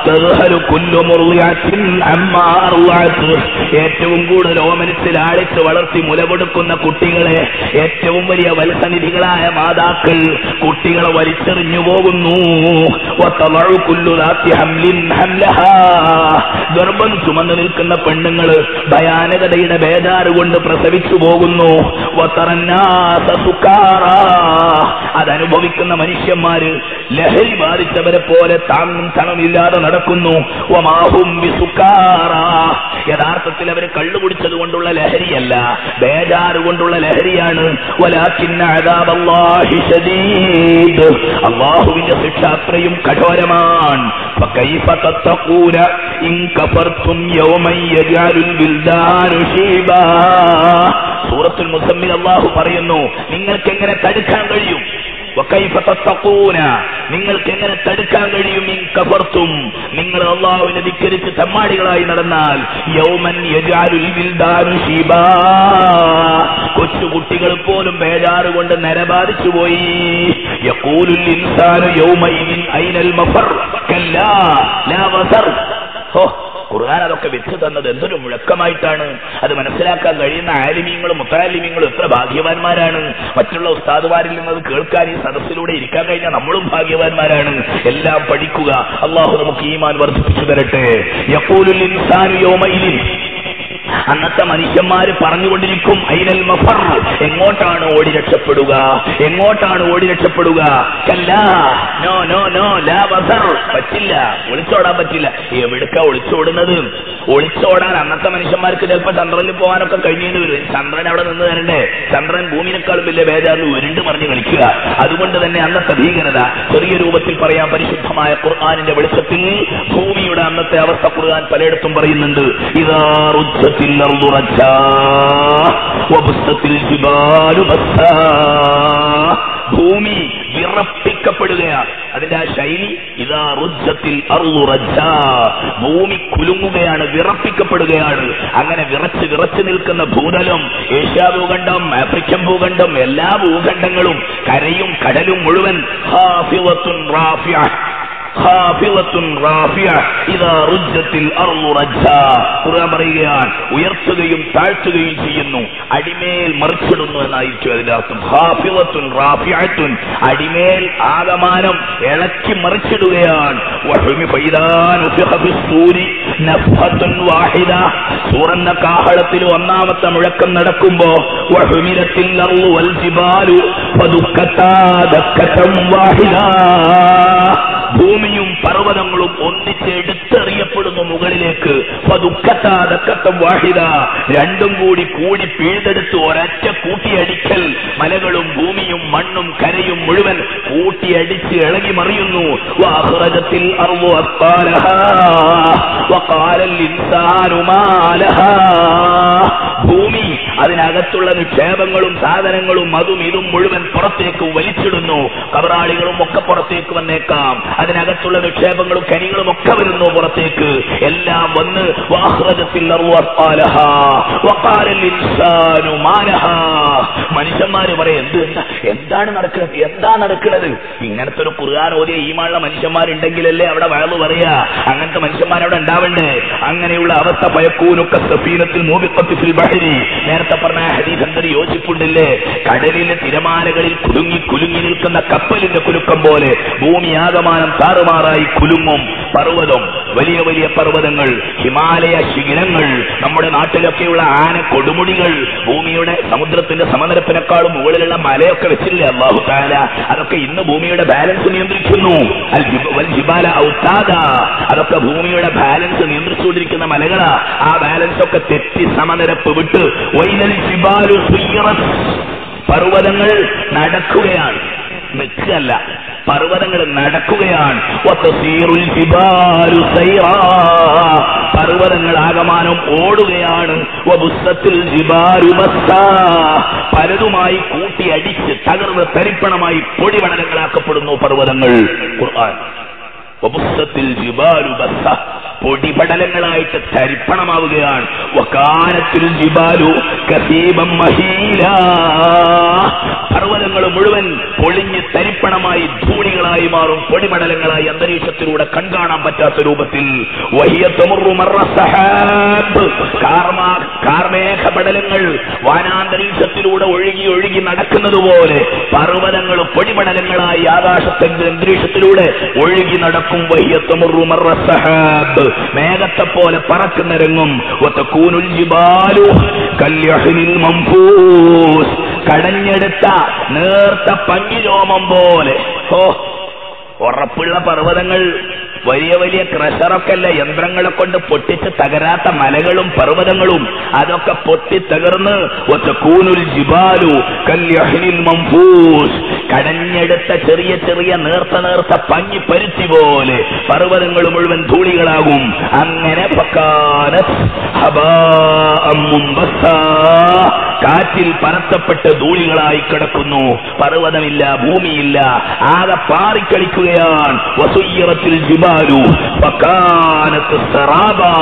തദ്ഹലു കുല്ലു മുർദിഅത്തിൻ അമ്മാ അർളഅത്. ഏറ്റവും കൂടുതൽ ഓമനിച്ച് ലാളിച്ച് വളർത്തി മുലകൊടുക്കുന്ന കുട്ടികളെ, ഏറ്റവും വലിയ വത്സനിധികളായ മാതാക്കൾ കുട്ടികളെ വലിച്ചെറിഞ്ഞു പോകുന്നു. വതളഉ കുല്ലു ദാത്തി ഹംലിൻ ഹംലഹാ. ഗർഭം ചുമന്നു നിൽക്കുന്ന പെണ്ണുങ്ങൾ ഭയാനകതയുടെ ബേജാറ് കൊണ്ട് പ്രസവിച്ചു പോകുന്നു. വതറന്നാസ സുകാറാ. അതനുഭവിക്കുന്ന മനുഷ്യന്മാര് ലഹരി ബാധിച്ചവരെ പോലെ താങ്ങും തണമില്ലാതെ നടക്കുന്നു. വമാഹും ബിസുകാറാ. യഥാർത്ഥത്തിൽ അവർ കള്ളുകുടിച്ചത് കൊണ്ടുള്ള ലഹരിയല്ല, ബേജാറ് കൊണ്ടുള്ള ലഹരിയാണ്. വലാകിന്ന അദാബല്ലാഹി ശദീദ്. അല്ലാഹുവിന്റെ ശിക്ഷ അത്രയും കഠോരമാണ്. ഫകൈഫ തത്തഖൂന ഇൻ കഫർതും യൗമൻ യജഅലുൽ വിൽദാനു ശീബാ. സൂറത്തുൽ മുസമ്മിൽ അല്ലാഹു പറയുന്നു, നിങ്ങൾക്ക് എങ്ങനെ തടുക്കാൻ കഴിയും? വകൈഫ തത്തഖൂന, നിങ്ങൾക്ക് എങ്ങനെ തടുക്കാൻ കഴിയും? ഇൻ കഫർതും, നിങ്ങൾ അല്ലാഹുവിനെ ധിക്കരിച്ച് തമ്മാടികളായി നടന്നാൽ. യൗമൻ യജഅലുൽ വിൽദാനു ശീബാ. കൊച്ചുകുട്ടികൾ പോലും ബേജാറ് കൊണ്ട് നരബാധിച്ചു പോയി. യഖൂലുൽ ഇൻസാനു യൗമഇദിൻ ഐനൽ മഫർ കല്ലാ ലാ വസർ. ഖുർആൻ അതൊക്കെ വെച്ച് തന്നത് എന്തൊരു മുഴക്കമായിട്ടാണ്. അത് മനസ്സിലാക്കാൻ കഴിയുന്ന ആലിമീങ്ങളും മുത്തഅല്ലിമീങ്ങളും എത്ര ഭാഗ്യവാന്മാരാണ്. മറ്റുള്ള ഉസ്താദുമാരിൽ നിന്നത് കേൾക്കാൻ ഈ സദസ്സിലൂടെ ഇരിക്കാൻ കഴിഞ്ഞാൽ നമ്മളും ഭാഗ്യവാന്മാരാണ്. എല്ലാം പഠിക്കുക. അല്ലാഹു നമുക്ക് ഈമാൻ വർദ്ധിപ്പിച്ചു തരട്ടെ. യഖൂലുൽ ഇൻസാനു യൗമഇദിൻ, അന്നത്തെ മനുഷ്യന്മാര് പറഞ്ഞുകൊണ്ടിരിക്കും, ഐനൽ മഫർ, എങ്ങോട്ടാണ് ഓടി രക്ഷപ്പെടുക, എങ്ങോട്ടാണ് ഓടി രക്ഷപ്പെടുക? കല്ലാ, നോ നോ നോ, ലാ വസർ, പറ്റില്ല, ഒളിച്ചോടാൻ പറ്റില്ല. എവിടേക്കാ ഒളിച്ചോടുന്നത്? ഒളിച്ചോടാൻ അന്നത്തെ മനുഷ്യന്മാർക്ക് ചിലപ്പോൾ ചന്ദ്രനിൽ പോകാനൊക്കെ കഴിഞ്ഞു വരും. ചന്ദ്രൻ അവിടെ നിന്ന് തരണ്ടേ? ചന്ദ്രൻ ഭൂമിനേക്കാളും വലിയ ബേജാറിൽ ഉരുണ്ട് മറിഞ്ഞ് കളിക്കുക. അതുകൊണ്ട് തന്നെ അന്നത്തെ ഭീകരത ചെറിയ രൂപത്തിൽ പറയാൻ പരിശുദ്ധമായ ഖുർആനിന്റെ വെളിച്ചത്തിൽ ഭൂമിയുടെ അന്നത്തെ അവസ്ഥ ഖുർആൻ പലയിടത്തും പറയുന്നുണ്ട്. ഇദാ റുജ്ജത്തിൽ അർളു റജ്ജാ വബസ്സത്തിൽ ജിബാലു ബസ്സാ. ഭൂമി വിറപ്പിക്കപ്പെടുകയാണ്. അതിന്റെ ആ ശൈലി ഇദാ റുജ്ജത്തിൽ അർളു റജ്ജാ, ഭൂമി കുലുങ്ങുകയാണ്, വിറപ്പിക്കപ്പെടുകയാണ്. അങ്ങനെ വിറച്ച് വിറച്ചു നിൽക്കുന്ന ഭൂതലം, ഏഷ്യാ ഭൂഖണ്ഡം, ആഫ്രിക്കൻ ഭൂഖണ്ഡം, എല്ലാ ഭൂഖണ്ഡങ്ങളും കരയും കടലും മുഴുവൻ ഖാഫിളത്തുൻ റാഫിഅ, ഖാഫിളത്തുൻ റാഫിഅ ഇദാ റുജ്ജത്തിൽ അർളു റജ്ജാ. ഖുർആൻ പറയുകയാണ്, ഉയർത്തുകയും താഴ്ത്തുകയും ചെയ്യുന്നു, അടിമേൽ മറിച്ചിടുന്നു എന്നായിരിക്കും അതിന്റെ അർത്ഥം. ഖാഫിളത്തുൻ റാഫിഅത്തുൻ, അടിമേൽ ആകമാനം ഇളക്കി മറിച്ചിടുകയാണ്. വഹുമി ഫൈദാ നുഫിഖ ഫിസ്സൂരി നഫ്ഹത്തുൻ വാഹിദ. സൂറന്ന കാഹളത്തിൽ ഒന്നാമത്തെ മുഴക്കം നടക്കുമ്പോ വഹുമിലത്തിൽ അർളു വൽ ജിബാലു ഫദുക്കത്താ ദക്കത്തൻ വാഹിദ. ഭൂമിയും പർവ്വതങ്ങളും ഒന്നിച്ച് എടുത്തെറിയപ്പെടുന്നു മുകളിലേക്ക്. വാഹിദ, രണ്ടും കൂടി പിഴുതെടുത്ത് ഒരൊറ്റ കൂട്ടിയടിക്കൽ. മലകളും ഭൂമിയും മണ്ണും കരയും മുഴുവൻ കൂട്ടിയടിച്ച് ഇളകി മറിയുന്നു. വഅഖ്റജത്തിൽ അർളു അസ്ഖാലഹാ വഖാലൽ ഇൻസാനു മാ ലഹാ. ഭൂമി അതിനകത്തുള്ള നിക്ഷേപങ്ങളും സാധനങ്ങളും അതും ഇതും മുഴുവൻ പുറത്തേക്ക് വലിച്ചിടുന്നു. കബറാളികളും ഒക്കെ പുറത്തേക്ക് വന്നേക്കാം. അതിനകത്തുള്ള നിക്ഷേപങ്ങളും കനികളും ഒക്കെ വരുന്നു പുറത്തേക്ക്. എല്ലാം വന്ന് മനുഷ്യന്മാര് പറയും, എന്താണ് നടക്കുന്നത്, എന്താ നടക്കുന്നത്? ഇങ്ങനത്തെ ഒരു ഖുർആൻ ഓതിയ ഈമാനുള്ള മനുഷ്യന്മാരുണ്ടെങ്കിലല്ലേ അവിടെ വഅള് പറയാ. അങ്ങനത്തെ മനുഷ്യന്മാരവിടെ ഉണ്ടാവണ്ടേ? അങ്ങനെയുള്ള അവസ്ഥ ഫയകൂനുക സഫീനത്തിൽ മൂബിഖത്തി ഫിൽ ബഹരി. നേരത്തെ പറഞ്ഞ ഹദീസ് എന്തൊരു യോജിപ്പുണ്ടല്ലേ? കടലിലെ തിരമാലകളിൽ കുലുങ്ങി നിൽക്കുന്ന കപ്പലിന്റെ കുലുക്കം പോലെ ഭൂമി ആകമാനം താറുമാറായി കുലുങ്ങും. പർവ്വതം, വലിയ വലിയ പർവ്വതങ്ങൾ, ഹിമാലയ ശിഖരങ്ങൾ, നമ്മുടെ നാട്ടിലൊക്കെയുള്ള ആന കൊടുമുടികൾ, ഭൂമിയുടെ സമുദ്രത്തിന്റെ സമനിരപ്പിനേക്കാളും മുകളിലുള്ള മലയൊക്കെ വെച്ചില്ലേ അല്ലാഹു തആല? അതൊക്കെ ഇന്ന് ഭൂമിയുടെ ബാലൻസ് നിയന്ത്രിക്കുന്നു. ജിബാല ഔതാദ, അതൊക്കെ ഭൂമിയുടെ ബാലൻസ് നിയന്ത്രിച്ചുകൊണ്ടിരിക്കുന്ന മലകളാ. ആ ബാലൻസ് ഒക്കെ തെറ്റി സമനിരപ്പ് വിട്ട് വൈനൽ ജിബാലു സുയ്യിറത്, പർവ്വതങ്ങൾ നടക്കുകയാണ്, നിൽക്കുകയല്ല, പർവ്വതങ്ങൾ നടക്കുകയാണ്. പർവ്വതങ്ങൾ ആകമാനം ഓടുകയാണ്. പലതുമായി കൂട്ടിയടിച്ച് തകർന്ന് തരിപ്പണമായി പൊടിപടലങ്ങളാക്കപ്പെടുന്നു പർവ്വതങ്ങൾ. ഖുർആൻ പൊടിപടലങ്ങളായിട്ട് തരിപ്പണമാവുകയാണ്. പർവ്വതങ്ങൾ മുഴുവൻ പൊളിഞ്ഞ് തരിപ്പണമായി ധൂളികളായി മാറും, പൊടിപടലങ്ങളായി അന്തരീക്ഷത്തിലൂടെ കൺകാണാൻ പറ്റാത്ത രൂപത്തിൽ. കാർമേഘപടലങ്ങൾ വാനാന്തരീക്ഷത്തിലൂടെ ഒഴുകി നടക്കുന്നത് പോലെ പർവ്വതങ്ങൾ പൊടിപടലങ്ങളായി ആകാശത്തിന്റെ അന്തരീക്ഷത്തിലൂടെ ഒഴുകി നടക്കും. മേഘത്തെ പോലെ പറക്കുന്ന രംഗം. കടഞ്ഞെടുത്ത നേർത്ത പഞ്ഞിരോമം പോലെ. ഉറപ്പുള്ള പർവ്വതങ്ങൾ, വലിയ വലിയ ക്രഷറൊക്കെ അല്ല, യന്ത്രങ്ങളെ കൊണ്ട് പൊട്ടിച്ച് തകരാത്ത മലകളും പർവ്വതങ്ങളും അതൊക്കെ പൊട്ടി തകർന്ന് കടഞ്ഞെടുത്ത ചെറിയ ചെറിയ നേർത്ത പഞ്ഞി പരുത്തി പോലെ പർവ്വതങ്ങൾ മുഴുവൻ ധൂളികളാകും. അങ്ങനെ കാറ്റിൽ പറത്തപ്പെട്ട് ധൂളികളായി കിടക്കുന്നു. പർവ്വതമില്ല, ഭൂമിയില്ല, ആകെ പാറിക്കളിക്കുകയാണ്. വസുയ്യറത്തിൽ ജിബാലു ഫകാനത്ത് സറാബാ,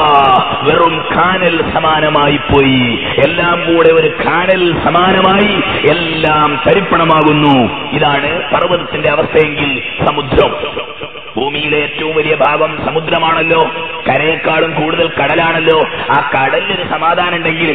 വെറും കാനൽ സമാനമായി പോയി. എല്ലാം കൂടെ ഒരു കാനൽ സമാനമായി എല്ലാം തരിപ്പണമാകുന്നു. ഇതാണ് പർവ്വതത്തിന്റെ അവസ്ഥയെങ്കിൽ സമുദ്രം. ഭൂമിയിലെ ഏറ്റവും വലിയ ഭാഗം സമുദ്രമാണല്ലോ, കരയേക്കാളും കൂടുതൽ കടലാണല്ലോ. ആ കടലിന് സമാധാനം ഉണ്ടെങ്കിൽ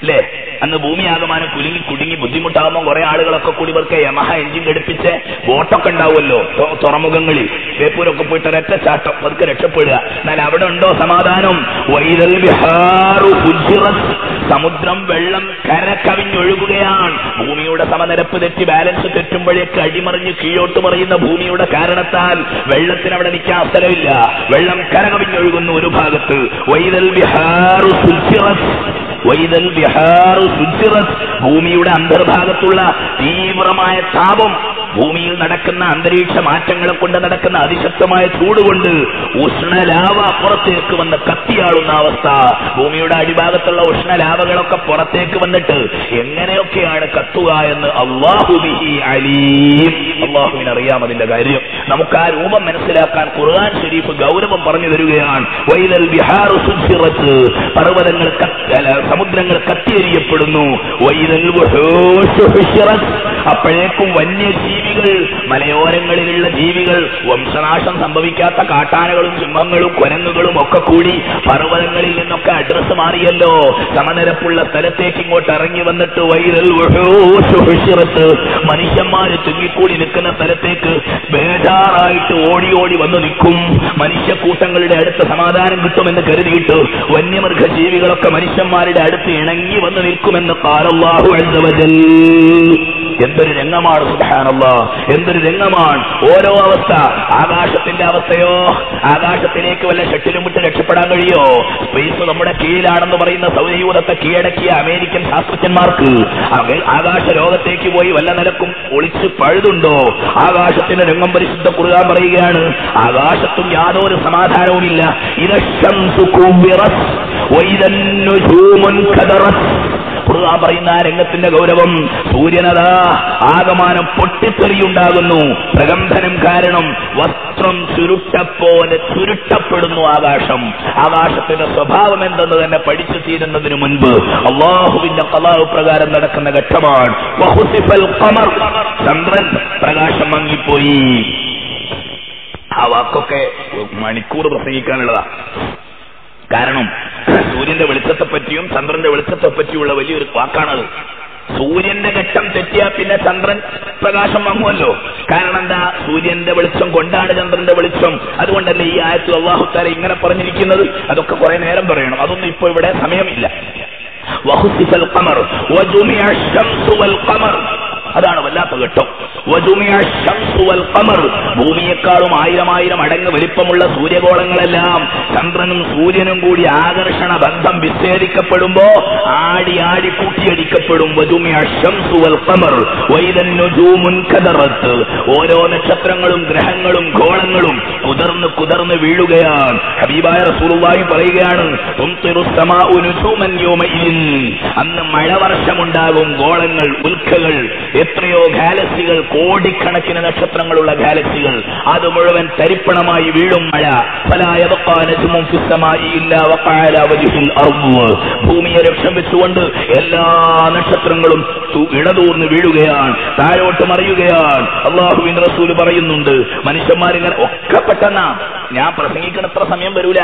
അല്ലേ, അന്ന് ഭൂമി ആകമാനം കുടുങ്ങി ബുദ്ധിമുട്ടാകുമ്പോൾ കുറെ ആളുകളൊക്കെ കൂടി ഇവർക്ക് യമഹ എഞ്ചിൻ ഘടിപ്പിച്ച് ബോട്ടൊക്കെ ഉണ്ടാവുമല്ലോ തുറമുഖങ്ങളിൽ, ബേപ്പൂരൊക്കെ പോയിട്ട് ഒരൊറ്റ ചാട്ടം അവർക്ക് രക്ഷപ്പെടുക. എന്നാൽ അവിടെ ഉണ്ടോ സമാധാനം? വൈദൽ ബിഹാറു ഫുജ്ജിറത്, സമുദ്രം വെള്ളം കര കവിഞ്ഞൊഴുകുകയാണ്. ഭൂമിയുടെ സമനിരപ്പ് തെറ്റി ബാലൻസ് തെറ്റുമ്പോഴേക്ക് അടിമറിഞ്ഞ് കീഴോട്ട് മറിയുന്ന ഭൂമിയുടെ കാരണത്താൽ വെള്ളത്തിന് അവിടെ നിൽക്കാൻ അവസരമില്ല. വെള്ളം കര കവിഞ്ഞൊഴുകുന്നു ഒരു ഭാഗത്ത്. വൈദൽ ബിഹാറു ഫുജ്ജിറത്, വൈദൽ ബിഹാറു സുജ്ജിറത്, ഭൂമിയുടെ അന്തർഭാഗത്തുള്ള തീവ്രമായ താപം, ഭൂമിയിൽ നടക്കുന്ന അന്തരീക്ഷ മാറ്റങ്ങളെ കൊണ്ട് നടക്കുന്ന അതിശക്തമായ ചൂടുകൊണ്ട് ഉഷ്ണലാവ പുറത്തേക്ക് വന്ന് കത്തിയാളുന്ന അവസ്ഥ. ഭൂമിയുടെ അടിഭാഗത്തുള്ള ഉഷ്ണലാവകളൊക്കെ പുറത്തേക്ക് വന്നിട്ട് എങ്ങനെയൊക്കെയാണ് കത്തുക എന്ന് അല്ലാഹു ബിഹി അലീം, അല്ലാഹുവിനറിയാം അതിന്റെ കാര്യം. നമുക്ക് ആ രൂപം മനസ്സിലാക്കാൻ ഖുർആൻ ശരീഫ് ഗൗരവം പറഞ്ഞു തരികയാണ്. വൈദൽ ബിഹാറു സുജ്ജിറത്, പർവ്വതങ്ങൾ സമുദ്രങ്ങൾ കത്തിയെരിയപ്പെടുന്നു. വൈദൽ വുഹൂശു ഹുശിറത്, അപ്പോഴേക്കും വന്യജീവികൾ, മലയോരങ്ങളിലുള്ള ജീവികൾ, വംശനാശം സംഭവിക്കാത്ത കാട്ടാനകളും സിംഹങ്ങളും കുരങ്ങുകളും ഒക്കെ കൂടി പർവ്വതങ്ങളിൽ നിന്നൊക്കെ അഡ്രസ് മാറിയല്ലോ. സമനിരപ്പുള്ള സ്ഥലത്തേക്ക് ഇങ്ങോട്ട് ഇറങ്ങി വന്നിട്ട് വൈദൽ വുഹൂശു ഹുശിറത്, മനുഷ്യന്മാര് തിങ്ങിക്കൂടി നിൽക്കുന്ന സ്ഥലത്തേക്ക് ബേജാറായിട്ട് ഓടി വന്നു നിൽക്കും. മനുഷ്യക്കൂട്ടങ്ങളുടെ അടുത്ത് സമാധാനം കിട്ടുമെന്ന് കരുതിയിട്ട് വന്യമൃഗജീവികളൊക്കെ മനുഷ്യന്മാരുടെ അടുത്ത് ഇണങ്ങി വന്നു നിൽക്കുമെന്ന് ഖാലല്ലാഹു അസ്സ വജൽ. എന്തൊരു രംഗമാണ് സുബ്ഹാനല്ലാഹ്, എന്തൊരു രംഗമാണ് ഓരോ അവസ്ഥ. ആകാശത്തിന്റെ അവസ്ഥയോ, ആകാശത്തിലേക്ക് വല്ല ഷട്ടിലും വിട്ട് രക്ഷപ്പെടാൻ കഴിയോ? സ്പേസ് നമ്മുടെ കീഴിലാണെന്ന് പറയുന്ന സൗരയൂഥത്തെ കീഴടക്കിയ അമേരിക്കൻ ശാസ്ത്രജ്ഞന്മാർക്ക് ആകാശ ലോകത്തേക്ക് പോയി വല്ല നിലക്കും ഒളിച്ച് പഴുതുണ്ടോ? ആകാശത്തിന്റെ രംഗം പരിശുദ്ധ ഖുർആൻ പറയുകയാണ്, ആകാശത്തും യാതൊരു സമാധാനവുമില്ല. ഇദശംസു കുവ്വിറത് വഇദൻ നുജൂമുൻ കദറത്. ഖുർആൻ പറയുന്ന ആ രംഗത്തിന്റെ ഗൗരവം. സൂര്യനതാ ആകമാനം പൊട്ടിത്തെറിയുണ്ടാകുന്നു, പ്രകമ്പനം കാരണം വസ്ത്രം ചുരുട്ടപ്പോലെ ചുരുട്ടപ്പെടുന്നു ആകാശം. ആകാശത്തിന്റെ സ്വഭാവം എന്തെന്ന് തന്നെ പഠിച്ചു തീരുന്നതിന് മുൻപ് അല്ലാഹുവിന്റെ ഖലാഉ പ്രകാരം നടക്കുന്ന ഘട്ടമാണ്. വഖുസിഫൽ ഖമർ, ചന്ദ്രൻ പ്രകാശം മങ്ങിപ്പോയി. ആ വാക്കൊക്കെ മണിക്കൂർ പ്രസംഗിക്കാനുള്ളതാ. കാരണം സൂര്യന്റെ വെളിച്ചത്തെപ്പറ്റിയും ചന്ദ്രന്റെ വെളിച്ചത്തെപ്പറ്റിയുള്ള വലിയൊരു വാക്കാണത്. സൂര്യന്റെ ഘട്ടം തെറ്റിയാൽ പിന്നെ ചന്ദ്രൻ പ്രകാശം വാങ്ങുമല്ലോ. കാരണം എന്താ? സൂര്യന്റെ വെളിച്ചം കൊണ്ടാണ് ചന്ദ്രന്റെ വെളിച്ചം. അതുകൊണ്ടല്ലേ ഈ ആയത്തിൽ അല്ലാഹു തആല ഇങ്ങനെ പറഞ്ഞിരിക്കുന്നത്. അതൊക്കെ കുറെ നേരം പറയണം, അതൊന്നും ഇപ്പൊ ഇവിടെ സമയമില്ല. വഖുസിഫൽ ഖമർ വജുമിഅ അശംസു വൽ ഖമർ, അതാണ് വല്ലാത്ത ഘട്ടം. ഭൂമിയെക്കാളും 1000 മടങ്ങ് വലിപ്പമുള്ള സൂര്യഗോളങ്ങളെല്ലാം ചന്ദ്രനും സൂര്യനും കൂടി ആകർഷണ ബന്ധം വിച്ഛേദിക്കപ്പെടുമ്പോ ആടി ആടി കൂട്ടിയടിക്കപ്പെടും. ഓരോ നക്ഷത്രങ്ങളും ഗ്രഹങ്ങളും ഗോളങ്ങളും കുതിർന്ന് വീഴുകയാണ്. ഹബീബായ റസൂലുള്ളാഹി പറയുകയാണ്, അന്ന് മഴവർഷമുണ്ടാകും. ഗോളങ്ങൾ, ഉൽക്കകൾ, എത്രയോ ഗാലക്സികൾ, കോടിക്കണക്കിന് നക്ഷത്രങ്ങളുള്ള ഗാലക്സികൾ, അത് മുഴുവൻ തരിപ്പണമായി വീഴും മഴ. ഭൂമിയെ ലക്ഷ്യം വെച്ചുകൊണ്ട് എല്ലാ നക്ഷത്രങ്ങളും ഇടതൂർന്ന് വീഴുകയാണ്, താഴോട്ട് മറിയുകയാണ്. അല്ലാഹുവിന്റെ റസൂൽ പറയുന്നുണ്ട്, മനുഷ്യന്മാരിങ്ങനെ ഒക്കെ പെട്ടെന്നാ. ഞാൻ പ്രസംഗിക്കണ എത്ര സമയം വരൂല.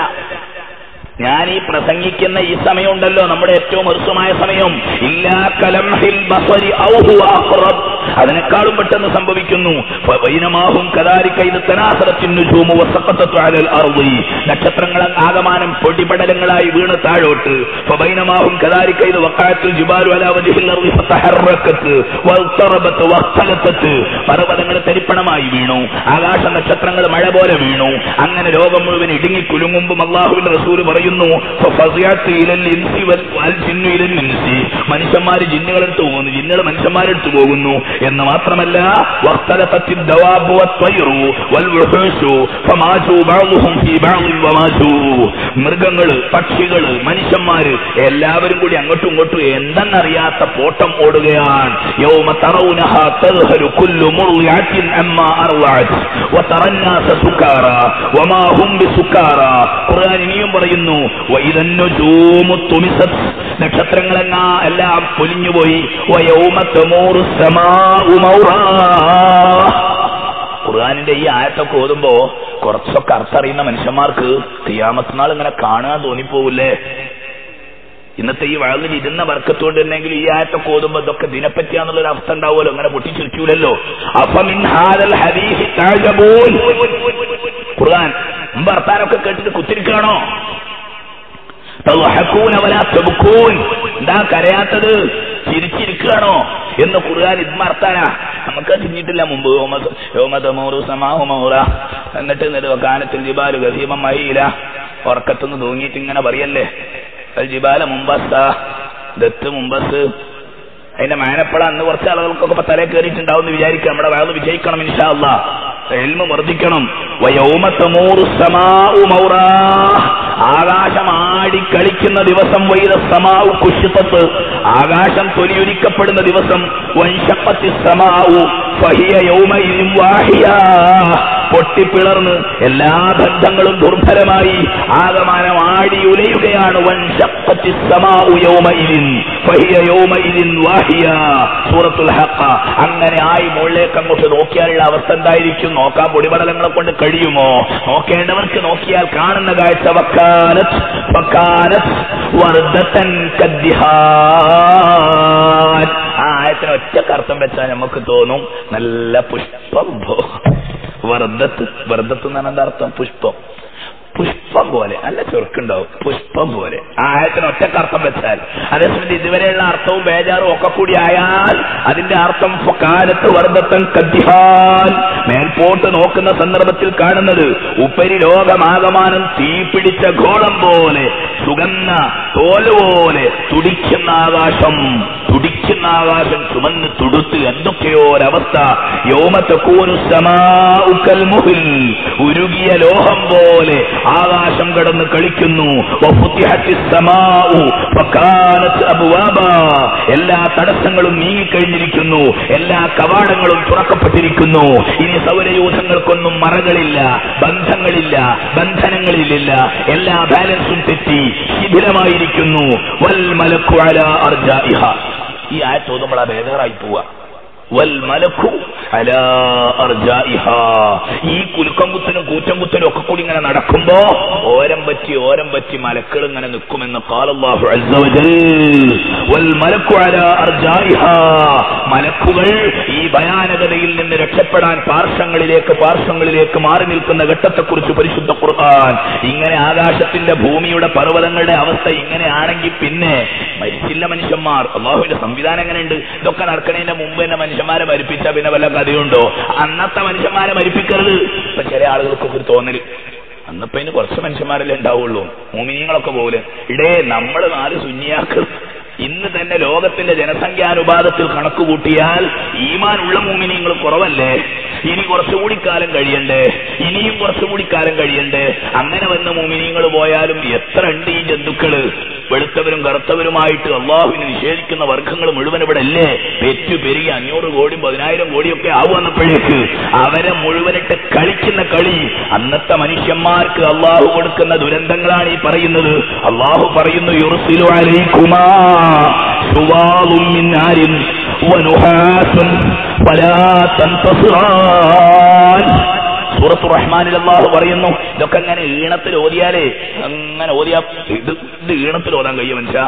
ഞാൻ ഈ പ്രസംഗിക്കുന്ന ഈ സമയമുണ്ടല്ലോ, നമ്മുടെ ഏറ്റവും ഹൃസ്വമായ സമയം, ഇല്ലാ കലംഹിൽ ബസരി ഔ ഹുവ അഖ്റബ്, അതിനേക്കാളും പെട്ടെന്ന് സംഭവിക്കുന്നു. ഫബൈനമാഹും കദാലിക ഇദ തനാസറത്തിൻ നുജൂമു വസഖതത് അലൽ അർളി, നക്ഷത്രങ്ങൾ ആകമാനം പൊടിപടലങ്ങളായി വീണ് താഴോട്ട്. ഫബൈനമാഹും കദാലിക ഇദ വഖഅത്തുൽ ജിബാലു അലാ വജ്ഹിൽ അർളി ഫതഹറക്കത് വൽതറബത് വഖ്തലതത്, പർവ്വതങ്ങൾ തരിപ്പണമായി വീണു, ആകാശ നക്ഷത്രങ്ങൾ മഴ പോലെ വീണു. അങ്ങനെ ലോകം മുഴുവൻ ഇടുങ്ങി കുലുങ്ങുമ്പോൾ അല്ലാഹുവിന്റെ റസൂൽ പറയുന്നു, മനുഷ്യന്മാര് ജിന്നുകളെടുത്ത് പോകുന്നു, ജിന്നുകൾ മനുഷ്യന്മാരെടുത്ത് പോകുന്നു എന്ന് മാത്രമല്ല, മൃഗങ്ങള്, പക്ഷികള്, മനുഷ്യന്മാര് എല്ലാവരും കൂടി അങ്ങോട്ടും ഇങ്ങോട്ടും എന്തെന്നറിയാത്ത പോട്ടം ഓടുകയാണ്. യൗമ തറൗനഹാ തദ്ഹലു കുല്ലു മുർളിഅത്തിൻ അമ്മാ അർളഅത് വതറന്നാസ സുകാറാ വമാ ഹും ബിസുകാറാ. ഖുർആൻ ഇനിയും പറയുന്നു, നക്ഷത്രങ്ങളെന്നാ എല്ലാം പൊലിഞ്ഞുപോയി. ഖുർആനിന്റെ ഈ ആയത്തൊക്കെ ഓതുമ്പോ കുറച്ചൊക്കെ അർത്ഥറിയുന്ന മനുഷ്യന്മാർക്ക് ഖിയാമത്ത് നാൾ ഇങ്ങനെ കാണാൻ തോന്നിപ്പോവില്ലേ? ഇന്നത്തെ ഈ വഴങ്ങിൽ ഇരുന്ന ബർക്കത്തോണ്ട് തന്നെങ്കിൽ ഈ ആയത്തൊക്കെ ഓതുമ്പോ ഇതൊക്കെ ദിനപ്പറ്റിയാന്നുള്ളൊരു അവസ്ഥ ഉണ്ടാവുമല്ലോ, അങ്ങനെ പൊട്ടിച്ചിരിക്കൂലല്ലോ. ഖുർആൻ ഭർത്താനൊക്കെ കേട്ടിട്ട് കുത്തിരിക്കുകയാണോ? എന്താ കരയാത്തത്, ചിരിച്ചിരിക്കുകയാണോ എന്ന് ഖുർആൻ ഇദ്മർത്താന. നമുക്ക് ചിരിഞ്ഞിട്ടില്ല മുമ്പ്. എന്നിട്ട് കാനത്തിൽ ജിബാലു ഗസീമയില, ഉറക്കത്തുനിന്ന് തൂങ്ങിയിട്ട് ഇങ്ങനെ പറയല്ലേ, ജിബാല മുമ്പസ്സ ദത്ത് മുമ്പസ്. അതിന്റെ മാനപ്പഴ അന്ന് കുറച്ച് ആളുകൾക്കൊക്കെ ഇപ്പൊ തലേ കയറിയിട്ടുണ്ടാവും എന്ന് വിചാരിക്കുക. നമ്മുടെ വയറ് വിജയിക്കണം ഇൻഷാ അല്ലാഹ്, ഇൽമ് വർദ്ധിക്കണം. ആകാശം ആടിക്കളിക്കുന്ന ദിവസം, വൈദ സമാഉ കുശിതത്, ആകാശം തൊലിയൊലിക്കപ്പെടുന്ന ദിവസം, വൻഷഖത്തി സമാഉ ഫഹിയ യൗമഇദിൻ വാഹിയ, പൊട്ടിപ്പിളർന്ന് എല്ലാ ബന്ധങ്ങളും ദുർബലമായി ആകമാനം ആടി ഉലയുകയാണ്. വൻഷഖത്തി സമാഉ യൗമഇദിൻ ഫഹിയ യൗമഇദിൻ വാഹിയ, സൂറത്തുൽ ഹഖ. അങ്ങനെ ആയി മുകളിലേക്ക് അങ്ങോട്ട് നോക്കിയാലുള്ള അവസ്ഥ എന്തായിരിക്കും? നോക്കാൻ പൊടിപടലങ്ങളെ കൊണ്ട് കഴിയുമോ? നോക്കേണ്ടവർക്ക് നോക്കിയാൽ കാണുന്ന കാഴ്ച ആ ആയത്തിന് ഒറ്റക്കർത്ഥം വെച്ചാൽ നമുക്ക് തോന്നും നല്ല പുഷ്പം. വർദ്ധത്ത്, വർദ്ധത്ത് എന്നാണ് എന്താ അർത്ഥം? പുഷ്പം. പുഷ്പം പോലെ, അല്ല ചുരുക്കുണ്ടാവും, പുഷ്പം പോലെ. ആ ആയത്തിന് ഒറ്റക്കർത്ഥം വെച്ചാൽ. അതേസമയത്ത് ഇതുവരെയുള്ള അർത്ഥവും ബേജാറും ഒക്കെ കൂടി ആയാൽ അതിന്റെ അർത്ഥം കാലത്ത് വർദ്ധത്തൻ കദ്ദിഹാൻ, മേൽപോട്ട് നോക്കുന്ന സന്ദർഭത്തിൽ കാണുന്നത് ഉപരി ലോകമാകമാനം തീപിടിച്ച ഗോളം പോലെ, സുഗന്ധ തോലുപോലെ തുടിക്കുന്ന ആകാശം, തുടിക്കുന്ന ആകാശം ചുമന്ന് തുടുത്ത് എന്തൊക്കെയോ ഒരവസ്ഥ. യൗമതകൂനു സമാഉ കൽമുഹിൽ, ഉരുകിയ ലോഹം പോലെ ആകാശം കടന്ന് കളിക്കുന്നു. വഫുതിഹത്തിസ് സമാഉ ഫകാനത് അബ്വാബാ, എല്ലാ തടസ്സങ്ങളും നീങ്ങിക്കഴിഞ്ഞിരിക്കുന്നു, എല്ലാ കവാടങ്ങളും തുറക്കപ്പെട്ടിരിക്കുന്നു. ഇനി സൗരയൂഥങ്ങൾക്കൊന്നും മറകളില്ല, ബന്ധങ്ങളില്ല, ബന്ധനങ്ങളിലില്ല, എല്ലാ ബാലൻസും തെറ്റി ശിഥിലമായിരിക്കുന്നു. വൽ മലക്കു അലാ അർജാഇഹ. ഈ ആയത്ത് ഓതുമ്പോൾ ബേജാറായി പോവുക. വൽ മലക്കു അലാ അർജാഇഹാ. ഈ കുലുക്കം കുത്തനും കൂറ്റം കുത്തനും ഒക്കെ കൂടി ഇങ്ങനെ നടക്കുമ്പോ ഓരം പറ്റി മലക്കുകൾ ഇങ്ങനെ നിൽക്കുമെന്ന് ഖാലല്ലാഹു അസ്സ വജൽ. വൽ മലക്കു അലാ അർജാഇഹാ. മലക്കുകൾ ഈ ഭയാനകതയിൽ നിന്ന് രക്ഷപ്പെടാൻ പാർശ്വങ്ങളിലേക്ക് മാറി നിൽക്കുന്ന ഘട്ടത്തെക്കുറിച്ച് പരിശുദ്ധ ഖുർആൻ. ഇങ്ങനെ ആകാശത്തിന്റെ ഭൂമിയുടെ പർവ്വതങ്ങളുടെ അവസ്ഥ ഇങ്ങനെയാണെങ്കിൽ പിന്നെ മരിച്ചില്ല മനുഷ്യന്മാർ. അള്ളാഹുവിന്റെ സംവിധാനം എങ്ങനെയുണ്ട്? ഇതൊക്കെ നടക്കണതിന്റെ മുമ്പ് തന്നെ മനുഷ്യന്മാരെ മരിപ്പിച്ച പിന്നെ വല്ല കഥയുണ്ടോ? അന്നത്തെ മനുഷ്യന്മാരെ മരിപ്പിക്കരുത്. ഇപ്പൊ ചില ആളുകൾക്കൊക്കെ ഒരു തോന്നല്, അന്നപ്പോ ഇതിന് കുറച്ച് മനുഷ്യന്മാരല്ലേ ഉണ്ടാവുള്ളൂ, മോമിനീങ്ങളൊക്കെ പോലെ. നമ്മൾ 4 സുന്നിയാക്കൾ ഇന്ന് തന്നെ ലോകത്തിന്റെ ജനസംഖ്യാനുപാതത്തിൽ കണക്കുകൂട്ടിയാൽ ഈമാൻ ഉള്ള മോമിനീങ്ങൾ കുറവല്ലേ? ഇനി കുറച്ചുകൂടി കാലം കഴിയണ്ടേ? ഇനിയും കുറച്ചുകൂടി കാലം കഴിയണ്ടേ? അങ്ങനെ വന്ന മോമിനീങ്ങൾ പോയാലും എത്ര ഉണ്ട് ഈ ജന്തുക്കള്? വെളുത്തവരും കറുത്തവരുമായിട്ട് അള്ളാഹുവിനെ നിഷേധിക്കുന്ന വർഗങ്ങൾ മുഴുവൻ ഇവിടെ അല്ലേ? പെരുകി 500 കോടി 10,000 കോടിയൊക്കെ ആവുന്നപ്പോഴേക്ക് അവരെ മുഴുവനിട്ട് കളിക്കുന്ന കളി. അന്നത്തെ മനുഷ്യന്മാർക്ക് അള്ളാഹു കൊടുക്കുന്ന ദുരന്തങ്ങളാണ് ഈ പറയുന്നത്. അള്ളാഹു പറയുന്നു, യുർസിലു അലൈക്കുമാ ശുവാളും മിൻ നാരിൻ വനുഹാസുൻ ഫലാ തൻതസിറാൻ. സൂറത്തു റഹ്മാനിൽ അല്ലാഹു പറയുന്നു, ഇതൊക്കെ അങ്ങനെ ഈണത്തിൽ ഓതിയാലേ, അങ്ങനെ ഓതിയാ ഇത് ഈണത്തിൽ ഓതാൻ കഴിയും മനുഷ്യ?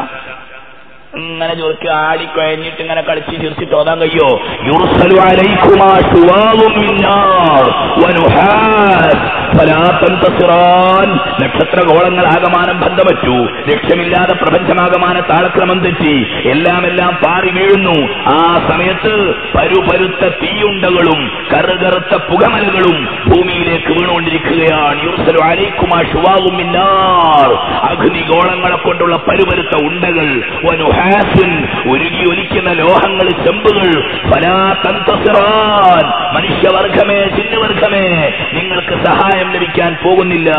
ഇങ്ങനെ ചോദിക്കുക, ആടിക്കഴിഞ്ഞിട്ട് ഇങ്ങനെ കളിച്ച് ചിരിച്ചിട്ട് ഓതാൻ കഴിയോ? യുർസലു അലൈക്കുമാ ശുവാളും മിൻ നാർ വനുഹാസ് ഫലാ തൻതസിറാൻ. നക്ഷത്രഗോളങ്ങൾ ആകമാനം ബന്ധമറ്റു, ലക്ഷ്യമില്ലാതെ പ്രപഞ്ചമാകമാനം താളക്രമം തെറ്റി, എല്ലാം പാറി വീഴുന്നു. ആ സമയത്ത് പരുപരുത്ത തീയുണ്ടകളും കറുകറുത്ത പുകമലകളും ഭൂമിയിലേക്ക് വീണുകൊണ്ടിരിക്കുകയാണ്. യുർസലു അലൈക്കുമാ ശുവാളും മിൻ നാർ. അഗ്നിഗോളങ്ങളെ കൊണ്ടുള്ള പരുപരുത്ത ഉണ്ടകൾ, വനുഹാസിൻ ഉരുകി ഒലിക്കുന്ന ലോഹങ്ങൾ, ചെമ്പുകൾ. ഫലാ തൻതസിറാൻ. മനുഷ്യവർഗമേ, ജിന്നുവർഗമേ, നിങ്ങൾക്ക് സഹായം ലഭിക്കാൻ പോകുന്നില്ല.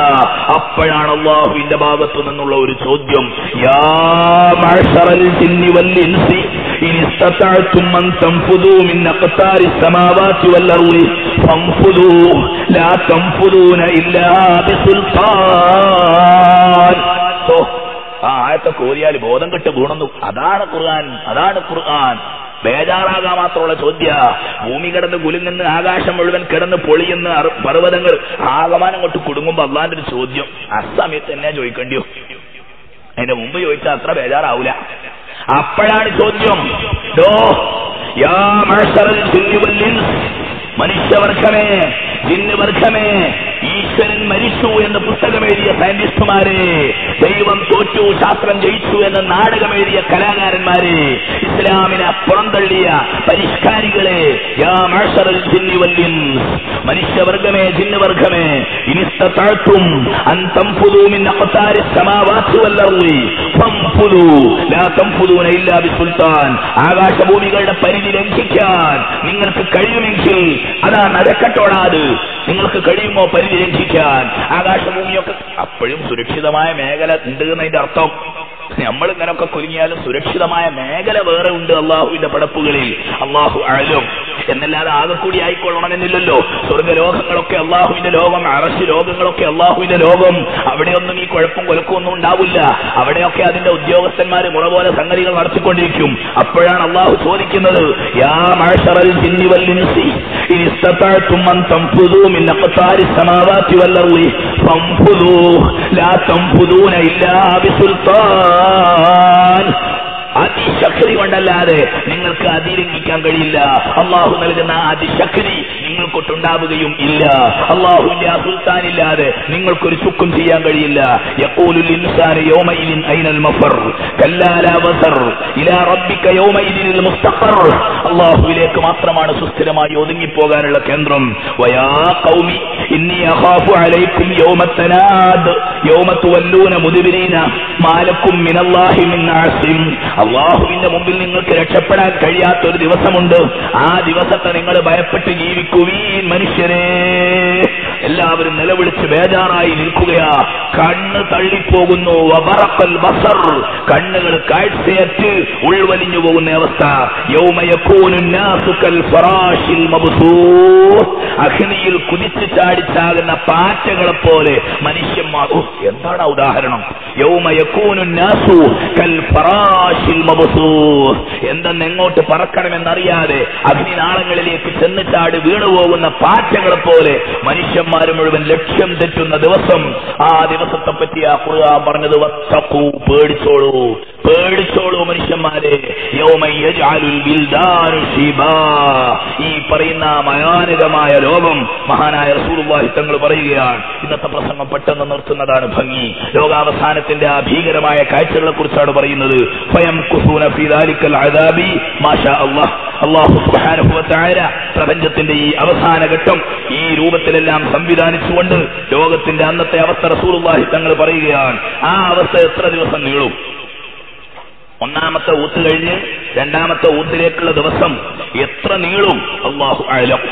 അപ്പോഴാണ് അല്ലാഹുവിന്റെ ഭാഗത്തു നിന്നുള്ള ഒരു ചോദ്യം, യാ മഅ്ശറൽ ജിന്നി വൽ ഇൻസി ഇൻ ഇസ്തതഅതും അൻ തൻഫുദൂ മിൻ അഖ്താരിസ് സമാവാതി വൽ അർളി ഫൻഫുദൂ ലാ തൻഫുദൂന ഇല്ലാ ബിസുൽത്താൻ. ആ ആയത്തൊക്കെ ഓതിയാൽ ബോധം കെട്ട് വീണു. അതാണ് ഖുർആൻ. ബേജാറാകാൻ മാത്രമുള്ള ചോദ്യ. ഭൂമി കിടന്ന് കുലുങ്ങുന്ന, ആകാശം മുഴുവൻ കിടന്ന് പൊളിയുന്ന, പർവ്വതങ്ങൾ ആകമാനം കൊണ്ട് കുടുങ്ങുമ്പോ അള്ളാന്റെ ഒരു ചോദ്യം അസമയത്ത് തന്നെ ചോദിക്കേണ്ടിയോ? അതിന്റെ മുമ്പ് ചോദിച്ചാൽ അത്ര ബേജാറാവൂല. അപ്പോഴാണ് ചോദ്യം, യാ മഅ്ശറൽ ജിന്നി വൽ ഇൻസ്. മനുഷ്യവർഗമേ, ജിന്നുവർഗമേ, ഈശ്വരൻ മരിച്ചു എന്ന് പുസ്തകം എഴുതിയ സയന്റിസ്റ്റുമാരെ, ദൈവം തോറ്റു ശാസ്ത്രം ജയിച്ചു എന്ന് നാടകം എഴുതിയ കലാകാരന്മാരെ, ഇസ്ലാമിനെ പുറന്തള്ളിയ പരിഷ്കാരികളെ, യാ മഅ്ശറൽ ജിന്നി വൽ ഇൻസ്. മനുഷ്യവർഗമേ, ജിന്നുവർഗമേ, ഇനിസ്തതഅതും അൻ തൻഫുദൂ മിൻ അഖ്താരിസ് സമാവാതി വൽ അർളി ഫൻഫുദൂ ലാ തൻഫുദൂന ഇല്ലാ ബിസുൽത്താൻ. ആകാശഭൂമികളുടെ പരിധി ലംഘിക്കാൻ നിങ്ങൾക്ക് കഴിയുമെങ്കിൽ അതാ നടക്കട്ടോടാത്. നിങ്ങൾക്ക് കഴിയുമോ പരിധി ലംഘിക്കാൻ? ആകാശഭൂമിയൊക്കെ അപ്പോഴും സുരക്ഷിതമായ മേഖല ഉണ്ട് എന്നതിന്റെ അർത്ഥം. നമ്മൾ ഇങ്ങനൊക്കെ കുലുങ്ങിയാലും സുരക്ഷിതമായ മേഖല വേറെ ഉണ്ട് അള്ളാഹുവിന്റെ പടപ്പുകളിൽ. അള്ളാഹു അഅലം എന്നല്ലാതെ ആകെ കൂടി ആയിക്കൊള്ളണമെന്നില്ലല്ലോ. സ്വർഗ്ഗലോകങ്ങളൊക്കെ അള്ളാഹുവിന്റെ ലോകം, അർശ് ലോകങ്ങളൊക്കെ അള്ളാഹുവിന്റെ ലോകം. അവിടെയൊന്നും ഈ കുഴപ്പം കൊലക്കും ഒന്നും ഉണ്ടാവില്ല. അവിടെയൊക്കെ അതിന്റെ ഉദ്യോഗസ്ഥന്മാര് മുറ പോലെ സംഗതികൾ നടത്തിക്കൊണ്ടിരിക്കും. അപ്പോഴാണ് അള്ളാഹു ചോദിക്കുന്നത്, യാ മഅ്ശറൽ ജിന്നി വൽ ഇൻസി ഇൻ ഇസ്തതഅതും അൻ തൻഫുദൂ മിൻ അഖ്താരിസ് സമാവാതി വൽ അർളി ഫൻഫുദൂ ലാ തൻഫുദൂന ഇല്ലാ ബിസുൽത്താൻ. അതിശക്തി കൊണ്ടല്ലാതെ നിങ്ങൾക്ക് അതിലംഘിക്കാൻ കഴിയില്ല. അള്ളാഹു നൽകുന്ന അതിശക്തി നിങ്ങൾക്കൊട്ടുണ്ടാവുകയും ഇല്ല. അള്ളാഹുവിന്റെ ആ സുൽത്താനില്ലാതെ നിങ്ങൾക്കൊരു ചുക്കും ചെയ്യാൻ കഴിയില്ല. യഖൂലുൽ ഇൻസാനു യൗമഇദിൻ ഐനൽ മഫർ കല്ലാ ലാ വസർ ഇലാ റബ്ബിക യൗമഇദിനിൽ മുസ്തഖർ. അള്ളാഹുവിലേക്ക് മാത്രമാണ് സുസ്ഥിരമായി ഒതുങ്ങിപ്പോകാനുള്ള കേന്ദ്രം. വയാ ഖൗമി ഇന്നി അഖാഫു അലൈക്കും യൗമത്തനാദ് യൗമ തുവല്ലൂന മുദ്ബിരീന മാ ലക്കും മിനല്ലാഹി മിൻ ആസിം. അള്ളാഹുവിന്റെ മുമ്പിൽ നിങ്ങൾക്ക് രക്ഷപ്പെടാൻ കഴിയാത്തൊരു ദിവസമുണ്ട്. ആ ദിവസത്തെ നിങ്ങൾ ഭയപ്പെട്ട് ജീവിക്കുവീൻ മനുഷ്യരെ. എല്ലാവരും നിലവിളിച്ച് ബേജാറായി നിൽക്കുകയാ. കണ്ണ് തള്ളിപ്പോകുന്നു. വബറഖൽ ബസർ, കണ്ണുകൾ കാഴ്ചയറ്റ് ഉൾവലിഞ്ഞു പോകുന്ന അവസ്ഥ. യൗമ യകൂനു നാസു കൽ ഫറാശിൽ മബ്സൂസ്, അഗ്നിയിൽ കുതിച്ചു ചാടിച്ചാകുന്ന പാറ്റകളെ പോലെ മനുഷ്യന്മാർ. എന്താണ് ഉദാഹരണം? യൗമ യകൂനു നാസു കൽ ഫറാശിൽ മബ്സൂസ്, എന്തെന്ന് എങ്ങോട്ട് പറക്കണമെന്നറിയാതെ അഗ്നിനാളങ്ങളിലേക്ക് ചെന്ന് ചാടി വീണുപോകുന്ന പാറ്റകളെ പോലെ മനുഷ്യന്മാർ മുഴുവൻ ലക്ഷ്യം തെറ്റുന്ന ദിവസം. ആ ദിവസത്തെ പറ്റി ആ ഖുർആൻ പറഞ്ഞത് വത്തഖൂ, പേടിച്ചോളൂ, പേടിച്ചോളൂ മനുഷ്യന്മാരെ. യൗമ യജ്അലുൽ വിൽദാനു ശിബാ, ഈ പറയുന്ന ഭയാനകമായ ലോകം മഹാനായ റസൂലുള്ളാഹി തങ്ങൾ പറയുകയാണ്. ഇന്നത്തെ പ്രസംഗം പെട്ടെന്ന് നിർത്തുന്നതാണ് ഭംഗി. ലോകാവസാനത്തിന്റെ ആ ഭീകരമായ കാഴ്ചകളെ കുറിച്ചാണ് പറയുന്നത്. ഫയംകുസൂന ഫീ ദാലിക്കൽ അദാബി മാ ഷാ അല്ലാഹ്. അല്ലാഹു സുബ്ഹാനഹു വ തആല പ്രപഞ്ചത്തിന്റെ ഈ അവസാന ഘട്ടം ഈ രൂപത്തിലെല്ലാം സംവിധാനിച്ചുകൊണ്ട് ലോകത്തിന്റെ അന്നത്തെ അവസ്ഥ റസൂലുള്ളാഹി തങ്ങൾ പറയുകയാണ്. ആ അവസ്ഥ എത്ര ദിവസം നീളും? ഒന്നാമത്തെ ഊത്ത് കഴിഞ്ഞ് രണ്ടാമത്തെ ഊത്തിലേക്കുള്ള ദിവസം എത്ര നീളും? അല്ലാഹു അഅലം.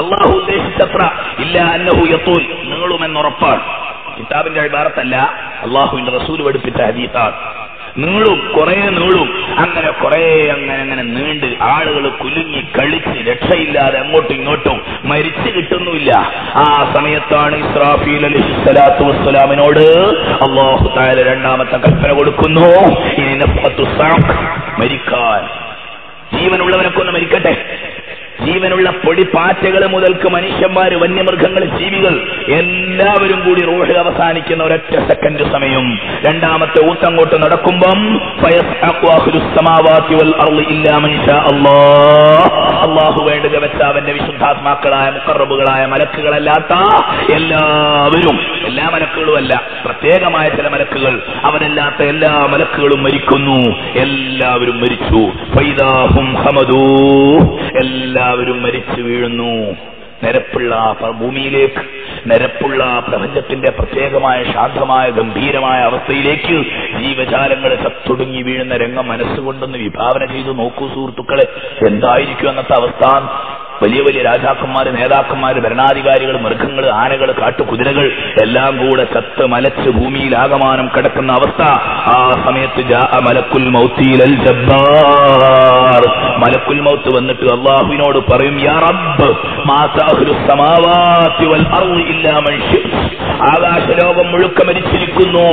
അല്ലാഹു ഉദ്ദേശിച്ചത്ര ഇല്ല അന്നഹു യതൂൽ, നീളുമെന്നുറപ്പാണ്. കിതാബിന്റെ ഇബാറത്തല്ല, അല്ലാഹുവിന്റെ റസൂൽ പഠിപ്പിച്ച ഹദീസാണ്. നീളും, കുറെ നീളും. അങ്ങനെ കുറെ അങ്ങനെ നീണ്ട് ആളുകൾ കുലുങ്ങി കളിച്ച് രക്ഷയില്ലാതെ അങ്ങോട്ടും ഇങ്ങോട്ടും മരിച്ചു കിട്ടുന്നുമില്ല. ആ സമയത്താണ് ഇസ്രാഫീൽ അലൈഹിസ്സലാത്തു വസ്സലാമിനോട് അല്ലാഹു തആല രണ്ടാമത്തെ കൽപ്പന കൊടുക്കുന്നു. ഇനി നഫ്ഖത്തു സഅഖ്, മരിക്കാൻ. ജീവനുള്ളവനൊക്കെ ഒന്ന് മരിക്കട്ടെ. ജീവനുള്ള പൊടിപ്പാറ്റകൾ മുതൽക്ക് മനുഷ്യന്മാര്, വന്യമൃഗങ്ങൾ, ജീവികൾ എല്ലാവരും കൂടി റൂഹ് അവസാനിക്കുന്ന ഒരൊറ്റ സെക്കൻഡ് സമയം. രണ്ടാമത്തെ ഊത്തങ്ങോട്ട് നടക്കുമ്പം അല്ലാഹു വേണ്ടുക വെച്ച അവന്റെ വിശുദ്ധാത്മാക്കളായ മുഖറബുകളായ മലക്കുകളല്ലാത്ത എല്ലാവരും, എല്ലാ മലക്കുകളും അല്ല, പ്രത്യേകമായ ചില മലക്കുകൾ, അവരല്ലാത്ത എല്ലാ മലക്കുകളും മരിക്കുന്നു. എല്ലാവരും മരിച്ചു. ഫൈദാഹും ഹമദൂ, എല്ലാവരും മരിച്ചു വീഴുന്നു. നിരപ്പുള്ള ഭൂമിയിലേക്ക്, നിരപ്പുള്ള പ്രപഞ്ചത്തിന്റെ പ്രത്യേകമായ ശാന്തമായ ഗംഭീരമായ അവസ്ഥയിലേക്ക് ജീവജാലങ്ങൾ ചത്തൊടുങ്ങി വീഴുന്ന രംഗം മനസ്സുകൊണ്ടൊന്ന് വിഭാവന ചെയ്തു നോക്കൂ സുഹൃത്തുക്കളെ. എന്തായിരിക്കും അന്നത്തെ അവസ്ഥ? വലിയ വലിയ രാജാക്കന്മാര്, നേതാക്കന്മാര്, ഭരണാധികാരികൾ, മൃഗങ്ങൾ, ആനകൾ, കാട്ടുകുതിരകൾ എല്ലാം കൂടെ ചത്ത് മലച്ച് ഭൂമിയിൽ ആകമാനം കിടക്കുന്ന അവസ്ഥ. ആ സമയത്ത് മലക്കുൽ മൗത്തിൽ ജബ്ബാർ, മലക്കുൽ മൗത്ത് വന്നിട്ട് അല്ലാഹുവിനോട് പറയും, യാ റബ്ബ് മാ തഅഖുലു സമാവാതി വൽ അർളി ഇല്ലാ മൻ ശിഅ്ത, ആകാശലോകം മുഴുക്ക മരിച്ചിരിക്കുന്നു,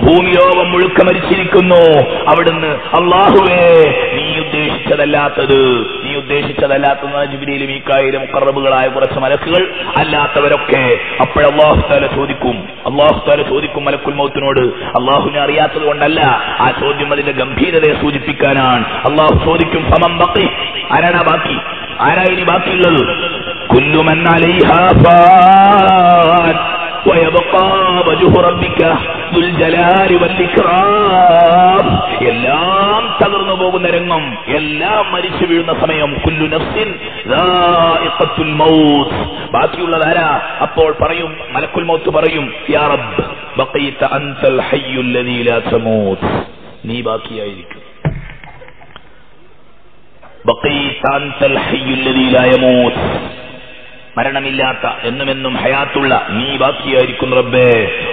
ഭൂമിലോകം മുഴുക്ക മരിച്ചിരിക്കുന്നു. അവിടുന്ന് അല്ലാഹുവേ നീ ഉദ്ദേശിച്ചതല്ലാത്തത്, നീ ഉദ്ദേശിച്ചതല്ലാത്തത് ജിബ്രീൽ, മീകായിൽ, മുഖറബുകളായ കുറച്ച് മലക്കുകൾ, അല്ലാത്തവരൊക്കെ. അപ്പോഴല്ലാഹു തആല ചോദിക്കും മലക്കുൽ മൗത്തിനോട്. അല്ലാഹുവിനെ അറിയാത്തത് കൊണ്ടല്ല, ആ ചോദ്യം അതിന്റെ ഗംഭീരതയെ സൂചിപ്പിക്കാനാണ്. അല്ലാഹു ചോദിക്കും, ഫമൻ ബഖി, ആരാണ് ബാക്കി? ആരാ ഇനി ബാക്കിയുള്ളത്? കുല്ലു മൻ അലൈഹാ ഫാൻ വയബ്ഖാ വജ്ഹു റബ്ബിക ദുൽ ജലാലി വൽ ഇക്റാം. എല്ലാം തകർന്നു പോകുന്ന രംഗം, എല്ലാം മരിച്ചു വീഴുന്ന സമയം. കുല്ലു നഫ്സിൻ ദാഇഖത്തുൽ മൗത്ത്. ബാക്കിയുള്ളതാരാ? അപ്പോൾ പറയും, മലക്കുൽ മൗത്ത് പറയും, യാ റബ്ബ് ബഖീത അൻതൽ ഹയ്യുൽ ലദീ ലാ തമൂത്ത്, നീ ബാക്കിയായിരിക്കും. ബഖീത അൻതൽ ഹയ്യുൽ ലദീ ലാ യമൂത്ത്, മരണമില്ലാത്ത എന്നുമെന്നും ഹയാത്തുള്ള നീ ബാക്കിയായിരിക്കും റബ്ബേ.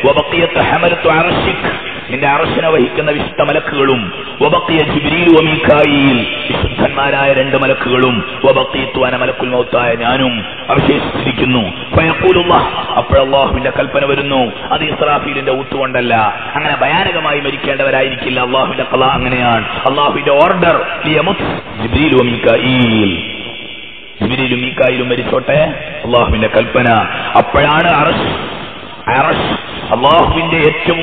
വബഖിയത ഹമലത്തു അർശിക്, നിന്റെ അർശിനെ വഹിക്കുന്ന വിശുദ്ധ മലക്കുകളും. വബഖിയ ജിബ്രീൽ വ മീകായിൽ, വിശുദ്ധന്മാരായ രണ്ട് മലക്കുകളും. വബഖീതു അന മലക്കുൽ മൗത്തായ ഞാനും അവശേഷിച്ചിരിക്കുന്നു. ഫയഖൂലുല്ലാഹ്, അപ്പോഴല്ലാഹുവിന്റെ കൽപ്പന വരുന്നു. അത് ഇസ്രാഫീലിന്റെ ഊത്തുകൊണ്ടല്ല, അങ്ങനെ ഭയാനകമായി മരിക്കേണ്ടവരായിരിക്കില്ല. അല്ലാഹുവിന്റെ ഖളാ അങ്ങനെയാണ്, അല്ലാഹുവിന്റെ ഓർഡർ. ലിയമുത്ത് ജിബ്രീൽ വ മീകായിൽ, ജിബ്രീലും മീകായിലും മരിച്ചോട്ടെ, അല്ലാഹുവിന്റെ കൽപ്പന. അപ്പോഴാണ് അർശ് അല്ലാഹുവിന്റെ ഏറ്റവും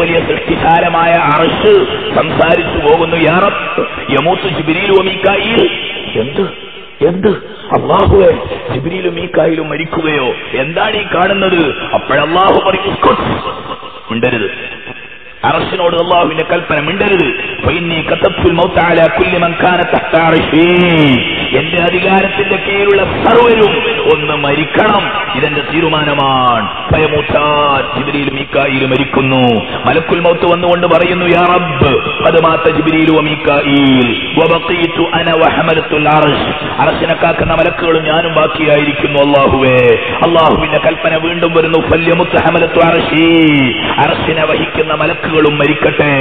വലിയ സൃഷ്ടിശാലമായ അർശ് സംസാരിച്ചു പോകുന്നു. യാ റബ്ബ് യമൂത്ത് ജിബ്രീൽ വ മീകായിൽ. എന്ത് അല്ലാഹുവേ, ജിബ്രീലും മീകായിലും മരിക്കുകയോ? എന്താണ് ഈ കാണുന്നത്? അപ്പോഴല്ലാഹു പറയും, മിണ്ടരുത്, അർശിനോട് അല്ലാഹുവിന്റെ കൽപ്പന മിണ്ടരുത്. ഫഇന്നി കതബ്തുൽ മൗത അലാ കുല്ലി മൻ കാന തഹ്ത അർശി, എന്റെ അധികാരത്തിന്റെ കീഴിലുള്ള സർവരും ഒന്ന് മരിക്കണം, ഇതെന്റെ തീരുമാനമാണ്. ഫയമുതാൻ, ജിബ്രീൽ മീകായിൽ മരിക്കുന്നു. മലക്കുൽ മൗത്ത് വന്നുകൊണ്ട് പറയുന്നു, യാ റബ്ബ് ഖദ് മാത ജിബ്രീൽ വ മീകായിൽ വബഖീതു അന വഹമലത്തുൽ അർശ്, അർശിനെ കാക്കുന്ന മലക്കുകളും ഞാനും ബാക്കിയായിരിക്കുന്നു. അല്ലാഹുവേ, അല്ലാഹുവിന്റെ കൽപ്പന വീണ്ടും വരുന്നു, ഫല്യമുത ഹമലത്തു അർശി, അർശിനെ വഹിക്കുന്ന മലക്കുകളും മരിക്കട്ടെ,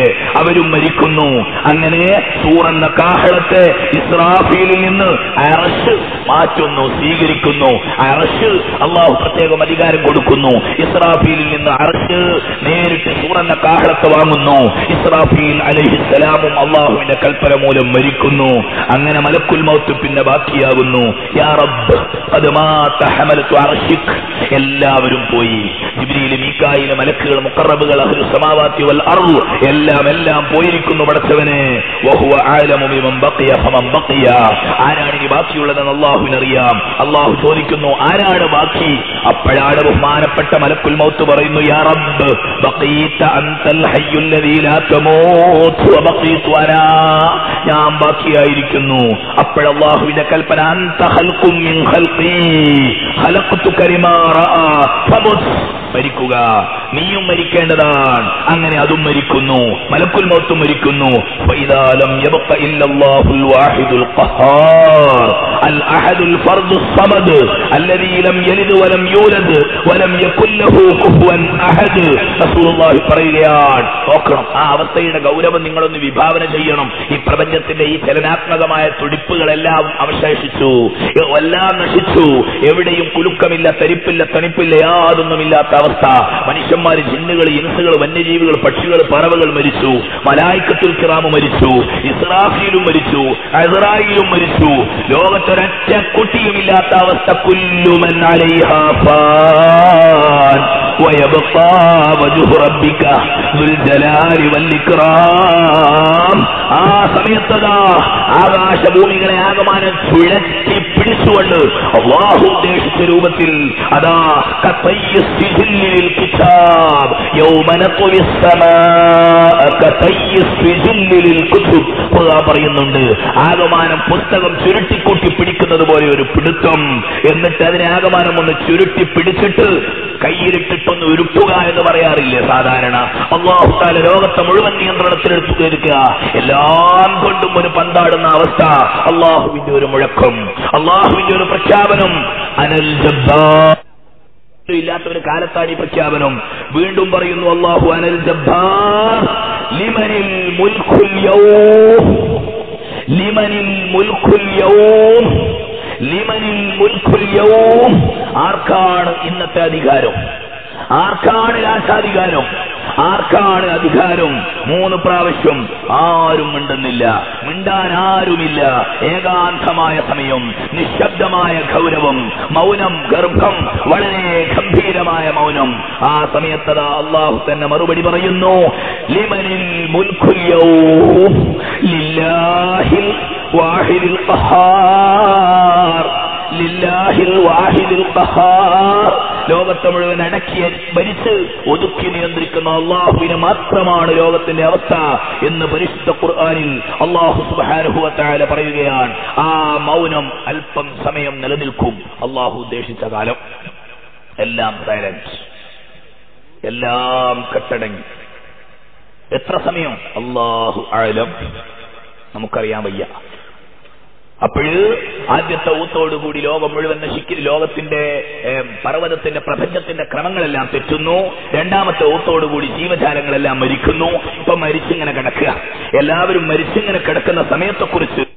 അവരും മരിക്കുന്നു. അങ്ങനെ സൂറെന്ന കാഹളത്തെ ഇസ്രാഫീലിൽ നിന്ന് അർശ് മാറ്റുന്നു, സ്വീകരിക്കുന്നു. അർശ് അല്ലാഹു പ്രത്യേകം അധികാരം കൊടുക്കുന്നു. ഇസ്രാഫീലിൽ നിന്ന് അർശ് നേരിട്ട് സൂറെന്ന കാഹളത്തെ വാങ്ങുന്നു. ഇസ്രാഫീൽ അലൈഹിസ്സലാമും അല്ലാഹുവിന്റെ കൽപ്പന മൂലം മരിക്കുന്നു. അങ്ങനെ മലക്കുൽ മൗത്ത് പിന്നെ ബാക്കിയാകുന്നു. യാ റബ്ബ് ഖദ് മാത ഹമലത്തു അർശിക്, എല്ലാവരും പോയി. ജിബ്രീൽ, മീകായിൽ, മലക്കുകൾ, മുഖറബുകൾ, അഹ്ലു സമാവാതി വൽ അർദ് എല്ലാം പോയിരിക്കുന്നു. പടച്ചവനെ, വഹുവ ആലമു ബിമൻ ബഖിയ ഫമൻ ബഖിയ, ആരാണ് ഇനി ബാക്കിയുള്ളതെന്ന് അല്ലാഹുവിനറിയാം. അല്ലാഹു ചോദിക്കുന്നു, ആരാണ് ബാക്കി? അപ്പോഴാണ് ബഹുമാനപ്പെട്ട മലക്കുൽ മൗത്ത് പറയുന്നു, യാ റബ്ബ് ബഖീത അൻതൽ ഹയ്യുൽ ലദീ ലാ തമൂത് വ ബഖീതു അനാ, ഞാൻ ബാക്കിയായിരിക്കുന്നു. അപ്പോഴല്ലാഹുവിന്റെ കൽപ്പന, അൻത ഖൽഖും മിൻ ഖൽഖി ഖലഖ്തുക ലിമാ റഅ ഫമുത്, മരിക്കുക, നീയും മരിക്കേണ്ടതാണ്. അങ്ങനെ അതും മരിക്കുന്നു, മലക്കുൽ മൗത്തും മരിക്കുന്നു. ഫഇദാ ലം യബ്ഖ ഇല്ലല്ലാഹുൽ വാഹിദുൽ ഖഹാർ അൽ അഹദുൽ ഫർദുസ് സമദ് അല്ലദീ ലം യലിദ് വലം യൂലദ് വലം യകുൽ ലഹു കുഫുവൻ അഹദ്. റസൂലുള്ളാഹി പറയുകയാണ്, നോക്കണം, ആ അവസ്ഥയുടെ ഗൗരവം നിങ്ങളൊന്ന് വിഭാവന ചെയ്യണം. ഈ പ്രപഞ്ചത്തിന്റെ ഈ ചലനാത്മകമായ തുടിപ്പുകളെല്ലാം അവശേഷിച്ചു, എല്ലാം നശിച്ചു. എവിടെയും കുലുക്കമില്ല, തരിപ്പില്ല, തണിപ്പില്ല, യാതൊന്നുമില്ലാത്ത അവസ്ഥ. മനുഷ്യന്മാര്, ജിന്നുകൾ, ഇൻസുകൾ, വന്യജീവികൾ, പക്ഷികൾ, പറവകൾ മരിച്ചു. മലായിക്കത്തുൽ കിറാമ് മരിച്ചു. ഇസ്രാഫീലും മരിച്ചു. അസ്റായീലും മരിച്ചു. ലോകത്തൊരൊറ്റ കുട്ടിയുമില്ലാത്ത അവസ്ഥ. കുല്ലു മൻ അലൈഹാ ഫാൻ വയബ്ഖാ വജ്ഹു റബ്ബിക ദുൽ ജലാലി വൽ ഇക്റാം. ആ സമയത്തതാ ആകാശഭൂമികളെ ആകമാനം ചുഴറ്റി പിടിച്ചുകൊണ്ട് അല്ലാഹു ഉദ്ദേശിച്ച രൂപത്തിൽ അതാ കതയ്യിൽ കിതാബ് യൗമ നത്വിസ് സമാഅ കതയ്യിൽ കുതുബ്. ഖുർആൻ പറയുന്നുണ്ട്, ആകമാനം പുസ്തകം ചുരുട്ടിക്കൂട്ടി പിടിക്കുന്നത് പോലെ ഒരു പിടുത്തം. എന്നിട്ട് അതിനെ ആകമാനം ഒന്ന് ചുരുട്ടി പിടിച്ചിട്ട് കയ്യിലിട്ടിട്ടൊന്ന് ഉരുട്ടുക എന്ന് പറയാറില്ലേ സാധാരണ? അല്ലാഹു തആല ലോകത്തെ മുഴുവൻ നിയന്ത്രണത്തിലെടുക്കുക, എല്ലാം കൊണ്ടും ഒരു പന്താടുന്ന അവസ്ഥ. അല്ലാഹുവിന്റെ ഒരു മുഴക്കം, അല്ലാഹുവിന്റെ ഒരു പ്രഖ്യാപനം. അനൽ ജബ്ബാർ, ഇല്ലാത്ത ഒരു കാലത്താണ് ഈ പ്രഖ്യാപനം. വീണ്ടും പറയുന്നു അല്ലാഹു, അനൽ ജബ്ബാർ ലിമനിൽ മുൽക്കുൽ യൗം, ലിമനിൽ മുൽക്കുൽ യൗം, ലിമനിൽ മുൽക്കുൽ യൗം. ആർക്കാണ് ഇന്നത്തെ അധികാരം? ആർക്കാണ് രാഷ്ട്രാധികാരം? ആർക്കാണ് അധികാരം? 3 പ്രാവശ്യം ആരും മിണ്ടുന്നില്ല, മിണ്ടാൻ ആരുമില്ല. ഏകാന്തമായ സമയം, നിശബ്ദമായ ഗൗരവം, മൗനം, ഗർഭം, വളരെ ഗംഭീരമായ മൗനം. ആ സമയത്തതാ അല്ലാഹു തന്നെ മറുപടി പറയുന്നു, ലിമനിൽ മുൽക്കുൽ യൗം ലില്ലാഹിൽ വാഹിദിൽ ഖഹാർ, ലില്ലാഹിൽ വാഹിദിൽ ഖഹാർ. ലോകത്തെ മുഴുവൻ അടക്കി ഭരിച്ച് ഒതുക്കി നിയന്ത്രിക്കുന്ന അല്ലാഹുവിന് മാത്രമാണ് ലോകത്തിന്റെ അവസ്ഥ എന്ന് പരിശുദ്ധ ഖുർആനിൽ അല്ലാഹു സുബ്ഹാനഹു വ തആല പറയുകയാണ്. ആ മൗനം അല്പം സമയം നിലനിൽക്കും. അല്ലാഹു ഉദ്ദേശിച്ച കാലം എല്ലാം സൈലൻസ്, എല്ലാം കെട്ടടങ്ങി. എത്ര സമയം? അല്ലാഹു അഅലം, നമുക്കറിയാൻ വയ്യ. അപ്പോഴ് ആദ്യത്തെ ഊത്തോടുകൂടി ലോകം മുഴുവൻ നശിക്കുന്നു, ലോകത്തിന്റെ പർവ്വതത്തിന്റെ പ്രപഞ്ചത്തിന്റെ ക്രമങ്ങളെല്ലാം തെറ്റുന്നു. രണ്ടാമത്തെ ഊത്തോടുകൂടി ജീവജാലങ്ങളെല്ലാം മരിക്കുന്നു. ഇപ്പൊ മരിച്ചിങ്ങനെ കിടക്കുക, എല്ലാവരും മരിച്ചിങ്ങനെ കിടക്കുന്ന സമയത്തെക്കുറിച്ച്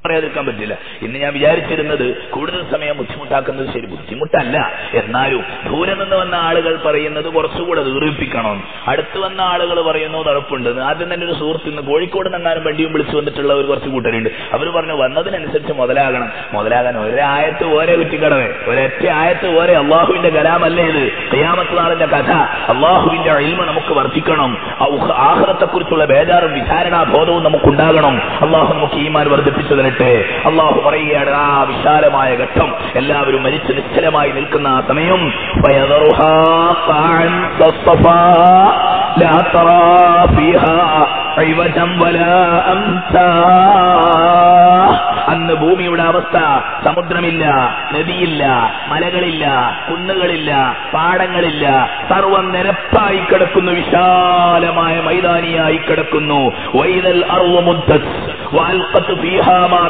പറയാതിരിക്കാൻ പറ്റില്ല. ഇന്ന് ഞാൻ വിചാരിച്ചിരുന്നത് കൂടുതൽ സമയം ബുദ്ധിമുട്ടാക്കുന്നത് ശരി, ബുദ്ധിമുട്ടല്ല, എന്നാലും ദൂരെ നിന്ന് വന്ന ആളുകൾ പറയുന്നത് കുറച്ചുകൂടെ ദീർഘിപ്പിക്കണം, അടുത്ത് വന്ന ആളുകൾ പറയുന്നു തണുപ്പുണ്ട്. ആദ്യം തന്നെ ഒരു സുഹൃത്ത് ഇന്ന് കോഴിക്കോട് നിന്നാലും വണ്ടിയും വിളിച്ചു വന്നിട്ടുള്ള ഒരു കുറച്ച് കൂട്ടരുണ്ട്. അവർ പറഞ്ഞു വന്നതിനനുസരിച്ച് മുതലാകാൻ ഒരായത്ത് ഓരോ കുറ്റിക്കടവേ, ഒരൊറ്റ ആയത്ത് ഓരോ. അള്ളാഹുവിന്റെ കലാമല്ലേ ഇത്? ഖിയാമത്ത് നാളിന്റെ കഥ. അള്ളാഹുവിന്റെ ഇൽമ നമുക്ക് വർദ്ധിക്കണം, ആഖിറത്തെ കുറിച്ചുള്ള ബേജാറും വിചാരണാബോധവും നമുക്കുണ്ടാകണം. അള്ളാഹു നമുക്ക് ഈമാൻ വർദ്ധിപ്പിച്ചു തരട്ടെ. അള്ളാഹു പറയുകയാണ്, ആ വിശാലമായ ഘട്ടം, എല്ലാവരും മരിച്ച് നിശ്ചലമായി നിൽക്കുന്ന ആ സമയം, ലാ തറാ ഫീഹാ ഇവജൻ വലാ അംസാ. അന്ന് ഭൂമിയുടെ അവസ്ഥ സമുദ്രമില്ല, നദിയില്ല, മലകളില്ല, കുന്നുകളില്ല, പാടങ്ങളില്ല, സർവം നിരപ്പായി കിടക്കുന്നു, വിശാലമായ മൈതാനിയായി കിടക്കുന്നു. വൈദൽ അർളു മുദ്ദത് വഅൽഖത് ഫീഹാ മാ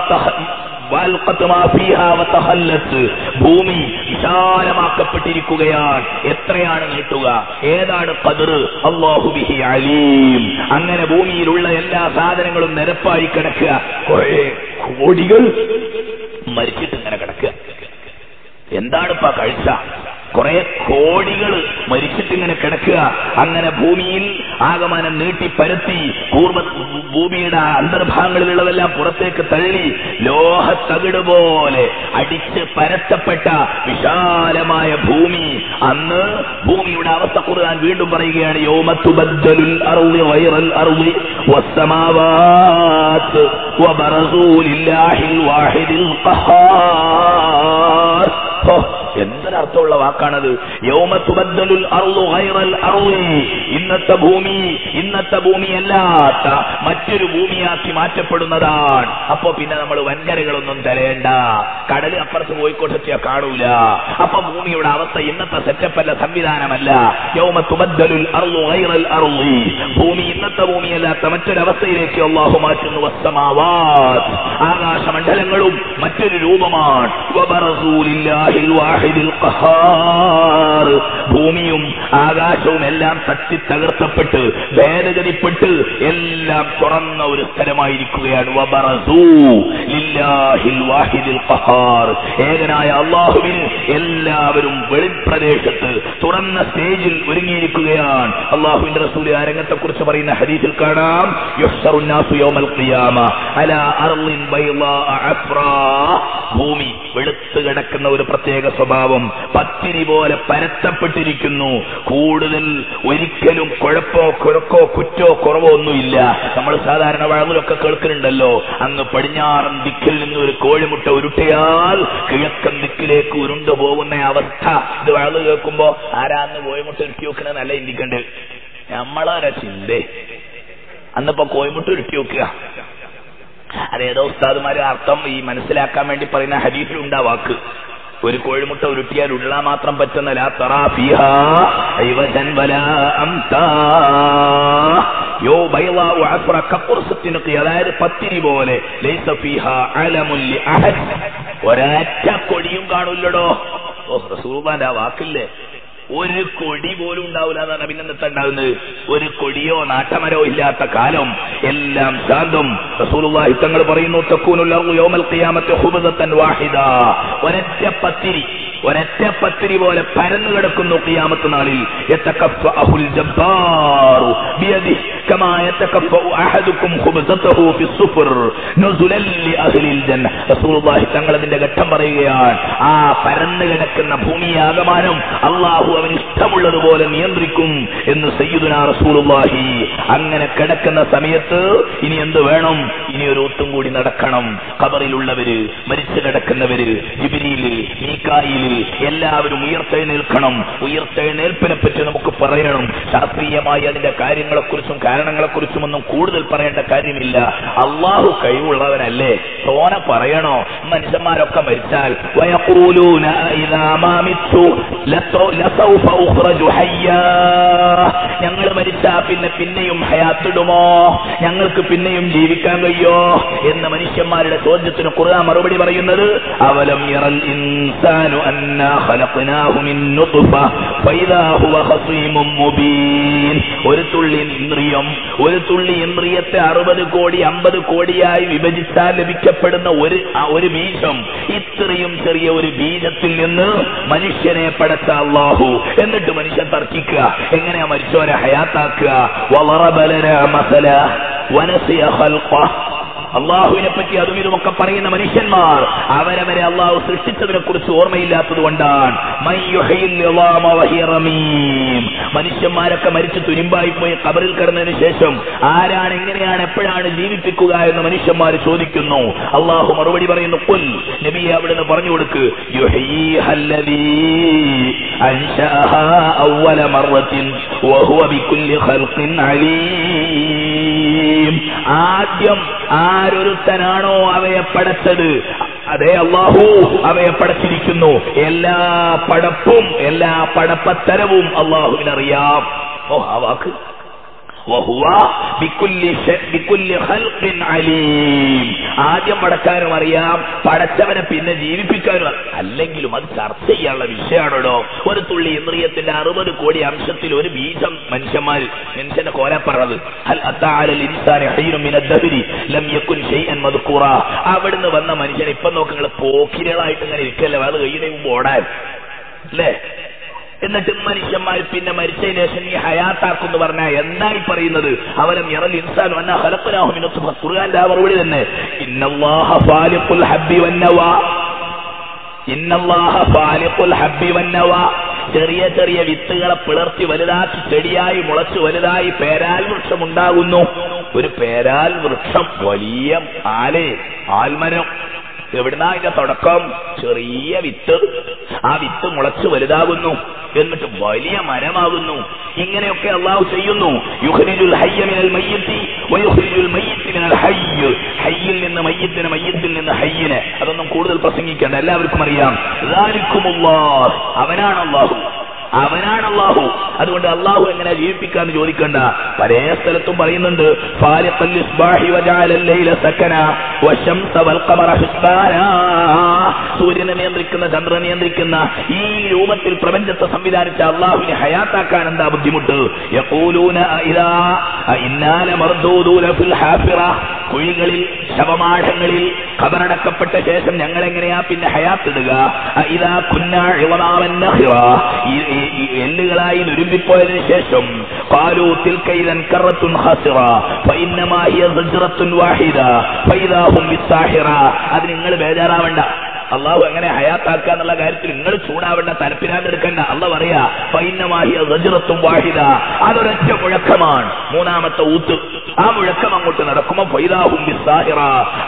ഫീഹാ വതഖല്ലത്. ഭൂമി വിശാലമാക്കപ്പെട്ടിരിക്കുകയാണ്. എത്രയാണ് നീട്ടുക, ഏതാണ് ഖദർ, അല്ലാഹു ബിഹി അലീം. അങ്ങനെ ഭൂമിയിലുള്ള എല്ലാ സാധനങ്ങളും നിരപ്പായി കിടക്കുക. കുറേ കോടികൾ മരിച്ചിട്ട് ഇങ്ങനെ കിടക്കുക. എന്താണിപ്പ കാഴ്ച? കുറെ കോടികൾ മരിച്ചിട്ടിങ്ങനെ കിടക്കുക. അങ്ങനെ ഭൂമിയിൽ ആകമാനം നീട്ടി പരത്തി ഭൂമിയുടെ അന്തർഭാഗങ്ങളിലുള്ളതെല്ലാം പുറത്തേക്ക് തള്ളി ലോഹത്തകിട് പോലെ അടിച്ച് പരത്തപ്പെട്ട വിശാലമായ ഭൂമി. അന്ന് ഭൂമിയുടെ അവസ്ഥ ഖുർആൻ വീണ്ടും പറയുകയാണ്, യൗമ തുബദ്ദലുൽ അർളു ഗൈറൽ അർളി വസ്സമാവാത് വബറസൂ ലില്ലാഹിൽ വാഹിദിൽ ഖഹാർ. എന്തൊരർത്ഥമുള്ള വാക്കാണത്. യൗമ തുബദ്ദലുൽ അർളു ഗൈറൽ അർളി. ഇന്നത്തെ ഭൂമി അല്ലാത്ത മറ്റൊരു ഭൂമിയാക്കി മാറ്റപ്പെടുന്നതാണ്. അപ്പോ പിന്നെ നമ്മൾ വൻകരകളൊന്നും തരേണ്ട, കടല് അപ്പുറത്ത് പോയിക്കൊണ്ടെത്തിയാൽ കാണൂല. അപ്പൊ ഭൂമിയുടെ അവസ്ഥ ഇന്നത്തെ സെറ്റപ്പല്ല, സംവിധാനമല്ല. യൗമ തുബദ്ദലുൽ അർളു ഗൈറൽ അർളി. ഭൂമി ഇന്നത്തെ ഭൂമിയല്ലാത്ത മറ്റൊരവസ്ഥയിലേക്ക് അല്ലാഹു മാറ്റുന്നു. വസ്സമാവാത്, ആകാശമണ്ഡലങ്ങളും മറ്റൊരു രൂപമാണ്. വബറസൂ ലില്ലാഹിൽ വാഹിദിൽ ഖഹാർ. ഭൂമിയും ആകാശവും എല്ലാം തട്ടി തകർത്തപ്പെട്ട് ഭേദഗതിപ്പെട്ട് എല്ലാം തുറന്ന ഒരു സ്ഥലമായിരിക്കുകയാണ്. വബറസൂ ലില്ലാഹിൽ വാഹിദിൽ ഖഹാർ. ഏകനായ അല്ലാഹുവിന് എല്ലാവരും വെളിപ്രദേശത്ത് തുറന്ന സ്റ്റേജിൽ ഒരുങ്ങിയിരിക്കുകയാണ്. അല്ലാഹുവിന്റെ റസൂൽ ആ രംഗത്തെക്കുറിച്ച് പറയുന്ന ഹദീസിൽ കാണാം, യുഹ്ശറുൻ നാസു യൗമൽ ഖിയാമ അലാ അർളിൻ ബൈളാ അഫ്റാ. ഭൂമി വെളുത്ത് കിടക്കുന്ന ഒരു പ്രത്യേക സ്വഭാവം, പത്തിരി പോലെ പരത്തപ്പെട്ടിരിക്കുന്നു. കൂടുതൽ ഒരിക്കലും കുഴപ്പമോ കുഴക്കോ കുറ്റോ കുറവോ ഒന്നുമില്ല. നമ്മൾ സാധാരണ വഴങ്ങിലൊക്കെ കേൾക്കുന്നുണ്ടല്ലോ, അങ്ങ് പടിഞ്ഞാറൻ ദിക്കിൽ നിന്ന് ഒരു കോഴിമുട്ട ഉരുട്ടിയാൽ കിഴക്കൻ ദിക്കിലേക്ക് ഉരുണ്ടുപോകുന്ന അവസ്ഥ. ഇത് വഴങ്ങ് കേൾക്കുമ്പോ ആരാന്ന് കോഴിമുട്ട ഉരുട്ടി വെക്കണ നല്ല ചിന്തിക്കണ്ട്. നമ്മളാരാ ചിന്തേ അന്നിപ്പോ കോഴിമുട്ട ഉരുട്ടി വെക്കുക. അതേതോ ഉസ്താദുമാര് അർത്ഥം ഈ മനസ്സിലാക്കാൻ വേണ്ടി പറയുന്ന ഹദീസിലുണ്ടാ വാക്ക്. ഒരു കോഴിമുട്ട ഉരുട്ടിയാൽ ഉരുളാൻ മാത്രം പറ്റുന്ന ലാ തറാ ഫീഹാ ഇവജൻ വലാ അംസാ. യോ ബൈളാ വഅഫ്റ കഖുർസത്തിനഖി. അതായത് പത്തിരി പോലെ. ലൈസ ഫീഹാ അലമുൻ ലി അഹദ്. ഒരൊറ്റ കൊടിയും കാണൂല്ലടോ. റസൂലുള്ളാഹിന്റെ ആ വാക്കില്ലേ, ഒരു കൊടി പോലും ഉണ്ടാവില്ല എന്നാണ്. പിന്നെന്താ ഉണ്ടാകുന്നത്? ഒരു കൊടിയോ നാട്ടമരോ ഇല്ലാത്ത കാലം, എല്ലാം ശാന്തം. റസൂലുള്ളാഹി തങ്ങൾ പറയുന്നു, തകൂനുൽ അർളു യൗമൽ ഖിയാമത്തി ഖുബദതൻ വാഹിദ. ഒരൊറ്റ പത്തിരി പോലെ പരന്നു കിടക്കുന്നു ഖിയാമത്ത് നാളിൽ. യതകഫഅഹുൽ ജബ്ബാറു ബിയദിഹി കമാ യതകഫഉ അഹദുകും ഖുബസതഹു ഫിസ്സുഫർ നുസുലൻ ലിഅഹ്ലിൽ ജന്ന. റസൂലുള്ളാഹി തങ്ങൾ അതിന്റെ ഘട്ടം പറയുകയാണ്. ആ പരന്നു കിടക്കുന്ന ഭൂമിയാകമാനം അല്ലാഹു അവന് ഇഷ്ടമുള്ളതുപോലെ നിയന്ത്രിക്കും എന്ന് സയ്യിദുനാ റസൂലുള്ളാഹി. അങ്ങനെ കിടക്കുന്ന സമയത്ത് ഇനി എന്ത് വേണം? ഇനി ഒരു ഒത്തും കൂടി നടക്കണം. ഖബറിലുള്ളവര്, മരിച്ചു കിടക്കുന്നവര്, ജിബ്രീൽ, മീകായിൽ എല്ലാവരും ഉയർത്തെഴുന്നേൽക്കണം. ഉയർത്തെഴുന്നേൽപ്പിനെ പറ്റി നമുക്ക് പറയണം. ശാസ്ത്രീയമായി അതിന്റെ കാര്യങ്ങളെക്കുറിച്ചും കാരണങ്ങളെക്കുറിച്ചും ഒന്നും കൂടുതൽ പറയേണ്ട കാര്യമില്ല. അള്ളാഹു കഴിവുള്ളവനല്ലേ, തോന പറയണോ? മനുഷ്യന്മാരൊക്കെ മരിച്ചാൽ വയഖൂലൂന ഇദാ മാ മിത്തു ലസൗഫ ഉഖ്റജു ഹയ്യാ. ഞങ്ങൾ മരിച്ചാ പിന്നെയും ഹയാത്തിടുമോ? ഞങ്ങൾക്ക് പിന്നെയും ജീവിക്കാൻ കഴിയോ എന്ന മനുഷ്യന്മാരുടെ ചോദ്യത്തിന് ഖുർആൻ മറുപടി പറയുന്നത്, അവലം യറൽ ഇൻസാനു അന്നാ ഖലഖനാഹു മിൻ നുത്ഫ ഫഇദാ ഹുവ ഖസീമും മുബീൻ. ഒരു തുള്ളി ഇന്ദ്രിയത്തെ 60 കോടി 50 കോടിയായി വിഭജിച്ചാൽ ലഭിക്കപ്പെടുന്ന ഒരു ബീജം, ഇത്രയും ചെറിയ ഒരു ബീജത്തിൽ നിന്ന് മനുഷ്യനെ പടച്ച അല്ലാഹു. എന്നിട്ട് മനുഷ്യൻ തർക്കിക്കുക, എങ്ങനെയാ മരിച്ചവരെ ഹയാത്താക്കുക? വളറബ ലനാ മസല വനസിയ ഖൽഖഹ്. അള്ളാഹുവിനെ പറ്റി അതും ഇതുമൊക്കെ പറയുന്ന മനുഷ്യന്മാർ അവരവരെ അള്ളാഹു സൃഷ്ടിച്ചതിനെ കുറിച്ച് ഓർമ്മയില്ലാത്തത് കൊണ്ടാണ്. മനുഷ്യന്മാരൊക്കെ മരിച്ചു തുരുമ്പായി പോയി ഖബറിൽ കിടന്നതിന് ശേഷം ആരാണ്, എങ്ങനെയാണ്, എപ്പോഴാണ് ജീവിപ്പിക്കുക എന്ന് മനുഷ്യന്മാർ ചോദിക്കുന്നു. അള്ളാഹു മറുപടി പറയുന്നു, ഖുൽ, നബിയെ അവിടുന്ന് പറഞ്ഞു കൊടുക്ക്, അൻശഅഹാ അവ്വല മർറത്തിൻ വഹുവ ബികുല്ലി ഖൽഖിൻ അലീം. ആദ്യം ആരൊരുത്തനാണോ അവയെ പടച്ചത്, അതേ അള്ളാഹു അവയെ പടച്ചിരിക്കുന്നു. എല്ലാ പടപ്പും എല്ലാ പടപ്പത്തരവും അള്ളാഹുവിനറിയാം. ഓ, ആ വാക്ക് ആദ്യം പടക്കാനും അറിയാം, പടച്ചവനെ പിന്നെ ജീവിപ്പിക്കാനും. അല്ലെങ്കിലും അത് ചർച്ച ചെയ്യാനുള്ള വിഷയമാണോ? ഒരു തുള്ളി ഇന്ദ്രിയത്തിന്റെ 60 കോടി അംശത്തിൽ ഒരു ബീജം മനുഷ്യന്റെ കോല പറഞ്ഞത്. അവിടുന്ന് വന്ന മനുഷ്യൻ ഇപ്പൊ നോക്കുക, പോക്കിരികളായിട്ട് ഇങ്ങനെ ഇരിക്കല്ലേ, അത് കയ്യുടെ മുമ്പ് ഓടാൻ അല്ലേ? എന്നിട്ട് മനുഷ്യന്മാർ പിന്നെ മരിച്ചതിന് ശേഷം ഈ ഹയാത്താക്കുന്നു പറഞ്ഞാൽ എന്തായി പറയുന്നത്? അവലം യറൽ ഇൻസാനു അന്നാ ഖലഖനാഹു മിൻ നുത്ഫ. ഖുർആന്റെ ആ മറുപടി തന്നെ, ഇന്നല്ലാഹ ഫാലിഖുൽ ഹബ്ബി വന്നവാ. ഇന്നല്ലാഹ ഫാലിഖുൽ ഹബ്ബി വന്നവാ. ചെറിയ ചെറിയ വിത്തുകളെ പിളർത്തി വലുതാക്കി ചെടിയായി മുളച്ചു വലുതായി പേരാൽ വൃക്ഷം ഉണ്ടാകുന്നു. ഒരു പേരാൽ വൃക്ഷം, വലിയ ആൽമരം. എവിടുന്നാ അതിന്റെ തുടക്കം? ചെറിയ വിത്ത്. ആ വിത്ത് മുളച്ചു വലുതാകുന്നു, എന്നിട്ട് വലിയ മരമാകുന്നു. ഇങ്ങനെയൊക്കെ അള്ളാഹു ചെയ്യുന്നു. യുഖ്രിജുൽ ഹയ്യ മിനൽ മയ്യിത്തി വയുഖ്രിജുൽ മയ്യിത്ത മിനൽ ഹയ്യ്. ഹയ്യിൽ നിന്ന് മയ്യിത്തിനെ, മയ്യിത്തിൽ നിന്ന് ഹയ്യിനെ. അതൊന്നും കൂടുതൽ പ്രസംഗിക്കേണ്ട, എല്ലാവർക്കും അറിയാം. ദാലിക്കുമുല്ലാഹ്, അവനാണ് അള്ളാഹു, അവനാണ് അള്ളാഹു. അതുകൊണ്ട് അള്ളാഹു എങ്ങനെ ജീവിപ്പിക്കാന്ന് ചോദിക്കണ്ട. പല സ്ഥലത്തും പറയുന്നുണ്ട്, ഫാലിഖൽ ഇസ്ബാഹി വജഅലൽ ലൈല സകന വശംസ വൽ ഖമറ ഹുസ്ബാനാ. സൂര്യനെ നിയന്ത്രിക്കുന്ന, ചന്ദ്രനെ നിയന്ത്രിക്കുന്ന ഈ രൂപത്തിൽ പ്രപഞ്ചത്തെ സംവിധാനിച്ച അള്ളാഹുവിനെ ഹയാത്താക്കാൻ എന്താ ബുദ്ധിമുട്ട്? യഖൂലൂന ഇദാ ഇന്നാ ലമർദൂദൂന ഫിൽ ഹാഫിറ. കുഴികളിൽ, ശവമാഠങ്ങളിൽ ഖബറടക്കപ്പെട്ട ശേഷം ഞങ്ങൾ എങ്ങനെയാ പിന്നെ ഹയാത്തിടുക? ഇദാ കുന്നാ ഇളമാവൻ നഖിറ. എല്ലുകളായി നുരുമ്പിപ്പോയതിനു ശേഷം ഖാലൂ തിൽക ഇദൻ കറത്തുൻ ഖാസിറ ഫഇന്നമാ ഹിയ സജ്റത്തുൻ വാഹിദ ഫഇദാ ഹും ബിസ്സാഹിറ. അത് നിങ്ങൾ ബേജാറാവണ്ട. അള്ളാഹു എങ്ങനെ ഹയാത്താക്കുക എന്നുള്ള കാര്യത്തിൽ നിങ്ങൾ ചൂടാവേണ്ട, തലപ്പിനാണ്ടെടുക്കണ്ട. അള്ളാഹു പറയാ ഫഇന്നമാ ഹിയ സജ്റത്തുൻ വാഹിദ. അതൊരൊറ്റ മുഴക്കമാണ്, മൂന്നാമത്തെ ഊത്ത്. ആ മുഴക്കം അങ്ങോട്ട് നടക്കുമ്പോൾ ഫഇദാ ഹും ബിസ്സാഹിറ,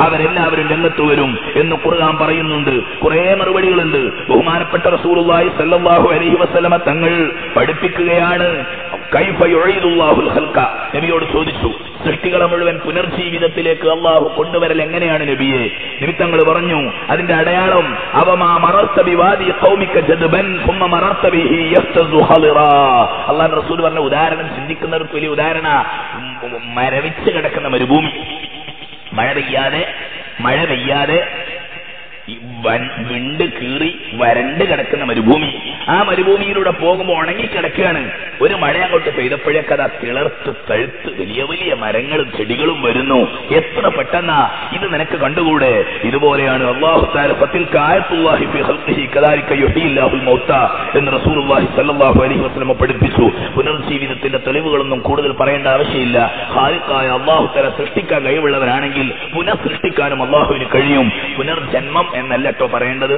അവരെല്ലാവരും രംഗത്ത് വരും എന്ന് ഖുർആൻ പറയുന്നുണ്ട്. കുറെ മറുപടികളുണ്ട്. ബഹുമാനപ്പെട്ട റസൂലുള്ളാഹി സ്വല്ലല്ലാഹു അലൈഹി വസല്ലമ തങ്ങൾ പഠിപ്പിക്കുകയാണ്. കൈഫ യുഈദുല്ലാഹുൽ ഖൽഖ. നബിയോട് ചോദിച്ചു, സൃഷ്ടികളെ മുഴുവൻ പുനർജീവിതത്തിലേക്ക് അള്ളാഹു കൊണ്ടുവരൽ എങ്ങനെയാണ് നബിയെ? നബി തങ്ങൾ പറഞ്ഞു, അതിന്റെ അടയാളം അവമാ മറർത ബിവാദി ഖൗമിക ജദ്ബൻ സുമ്മ മറർത ബിഹി യഫ്തസു ഖളിറാ. അല്ലാഹുവിന്റെ റസൂൽ പറഞ്ഞ ഉദാഹരണം ചിന്തിക്കുന്നവർക്ക് വലിയ ഉദാഹരണ. മരവിച്ച് കിടക്കുന്ന മരുഭൂമി, മഴ പെയ്യാതെ വിണ്ട് കീറി വരണ്ട് കിടക്കുന്ന മരുഭൂമി. ആ മരുഭൂമിയിലൂടെ പോകുമ്പോൾ ഉണങ്ങിക്കിടക്കുകയാണ്. ഒരു മഴ അങ്ങോട്ട് പെയ്തപ്പോഴേക്ക് അത് തിളർത്ത് തഴുത്ത് വലിയ വലിയ മരങ്ങളും ചെടികളും വരുന്നു. എത്ര പെട്ടെന്നാ ഇത് നിനക്ക് കണ്ടുകൂടെ? ഇതുപോലെയാണ് അല്ലാഹു തആല ഫതിൽക ആയത്തുല്ലാഹി ഫീ ഖൽഖിഹി കദാലിക യുഹീല്ലാഹുൽ മൗത എന്ന് റസൂലുള്ളാഹി സ്വല്ലല്ലാഹു അലൈഹി വസല്ലം പഠിപ്പിച്ചു. പുനർജീവിതത്തിന്റെ തെളിവുകളൊന്നും കൂടുതൽ പറയേണ്ട ആവശ്യമില്ല. ഖാലിഖായ അല്ലാഹു തആല സൃഷ്ടിക്കാൻ കഴിവുള്ളവരാണെങ്കിൽ പുനഃസൃഷ്ടിക്കാനും അല്ലാഹുവിന് കഴിയും. പുനർജന്മം എന്നല്ലോ പറയേണ്ടത്.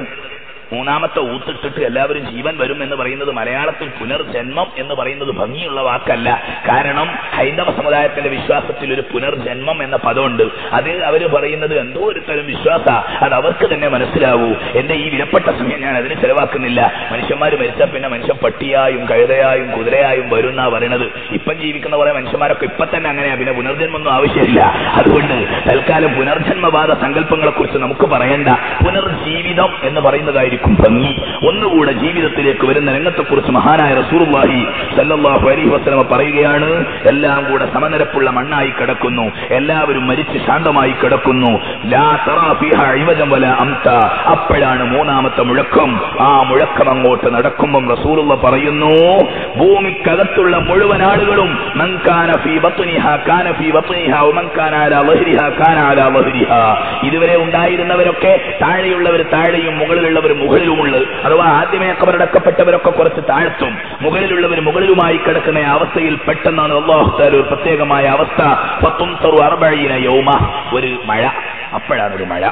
മൂന്നാമത്തെ ഊത്തിട്ടിട്ട് എല്ലാവരും ജീവൻ വരും എന്ന് പറയുന്നത് മലയാളത്തിൽ പുനർജന്മം എന്ന് പറയുന്നത് ഭംഗിയുള്ള വാക്കല്ല. കാരണം ഹൈന്ദവ സമുദായത്തിന്റെ വിശ്വാസത്തിൽ ഒരു പുനർജന്മം എന്ന പദമുണ്ട്. അത് അവർ പറയുന്നത് എന്തോ ഒരു തരം വിശ്വാസ, അത് അവർക്ക് തന്നെ മനസ്സിലാവൂ. എന്റെ ഈ വിലപ്പെട്ട സമയം ഞാൻ അതിന് ചെലവാക്കുന്നില്ല. മനുഷ്യന്മാർ മരിച്ചാൽ പിന്നെ മനുഷ്യൻ പട്ടിയായും കഴുതയായും കുതിരയായും വരുന്നാ പറയണത്. ഇപ്പം ജീവിക്കുന്ന കുറെ മനുഷ്യന്മാരൊക്കെ ഇപ്പൊ തന്നെ അങ്ങനെയാ, പിന്നെ പുനർജന്മൊന്നും ആവശ്യമില്ല. അതുകൊണ്ട് തൽക്കാലം പുനർജന്മവാദ സങ്കല്പങ്ങളെ കുറിച്ച് നമുക്ക് പറയണ്ട. പുനർജീവിതം എന്ന് പറയുന്നതായിരിക്കും ഭംഗി. ഒന്നുകൂടെ ജീവിതത്തിലേക്ക് വരുന്ന രംഗത്തെക്കുറിച്ച് മഹാനായ റസൂലുള്ളാഹി സ്വല്ലല്ലാഹു അലൈഹി വസല്ലം പറയുകയാണ്, എല്ലാം കൂടെ സമനിരപ്പുള്ള മണ്ണായി കിടക്കുന്നു, എല്ലാവരും മരിച്ച് ശാന്തമായി കിടക്കുന്നു. ലാ തറാ ഫീഹാ ഇവജൻ വലാ അംത. അപ്പോഴാണ് മൂന്നാമത്തെ മുഴക്കം. ആ മുഴക്കം അങ്ങോട്ട് നടക്കുമ്പോൾ റസൂലുള്ളാഹി പറയുന്നു, ഭൂമിക്കകത്തുള്ള മുഴുവൻ ആളുകളും മൻ കാന ഫീ ബത്നിഹാ കാന ഫീ ബത്നിഹാ വമൻ കാന അലാ വഹ്രിഹാ കാന അലാ വഹ്രിഹാ. ഇതുവരെ ഉണ്ടായിരുന്നവരൊക്കെ താഴെയുള്ളവർ താഴെയും മുകളിലുള്ളവർ മുകളിലുമുള്ളത്. അഥവാ ആദ്യമേ ഖബറടക്കപ്പെട്ടവരൊക്കെ കുറച്ച് താഴ്ത്തും, മുകളിലുള്ളവർ മുകളിലുമായി കിടക്കുന്ന അവസ്ഥയിൽ പെട്ടെന്നാണ് അല്ലാഹു തആല ഒരു പ്രത്യേകമായ അവസ്ഥ. ഫതുംതറു 40 യൗമ, ഒരു മഴ. അപ്പോഴാണ് ഒരു മഴ.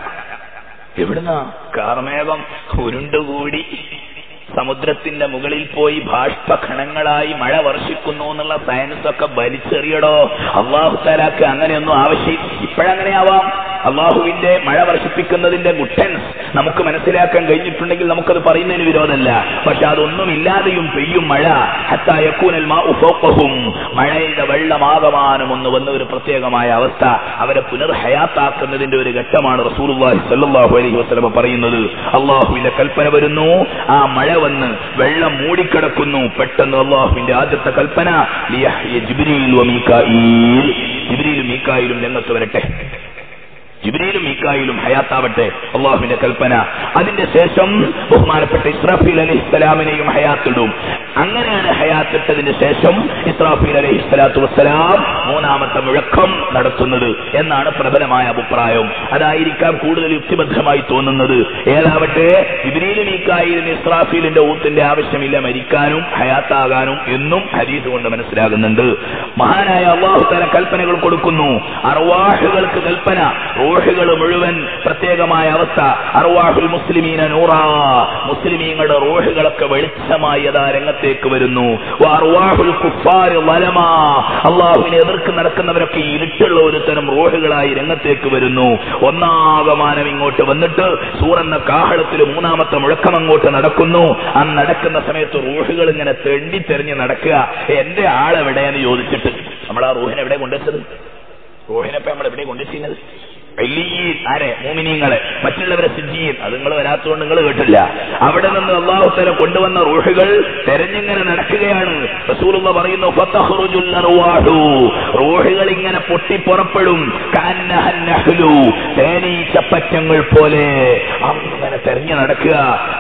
എവിടുന്നാ? കാർമേഘം ഉരുണ്ടുകൂടി സമുദ്രത്തിന്റെ മുകളിൽ പോയി ബാഷ്പഖണങ്ങളായി മഴ വർഷിക്കുന്നു എന്നുള്ള സയൻസ് ഒക്കെ വലിച്ചെറിയടോ. അല്ലാഹു തആലക്ക് അങ്ങനെയൊന്നും ആവശ്യം. ഇപ്പോഴങ്ങനെയാവാം. അള്ളാഹുവിന്റെ മഴ വർഷിപ്പിക്കുന്നതിന്റെ ഗുഡൻസ് നമുക്ക് മനസ്സിലാക്കാൻ കഴിഞ്ഞിട്ടുണ്ടെങ്കിൽ നമുക്കത് പറയുന്നതിന് വിരോധമല്ല. പക്ഷെ അതൊന്നുമില്ലാതെയും പെയ്യും മഴ. ഹത്താ യകൂനൽ മാഉ ഫൗഖഹും, മഴയുടെ വെള്ളമാകമാനം ഒന്ന് വന്ന ഒരു പ്രത്യേകമായ അവസ്ഥ. അവരെ പുനർഹയാത്താക്കുന്നതിന്റെ ഒരു ഘട്ടമാണ് റസൂലുള്ളാഹി സ്വല്ലല്ലാഹു അലൈഹി വസല്ലം പറയുന്നത്. അള്ളാഹുവിന്റെ കൽപ്പന വരുന്നു, ആ മഴ വന്ന് വെള്ളം മൂടിക്കിടക്കുന്നു. പെട്ടെന്ന് അള്ളാഹുവിന്റെ ആദ്യത്തെ കൽപ്പന ലിയഹ്യ ജിബ്രീൽ വ മീകായിൽ, ജിബ്രീലും മീകായിലും രംഗത്ത് വരട്ടെ. ജിബ്രീലും മീകായിലും ഹയാത്താവട്ടെ, അള്ളാഹുവിന്റെ കൽപ്പന. അതിന്റെ ശേഷം ബഹുമാനപ്പെട്ട ഇസ്രാഫീൽ അലൈഹിസ്സലാമിനെയും ഹയാത്തിടും. അങ്ങനെയാണ് ഹയാത്തിട്ടതിന് ശേഷം ഇസ്രാഫീൽ അലൈഹിസ്സലാത്തു വസ്സലാം മൂന്നാമത്തെ മുഴക്കം നടത്തുന്നത് എന്നാണ് പ്രബലമായ അഭിപ്രായം. അതായിരിക്കാം കൂടുതൽ യുക്തിബദ്ധമായി തോന്നുന്നത്. ഏതാവട്ടെ, ജിബ്രീലും മീകായിലും ഇസ്രാഫീലിന്റെ ഊത്തിന്റെ ആവശ്യമില്ല മരിക്കാനും ഹയാത്താകാനും എന്നും ഹദീസ് കൊണ്ട് മനസ്സിലാകുന്നുണ്ട്. മഹാനായ അല്ലാഹു തആല കൽപ്പനകൾ കൊടുക്കുന്നു. അർവാഹുകൾക്ക് കൽപ്പന, റൂഹുകൾ മുഴുവൻ പ്രത്യേകമായ അവസ്ഥ. അർവാഹുൽ മുസ്ലിമീന നൂറാ, മുസ്ലിമീങ്ങളുടെ റൂഹുകളൊക്കെ വെളിച്ചമായി അതാ രംഗത്തേക്ക് വരുന്നു. അർവാഹുൽ കുഫാരി വളമാ, അള്ളാഹുവിനെ എതിർക്ക് നടക്കുന്നവരൊക്കെ ഇരുട്ടുള്ള ഒരു തരം റൂഹുകളായി രംഗത്തേക്ക് വരുന്നു. ഒന്നാകമാനം ഇങ്ങോട്ട് വന്നിട്ട് സൂറെന്ന കാഹളത്തിൽ മൂന്നാമത്തെ മുഴക്കം അങ്ങോട്ട് നടക്കുന്നു. ആ നടക്കുന്ന സമയത്ത് റൂഹുകൾ ഇങ്ങനെ തെണ്ടിത്തെറിഞ്ഞ് നടക്കുക. എന്റെ ആളെവിടെയെന്ന് ചോദിച്ചിട്ട് നമ്മൾ ആ റൂഹിനെ എവിടെ കൊണ്ടുവച്ചത്? റൂഹിനെപ്പോ നമ്മൾ എവിടെ കൊണ്ടുവച്ചിരുന്നത്? ആരെ? മോമിനീങ്ങളെ. മറ്റുള്ളവരെ സിദ്ദീൻ. അത് നിങ്ങൾ വരാത്തതുകൊണ്ട് നിങ്ങൾ കേട്ടില്ല. അവിടെ നിന്ന് അല്ലാഹു തആല കൊണ്ടുവന്ന റൂഹുകൾ തെരഞ്ഞിങ്ങനെ നടക്കുകയാണ്. റസൂലുള്ളാഹി പറയുന്നു, ഫതഖ്റുജുൽ അർവാഹു, റൂഹുകൾ ഇങ്ങനെ പൊട്ടിപ്പുറപ്പെടും. കഅന്നഹൻ നഹ്ലു, തേനീച്ചപ്പറ്റങ്ങൾ പോലെ അങ്ങനെ തെരഞ്ഞു നടക്കുക.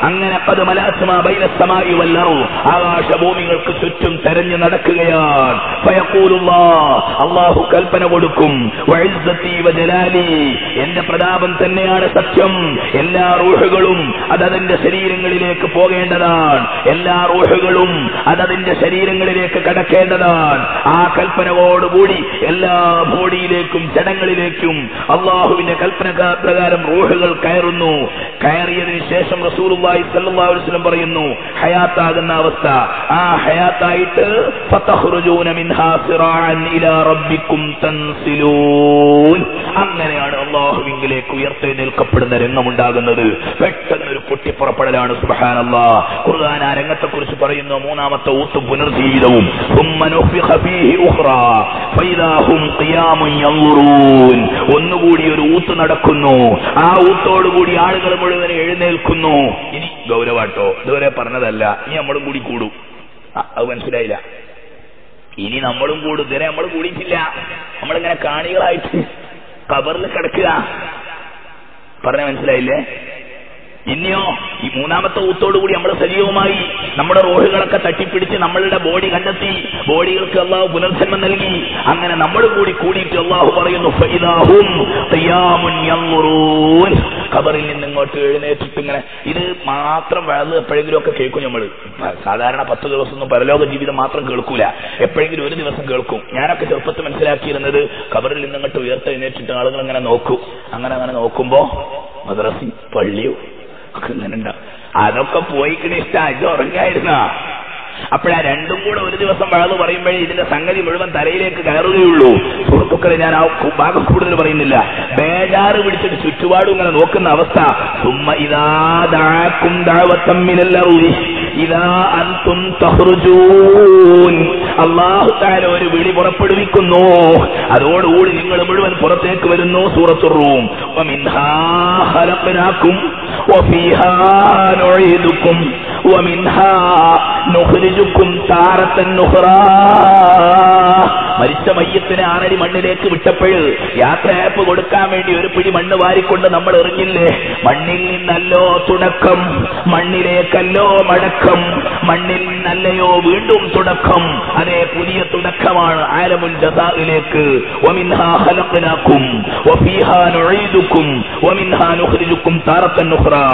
അങ്ങനെ ഖദ് മലഅസ്മാ ബൈനസ് സമാഇ വൽ അർദ്, ആകാശഭൂമികൾക്ക് ചുറ്റും തെരഞ്ഞു നടക്കുകയാണ്. ഫയഖൂലുല്ലാഹ്, അല്ലാഹു കൽപ്പന കൊടുക്കും, വഇസ്സതി വജലാലി, എന്റെ പ്രതാപം തന്നെയാണ് സത്യം. എല്ലാ റൂഹുകളും അതതിന്റെ ശരീരങ്ങളിലേക്ക് പോകേണ്ടതാണ്. എല്ലാ റൂഹുകളും അതതിന്റെ ശരീരങ്ങളിലേക്ക് കടക്കേണ്ടതാണ്. ആ കൽപ്പനയോടുകൂടി എല്ലാ ബോഡിയിലേക്കും ജഡങ്ങളിലേക്കും അള്ളാഹുവിന്റെ കൽപ്പന പ്രകാരം റൂഹുകൾ കയറുന്നു. കയറിയതിനു ശേഷം റസൂലുള്ളാഹി സ്വല്ലല്ലാഹു അലൈഹി വസല്ലം പറയുന്നു, ഹയാത്താകുന്ന അവസ്ഥ. ആ ഹയാത്തായിട്ട് ഫതഖ്റുജൂന മിൻഹാ സിറാഅൻ ഇലാ റബ്ബിക്കും തൻസിലൂൻ, അങ്ങനെയാണ് അള്ളാഹുവിലേക്ക് ഉയർത്തെഴുന്നേൽക്കപ്പെടുന്ന രംഗമുണ്ടാകുന്നത്. പെട്ടെന്നൊരു പൊട്ടിപ്പുറപ്പെടലാണ്. സുബ്ഹാനല്ലാഹ്. ഖുർആൻ ആ രംഗത്തെ കുറിച്ച് പറയുന്നു, മൂന്നാമത്തെ ഊത്തും പുനർജീവിതവും. ഒന്നുകൂടി ഒരു ഊത്ത് നടക്കുന്നു. ആ ഊത്തോടുകൂടി ആളുകൾ മുഴുവൻ എഴുന്നേൽക്കുന്നു. ഇനി ഗൗരവാട്ടോ, ഇതുവരെ പറഞ്ഞതല്ല, ഇനി നമ്മളും കൂടി കൂടും. അത് മനസ്സിലായില്ല. ഇനി നമ്മളും കൂടും. ഇതുവരെ നമ്മൾ കൂടിയിട്ടില്ല. നമ്മളിങ്ങനെ കാണികളായിട്ട് ഖബറിൽ കിടക്കുക. പറഞ്ഞ മനസ്സിലായില്ലേ? ഇനിയോ ഈ മൂന്നാമത്തെ ഊത്തോടുകൂടി നമ്മൾ സജീവമായി നമ്മുടെ റൂഹുകളൊക്കെ തട്ടിപ്പിടിച്ച് നമ്മളുടെ ബോഡി കണ്ടെത്തി. ബോഡികൾക്ക് അള്ളാഹു പുനർജന്മം നൽകി. അങ്ങനെ നമ്മൾ കൂടി കൂടിയിട്ട് അള്ളാഹു പറയുന്നു, ഫഇദാഹും ഖിയാമുൻ യൻദുറൂൻ, ഖബറിൽ നിന്ന് ഇങ്ങോട്ട് എഴുന്നേറ്റിട്ട് ഇങ്ങനെ. ഇത് മാത്രം വഴന്ന് എപ്പോഴെങ്കിലും ഒക്കെ കേൾക്കും നമ്മൾ. സാധാരണ 10 ദിവസമൊന്നും പരലോക ജീവിതം മാത്രം കേൾക്കൂല, എപ്പോഴെങ്കിലും ഒരു ദിവസം കേൾക്കും. ഞാനൊക്കെ ചെറുപ്പത്തിൽ മനസ്സിലാക്കിയിരുന്നത് ഖബറിൽ നിന്ന് ഇങ്ങോട്ട് ഉയർത്തെഴുന്നേറ്റിട്ട് ആളുകൾ ഇങ്ങനെ നോക്കും. അങ്ങനെ നോക്കുമ്പോ മദ്രസയും പള്ളിയോ ഒക്കെ ഇങ്ങനെ ഉണ്ടാവും. അതൊക്കെ പോയിക്കിന് ഇഷ്ടം. ഇത് ഉറങ്ങായിരുന്ന അപ്പോഴാ രണ്ടും കൂടെ ഒരു ദിവസം വഴന്ന് പറയുമ്പോഴേ ഇതിന്റെ സംഗതി മുഴുവൻ തലയിലേക്ക് കയറുകയുള്ളൂ. സുഹൃത്തുക്കളെ, ഞാൻ ആ ഭാഗം കൂടുതൽ പറയുന്നില്ല. ബേജാറ് പിടിച്ചിട്ട് ചുറ്റുപാടും ഇങ്ങനെ നോക്കുന്ന അവസ്ഥ. സുമ്മ ഇദാ ദഅഅകും ദഅവതൻ മിനൽ അർളി ഇദാ അൻതും തഖ്റുജൂൻ, അല്ലാഹു തആല ഒരു വിളി പുറപ്പെടുവിക്കുന്നു. അതോടുകൂടി നിങ്ങൾ മുഴുവൻ പുറത്തേക്ക് വരുന്നു. സൂറത്തുർ റൂം. വമിൻഹാ ഖലഖനാകും വഫീഹാ നുഈദുകും വമിൻഹാ നുഖ്രിജുകും താറത്തൻ നുഖ്റാ. മരിച്ച മയ്യത്തിനെ 6 അടി മണ്ണിലേക്ക് വിട്ടപ്പോൾ യാത്രയപ്പ് കൊടുക്കാൻ വേണ്ടി ഒരു പിടി മണ്ണ് വാരിക്കൊണ്ട് നമ്മൾ എറിഞ്ഞില്ലേ? മണ്ണിൽ നിന്നല്ലോ തുടക്കം, മണ്ണിലേക്കല്ലോ മടക്കം, മണ്ണിൽ നിന്നല്ലയോ വീണ്ടും തുടക്കം. അതേ പുതിയ തുടക്കമാണ് ആലമുൽ ജസാഇലേക്ക്. വമിൻഹാ ഖലഖനാകും വഫീഹാ നുഈദുകും വമിൻഹാ നുഖ്രിജുകും താറത്തൻ നുഖ്റാ.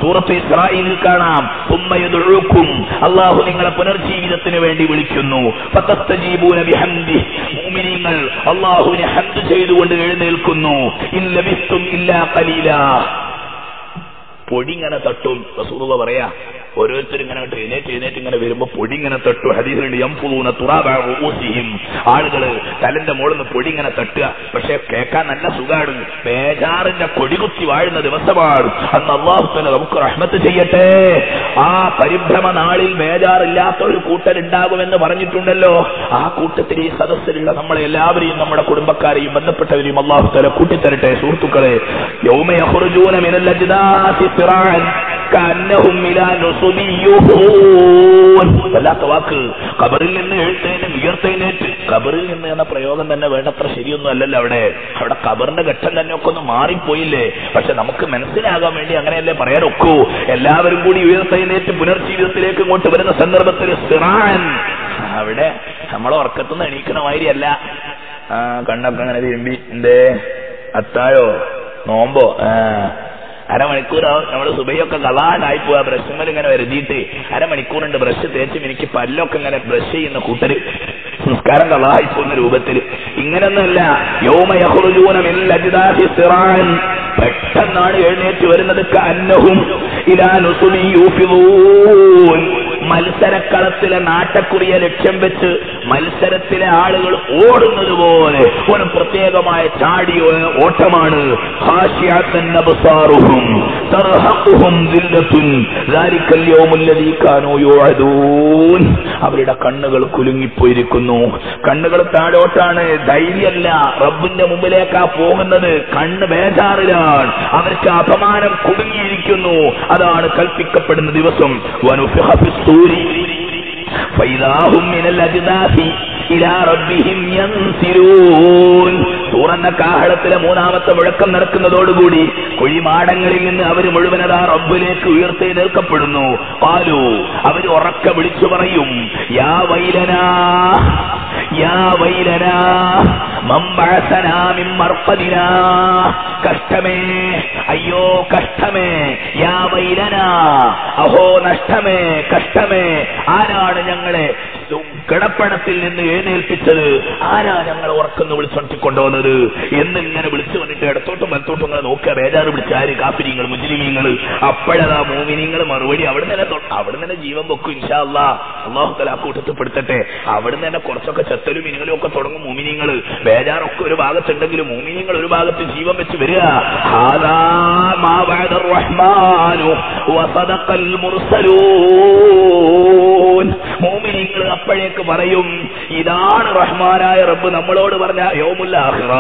സൂറത്ത് ഇസ്രായിൽ കാണാം, ഉമ്മയദുഉക്കും, അല്ലാഹു നിങ്ങളെ പുനർജീവിതത്തിന് വേണ്ടി വിളിക്കുന്നു. ഫതസ്തജീബൂന ബിഹംദി, മുഅ്മിനീങ്ങൾ അല്ലാഹുവിനെ ഹംദ് ചെയ്തുകൊണ്ട് എഴുന്നേൽക്കുന്നു. ഇൻ ലബിസ്തും ഇല്ലാ ഖലീലാ, പൊടി ഇങ്ങനെ തട്ടും. റസൂലുള്ളാഹി പറയാ, ഓരോരുത്തരും ഇങ്ങനെ എഴുന്നേറ്റ് ഇങ്ങനെ വരുമ്പോ പൊടി ഇങ്ങനെ തട്ടു. ഹദീസിലുണ്ട്, യംഫുദൂന തുറാബ റൂസിഹിം, ആളുകള് തലന്റെ മുകളിൽ നിന്ന് പൊടി ഇങ്ങനെ തട്ടുക. പക്ഷെ കേൾക്കാൻ നല്ല സുഖാണ്. ബേജാറിന്റെ കൊടികുത്തി വാഴുന്ന ദിവസമാണ് അന്ന്. അല്ലാഹു തആല നമുക്ക് റഹ്മത്ത് ചെയ്യട്ടെ. ആ പരിഭ്രമ നാളിൽ ബേജാറില്ലാത്ത ഒരു കൂട്ടരുണ്ടാകുമെന്ന് പറഞ്ഞിട്ടുണ്ടല്ലോ. ആ കൂട്ടത്തിൽ ഈ സദസ്സിലുള്ള നമ്മളെ എല്ലാവരെയും നമ്മുടെ കുടുംബക്കാരെയും ബന്ധപ്പെട്ടവരെയും അല്ലാഹു തആല കൂട്ടിത്തരട്ടെ. സുഹൃത്തുക്കളെ, യൗമ യഖ്റുജൂന മിനൽ അജ്ദാസി സിറാഅൻ കഅന്നഹും ഇലാ നുസുബി യുഹൂൻ. വല്ലാത്ത വാക്ക്. ഖബറിൽ നിന്ന് ഉയർത്തെഴുന്നേറ്റ്. ഖബറിൽ നിന്ന് എന്ന പ്രയോഗം തന്നെ വേണ്ടത്ര ശരിയൊന്നും അല്ലല്ലോ. അവിടെ ഖബറിന്റെ ഘട്ടം തന്നെ ഒക്കെ ഒന്ന് മാറിപ്പോയില്ലേ. പക്ഷെ നമുക്ക് മനസ്സിലാകാൻ വേണ്ടി അങ്ങനെയല്ലേ പറയാനൊക്കൂ. എല്ലാവരും കൂടി ഉയർത്തെഴുന്നേറ്റ് പുനർജീവിതത്തിലേക്ക് ഇങ്ങോട്ട് വരുന്ന സന്ദർഭത്തിൽ സിറാൻ, അവിടെ നമ്മളെ ഉറക്കത്തുനിന്ന് എണീക്കണ മാതിരിയല്ല. കണ്ണൊക്കെ അങ്ങനെ തിരുമ്പി, എന്തേ അത്താഴോ നോമ്പോ, അരമണിക്കൂറാവും നമ്മൾ സുബഹിയൊക്കെ കളാനായി പോവാ. ബ്രഷുമ്മൽ ഇങ്ങനെ വരുതിയിട്ട് അരമണിക്കൂറുണ്ട് ബ്രഷ് തേച്ചും എനിക്ക് പല്ലൊക്കെ ഇങ്ങനെ ബ്രഷ് ചെയ്യുന്ന കൂട്ടര് സംസ്കാരം കളായി പോകുന്ന രൂപത്തിൽ. ഇങ്ങനൊന്നുമല്ല. യൗമ യഖ്റുജൂന മിനൽ അജ്ദാസി സിറാൻ, പെട്ടെന്നാണ് എഴുന്നേറ്റ് വരുന്നത്. കഅന്നഹും ഇലാ നുസുബി യൂഫിദൂൻ, മത്സരക്കളത്തിലെ നാട്ടക്കുറിയെ ലക്ഷ്യം വെച്ച് മത്സരത്തിലെ ആളുകൾ ഓടുന്നത് പോലെ ഒരു പ്രത്യേകമായ ചാടിയ ഓട്ടമാണ്. ഖാശിഅത്തൻ അബ്സാറുഹും തർഹഖുഹും ദില്ലത്തുൻ ദാലിക്കൽ യൗമുൽ ലദീ കാനൂ യുഅദൂൻ. അവരുടെ കണ്ണുകൾ കുലുങ്ങിപ്പോയിരിക്കുന്നു. കണ്ണുകൾ താഴോട്ടാണ്. ധൈര്യമല്ല. റബ്ബിന്റെ മുമ്പിലേക്കാ പോകുന്നത്. കണ്ണ് ബേജാറിലാണ്. അവർക്ക് അപമാനം കുടുങ്ങിയിരിക്കുന്നു. അതാണ് കൽപ്പിക്കപ്പെടുന്ന ദിവസം. വനുഫിഖ ഫിസ്സൂരി ഫൈദാഹും മിനൽ അജ്ദാസി ഇലാ റബ്ബിഹിം യൻസിലൂൻ. സൂറന്ന കാഹളത്തിലെ മൂന്നാമത്തെ മുഴക്കം നടക്കുന്നതോടുകൂടി കുഴിമാടങ്ങളിൽ നിന്ന് അവർ മുഴുവനതാ റബ്ബിലേക്ക് ഉയർത്തെഴുന്നേൽക്കപ്പെടുന്നു. ഖാലൂ, അവർ ഉറക്കെ വിളിച്ചു പറയും, യാ വൈലനാ യാ വൈലനാ മൻ ബഅസനാ മിൻ മർഖദിനാ. കഷ്ടമേ, അയ്യോ കഷ്ടമേ. യാ വൈലനാ, അഹോ നഷ്ടമേ, കഷ്ടമേ. ആരാണ് ഞങ്ങളെ കിടപ്പണത്തിൽ നിന്ന് എഴുന്നേൽപ്പിച്ചത്? ആരാ ഞങ്ങളെ ഉറക്കുന്നു വിളിച്ചൊണ്ടിക്കൊണ്ടുവന്നത് എന്നിങ്ങനെ വിളിച്ചു വന്നിട്ട് ഇടത്തോട്ടും വലത്തോട്ടും ഇങ്ങനെ നോക്കുക. ബേജാറ് പിടിച്ചാര്? കാഫിരീങ്ങൾ, മുജ്രിമീങ്ങൾ. അപ്പോഴതാ മോമിനീങ്ങൾ മറുപടി അവിടെ തന്നെ ജീവൻ വെക്കും. ഇൻഷാ അല്ലാഹ്, അല്ലാഹു തആല കൂട്ടത്തിൽ പെടുത്തട്ടെ. അവിടെ തന്നെ കുറച്ചൊക്കെ ചെത്തലും ഇനിങ്ങളും ഒക്കെ തുടങ്ങും മോമിനീങ്ങൾ. ബേജാറൊക്കെ ഒരു ഭാഗത്തുണ്ടെങ്കിലും മോമിനീങ്ങൾ ഒരു ഭാഗത്ത് ജീവൻ വെച്ച് വരിക. ഹാദാ മാ വഅദർ റഹ്മാനു വസദഖൽ മുർസലൂൻ. മോമിനീങ്ങൾ അപ്പോഴേക്ക് പറയും, ഇതാണ് റഹ്മാനായ റബ്ബ് നമ്മളോട് പറഞ്ഞ യൗമുൽ ആഖിറ.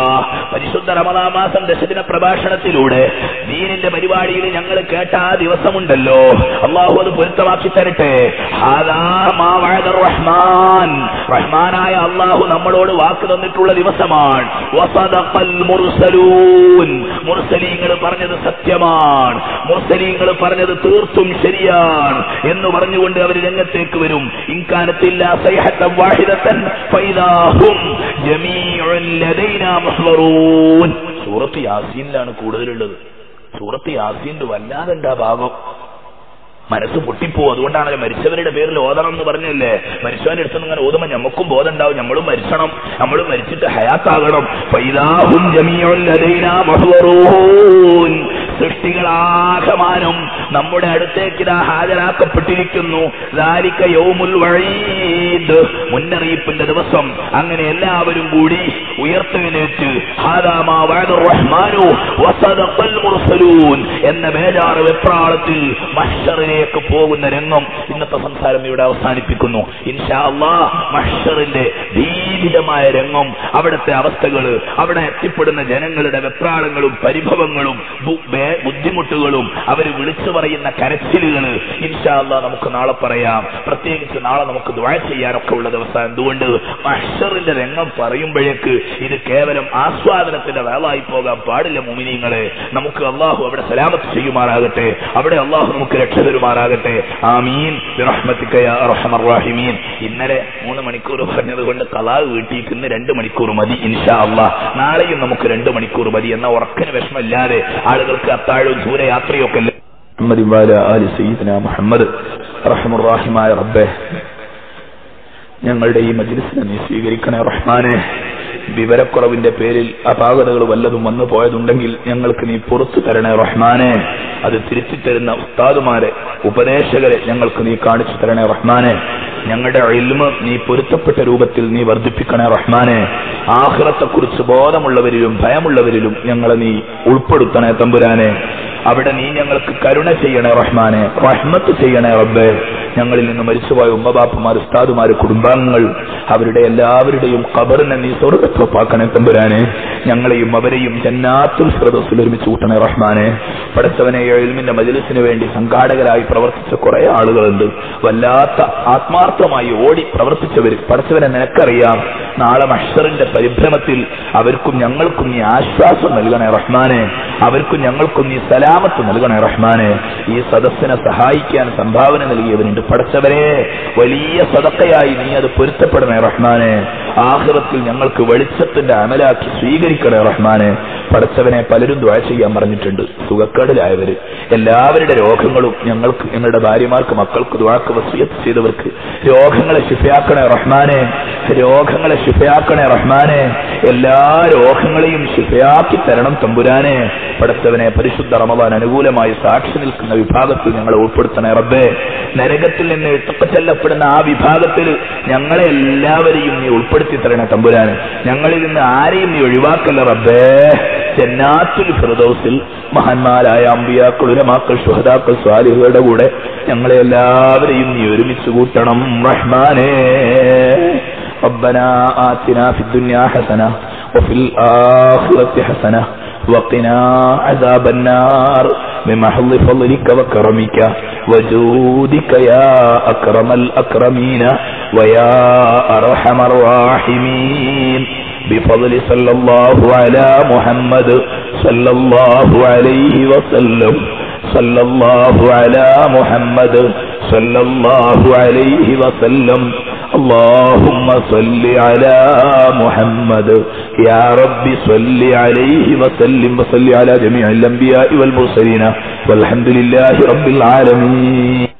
പരിശുദ്ധ റമദാൻ മാസം ദശദിന പ്രഭാഷണത്തിലൂടെ ദീനിന്റെ പരിപാടിയിൽ ഞങ്ങൾ കേട്ട ആ ദിവസമുണ്ടല്ലോ, അല്ലാഹു അത് പൊരുത്തമാക്കി തരട്ടെ. ഹാദാ മാ വഅദർ റഹ്മാൻ, റഹ്മാനായ അല്ലാഹു നമ്മളോട് വാക്ക് തന്നിട്ടുള്ള ദിവസമാണ്. വസദഖൽ മുർസലൂൻ, മുർസലീങ്ങൾ പറഞ്ഞത് സത്യമാണ്, മുർസലീങ്ങൾ പറഞ്ഞത് തീർത്തും ശരിയാണ് എന്ന് പറഞ്ഞുകൊണ്ട് അവർ രംഗത്തേക്ക് വരും. ഇൻകാനത്തില്ലാ സൈഹത്തൻ വാഹിദത്തൻ ഫൈദാഹും ജമീഉൻ ലദൈനാ മുഹ്ളറൂൻ. സൂറത്ത് യാസീനിലാണ് കൂടുതലുള്ളത്. സൂറത്ത് യാസീനിൽ വല്ലാതെ ഭാഗം മനസ്സ് പൊട്ടിപ്പോവും. അതുകൊണ്ടാണല്ലോ മരിച്ചവരുടെ പേരിൽ ഓതണം എന്ന് പറഞ്ഞല്ലേ. മരിച്ചവന്റെ അടുത്ത് ഇങ്ങനെ ഓതുമ്പോൾ നമുക്കും ബോധം ഉണ്ടാവും, നമ്മളും മരിച്ചണം, നമ്മളും മരിച്ചിട്ട് ഹയാത്താകണം. ഫൈദാഹും ജമീഉൻ ലദൈനാ മുഹ്ളറൂൻ. സൃഷ്ടികളാകമാനം നമ്മുടെ അടുത്തേക്ക് ഇതാ ഹാജരാക്കപ്പെട്ടിരിക്കുന്നു. ദാലിക യൗമുൽ വഈദ്, മുന്നറിയിപ്പിന്റെ ദിവസം. അങ്ങനെ എല്ലാവരും കൂടി ഉയർത്തെഴുന്നേറ്റ് ഹാദാ മാ വഅദർ റഹ്മാനു വസദഖൽ മുർസലൂൻ എന്ന ബേജാറ് വെപ്രാളത്തിൽ മഹ്ശറിലേക്ക് പോകുന്ന രംഗം ഇന്നത്തെ സംസാരം ഇവിടെ അവസാനിപ്പിക്കുന്നു. ഇൻഷാ അല്ലാഹ് മഹ്ശറിന്റെ ഭീതിതമായ രംഗം, അവിടുത്തെ അവസ്ഥകൾ, അവിടെ എത്തിപ്പെടുന്ന ജനങ്ങളുടെ വെപ്രാളങ്ങളും പരിഭവങ്ങളും ബുദ്ധിമുട്ടുകളും അവർ വിളിച്ചു പറയുന്ന കരച്ചിലുകൾ ഇൻഷാ അല്ലാഹ് നമുക്ക് നാളെ പറയാം. പ്രത്യേകിച്ച് നാളെ നമുക്ക് ദുആ ചെയ്യാനൊക്കെ ഉള്ള ദിവസം. എന്തുകൊണ്ട് മഹ്ശറിന്റെ രംഗം പറയുമ്പോഴേക്ക് ഇത് കേവലം ആസ്വാദനത്തിന്റെ വേളായി പോകാൻ പാടില്ല. മുഅ്മിനീങ്ങളെ, നമുക്ക് അല്ലാഹു അവിടെ സലാമത്ത് ചെയ്യുമാറാകട്ടെ, അവിടെ അല്ലാഹു നമുക്ക് രക്ഷ തരുമാറാകട്ടെ. ആമീൻ ബിറഹ്മതിക യാ അർഹമർ റഹീമീൻ. ഇന്നലെ 3 മണിക്കൂർ പറഞ്ഞതുകൊണ്ട് ഖലാ വീട്ടിക്ക് ഇന്ന് 2 മണിക്കൂർ മതി ഇൻഷാ അല്ലാഹ്. നാളെയും നമുക്ക് 2 മണിക്കൂർ മതി എന്ന ഉറക്കന് വിഷമമില്ലാതെ ആളുകൾക്ക് അത്താഴവും ദൂരയാത്രയൊക്കെ മുഹമ്മദ് വഅലാ ആലി സയ്യിദിനാ മുഹമ്മദ്. റഹ്മാനുർ റഹീമായ റബ്ബേ, ഞങ്ങളുടെ ഈ മജ്ലിസിനെ നീ സ്വീകരിക്കണേ റഹ്മാനെ. വിവരക്കുറവിന്റെ പേരിൽ അപാകതകൾ വല്ലതും വന്നു പോയതുണ്ടെങ്കിൽ ഞങ്ങൾക്ക് നീ പുറത്തു തരണേ റഹ്മാനെ. അത് തിരിച്ചു തരുന്ന ഉസ്താദുമാരെ, ഉപദേശകരെ ഞങ്ങൾക്ക് നീ കാണിച്ചു തരണേ റഹ്മാനെ. ഞങ്ങളുടെ ഇൽമ് നീ പൊരുത്തപ്പെട്ട രൂപത്തിൽ നീ വർദ്ധിപ്പിക്കണേ റഹ്മാനെ. ആഖിറത്തെക്കുറിച്ച് ബോധമുള്ളവരിലും ഭയമുള്ളവരിലും ഞങ്ങളെ നീ ഉൾപ്പെടുത്തണേ തമ്പുരാനെ. അവിടെ നീ ഞങ്ങൾക്ക് കരുണ ചെയ്യണേ റഹ്മാനെ, റഹ്മത്ത് ചെയ്യണേ റബ്ബേ. ഞങ്ങളിൽ നിന്ന് മരിച്ചുപോയ ഉമ്മബാപ്പുമാർ, ഉസ്താദുമാർ, കുടുംബാംഗങ്ങൾ, അവരുടെ എല്ലാവരുടെയും ഖബറിനെ നീ സ്വർഗ്ഗത്തോപ്പാക്കണേ തമ്പുരാനെ. ഞങ്ങളെയും അവരെയും ജന്നാത്തുൽ ഫിർദൗസിൽ ഒരുമിച്ച് കൂട്ടണേ റഹ്മാനെ. പടച്ചവനെ, ഇൽമിന്റെ മജ്ലിസിന് വേണ്ടി സംഘാടകരായി പ്രവർത്തിച്ച കുറെ ആളുകളുണ്ട്. വല്ലാത്ത ആത്മാർത്ഥമായി ഓടി പ്രവർത്തിച്ചവർ. പടച്ചവനെ നിനക്കറിയാം. നാളെ മഹ്ശറിന്റെ പരിഭ്രമത്തിൽ അവർക്കും ഞങ്ങൾക്കും നീ ആശ്വാസം നൽകണേ റഹ്മാനെ. അവർക്കും ഞങ്ങൾക്കും നീ സലാമത്ത് നൽകണേ റഹ്മാനെ. ഈ സദസ്സിനെ സഹായിക്കാൻ സംഭാവന നൽകിയവരുണ്ട്. പടച്ചവരെ, വലിയ സദഖയായി നീ അത് പൊരുത്തപ്പെടണേ റഹ്മാനെ. ആഖിറത്തിൽ ഞങ്ങൾക്ക് വെളിച്ചത്തിന്റെ അമലാക്കി സ്വീകരിക്കണേ റഹ്മാനെ. പടച്ചവനെ, പലരും ദുആ ചെയ്യാൻ പറഞ്ഞിട്ടുണ്ട്. സുഖക്കേടിലായവര്, എല്ലാവരുടെ രോഗങ്ങളും ഞങ്ങൾക്ക്, ഞങ്ങളുടെ ഭാര്യമാർക്ക്, മക്കൾക്ക് ദുആക്ക് വസിയത്ത് ചെയ്തവർക്ക് രോഗങ്ങളെ ശിഫയാക്കണേ റഹ്മാനെ. രോഗങ്ങളെ ശിഫയാക്കണേ റഹ്മാനെ. എല്ലാ രോഗങ്ങളെയും ശിഫയാക്കി തരണം തമ്പുരാനെ. പടച്ചവനെ, പരിശുദ്ധ റമദാൻ അനുകൂലമായി സാക്ഷി നിൽക്കുന്ന വിഭാഗത്തിൽ ഞങ്ങളെ ഉൾപ്പെടുത്തണേ റബ്ബേ. നരകത്തിൽ നിന്ന് ഇട്ടപ്പെടപ്പെടുന്ന ആ വിഭാഗത്തിൽ ഞങ്ങളെ എല്ലാവരെയും നീ ഉൾപ്പെടുത്തി തരണേ തമ്പുരാനെ. ഞങ്ങളിൽ നിന്ന് ആരെയും നീ ഒഴിവാക്കല്ല റബ്ബേ. ജന്നാത്തുൽ ഫിർദൗസിൽ മഹാന്മാരായ അമ്പിയാക്കൾ, ഉലമാക്കൾ, ശുഹദാക്കൾ, സ്വാലിഹുകളുടെ കൂടെ ഞങ്ങളെ എല്ലാവരെയും നീ ഒരുമിച്ച് കൂട്ടണം റഹ്മാനേ. ربنا آتنا في الدنيا حسنة وفي الآخرة حسنة وقنا عذاب النار بمحض فضلك وكرمك وجودك يا أكرم الأكرمين ويا أرحم الراحمين بفضل صلى الله على محمد صلى الله عليه وسلم صلى الله على محمد صلى الله عليه وسلم اللهم صل على محمد يا رب صل عليه وسلم وصل على جميع الأنبياء والمرسلين والحمد لله رب العالمين.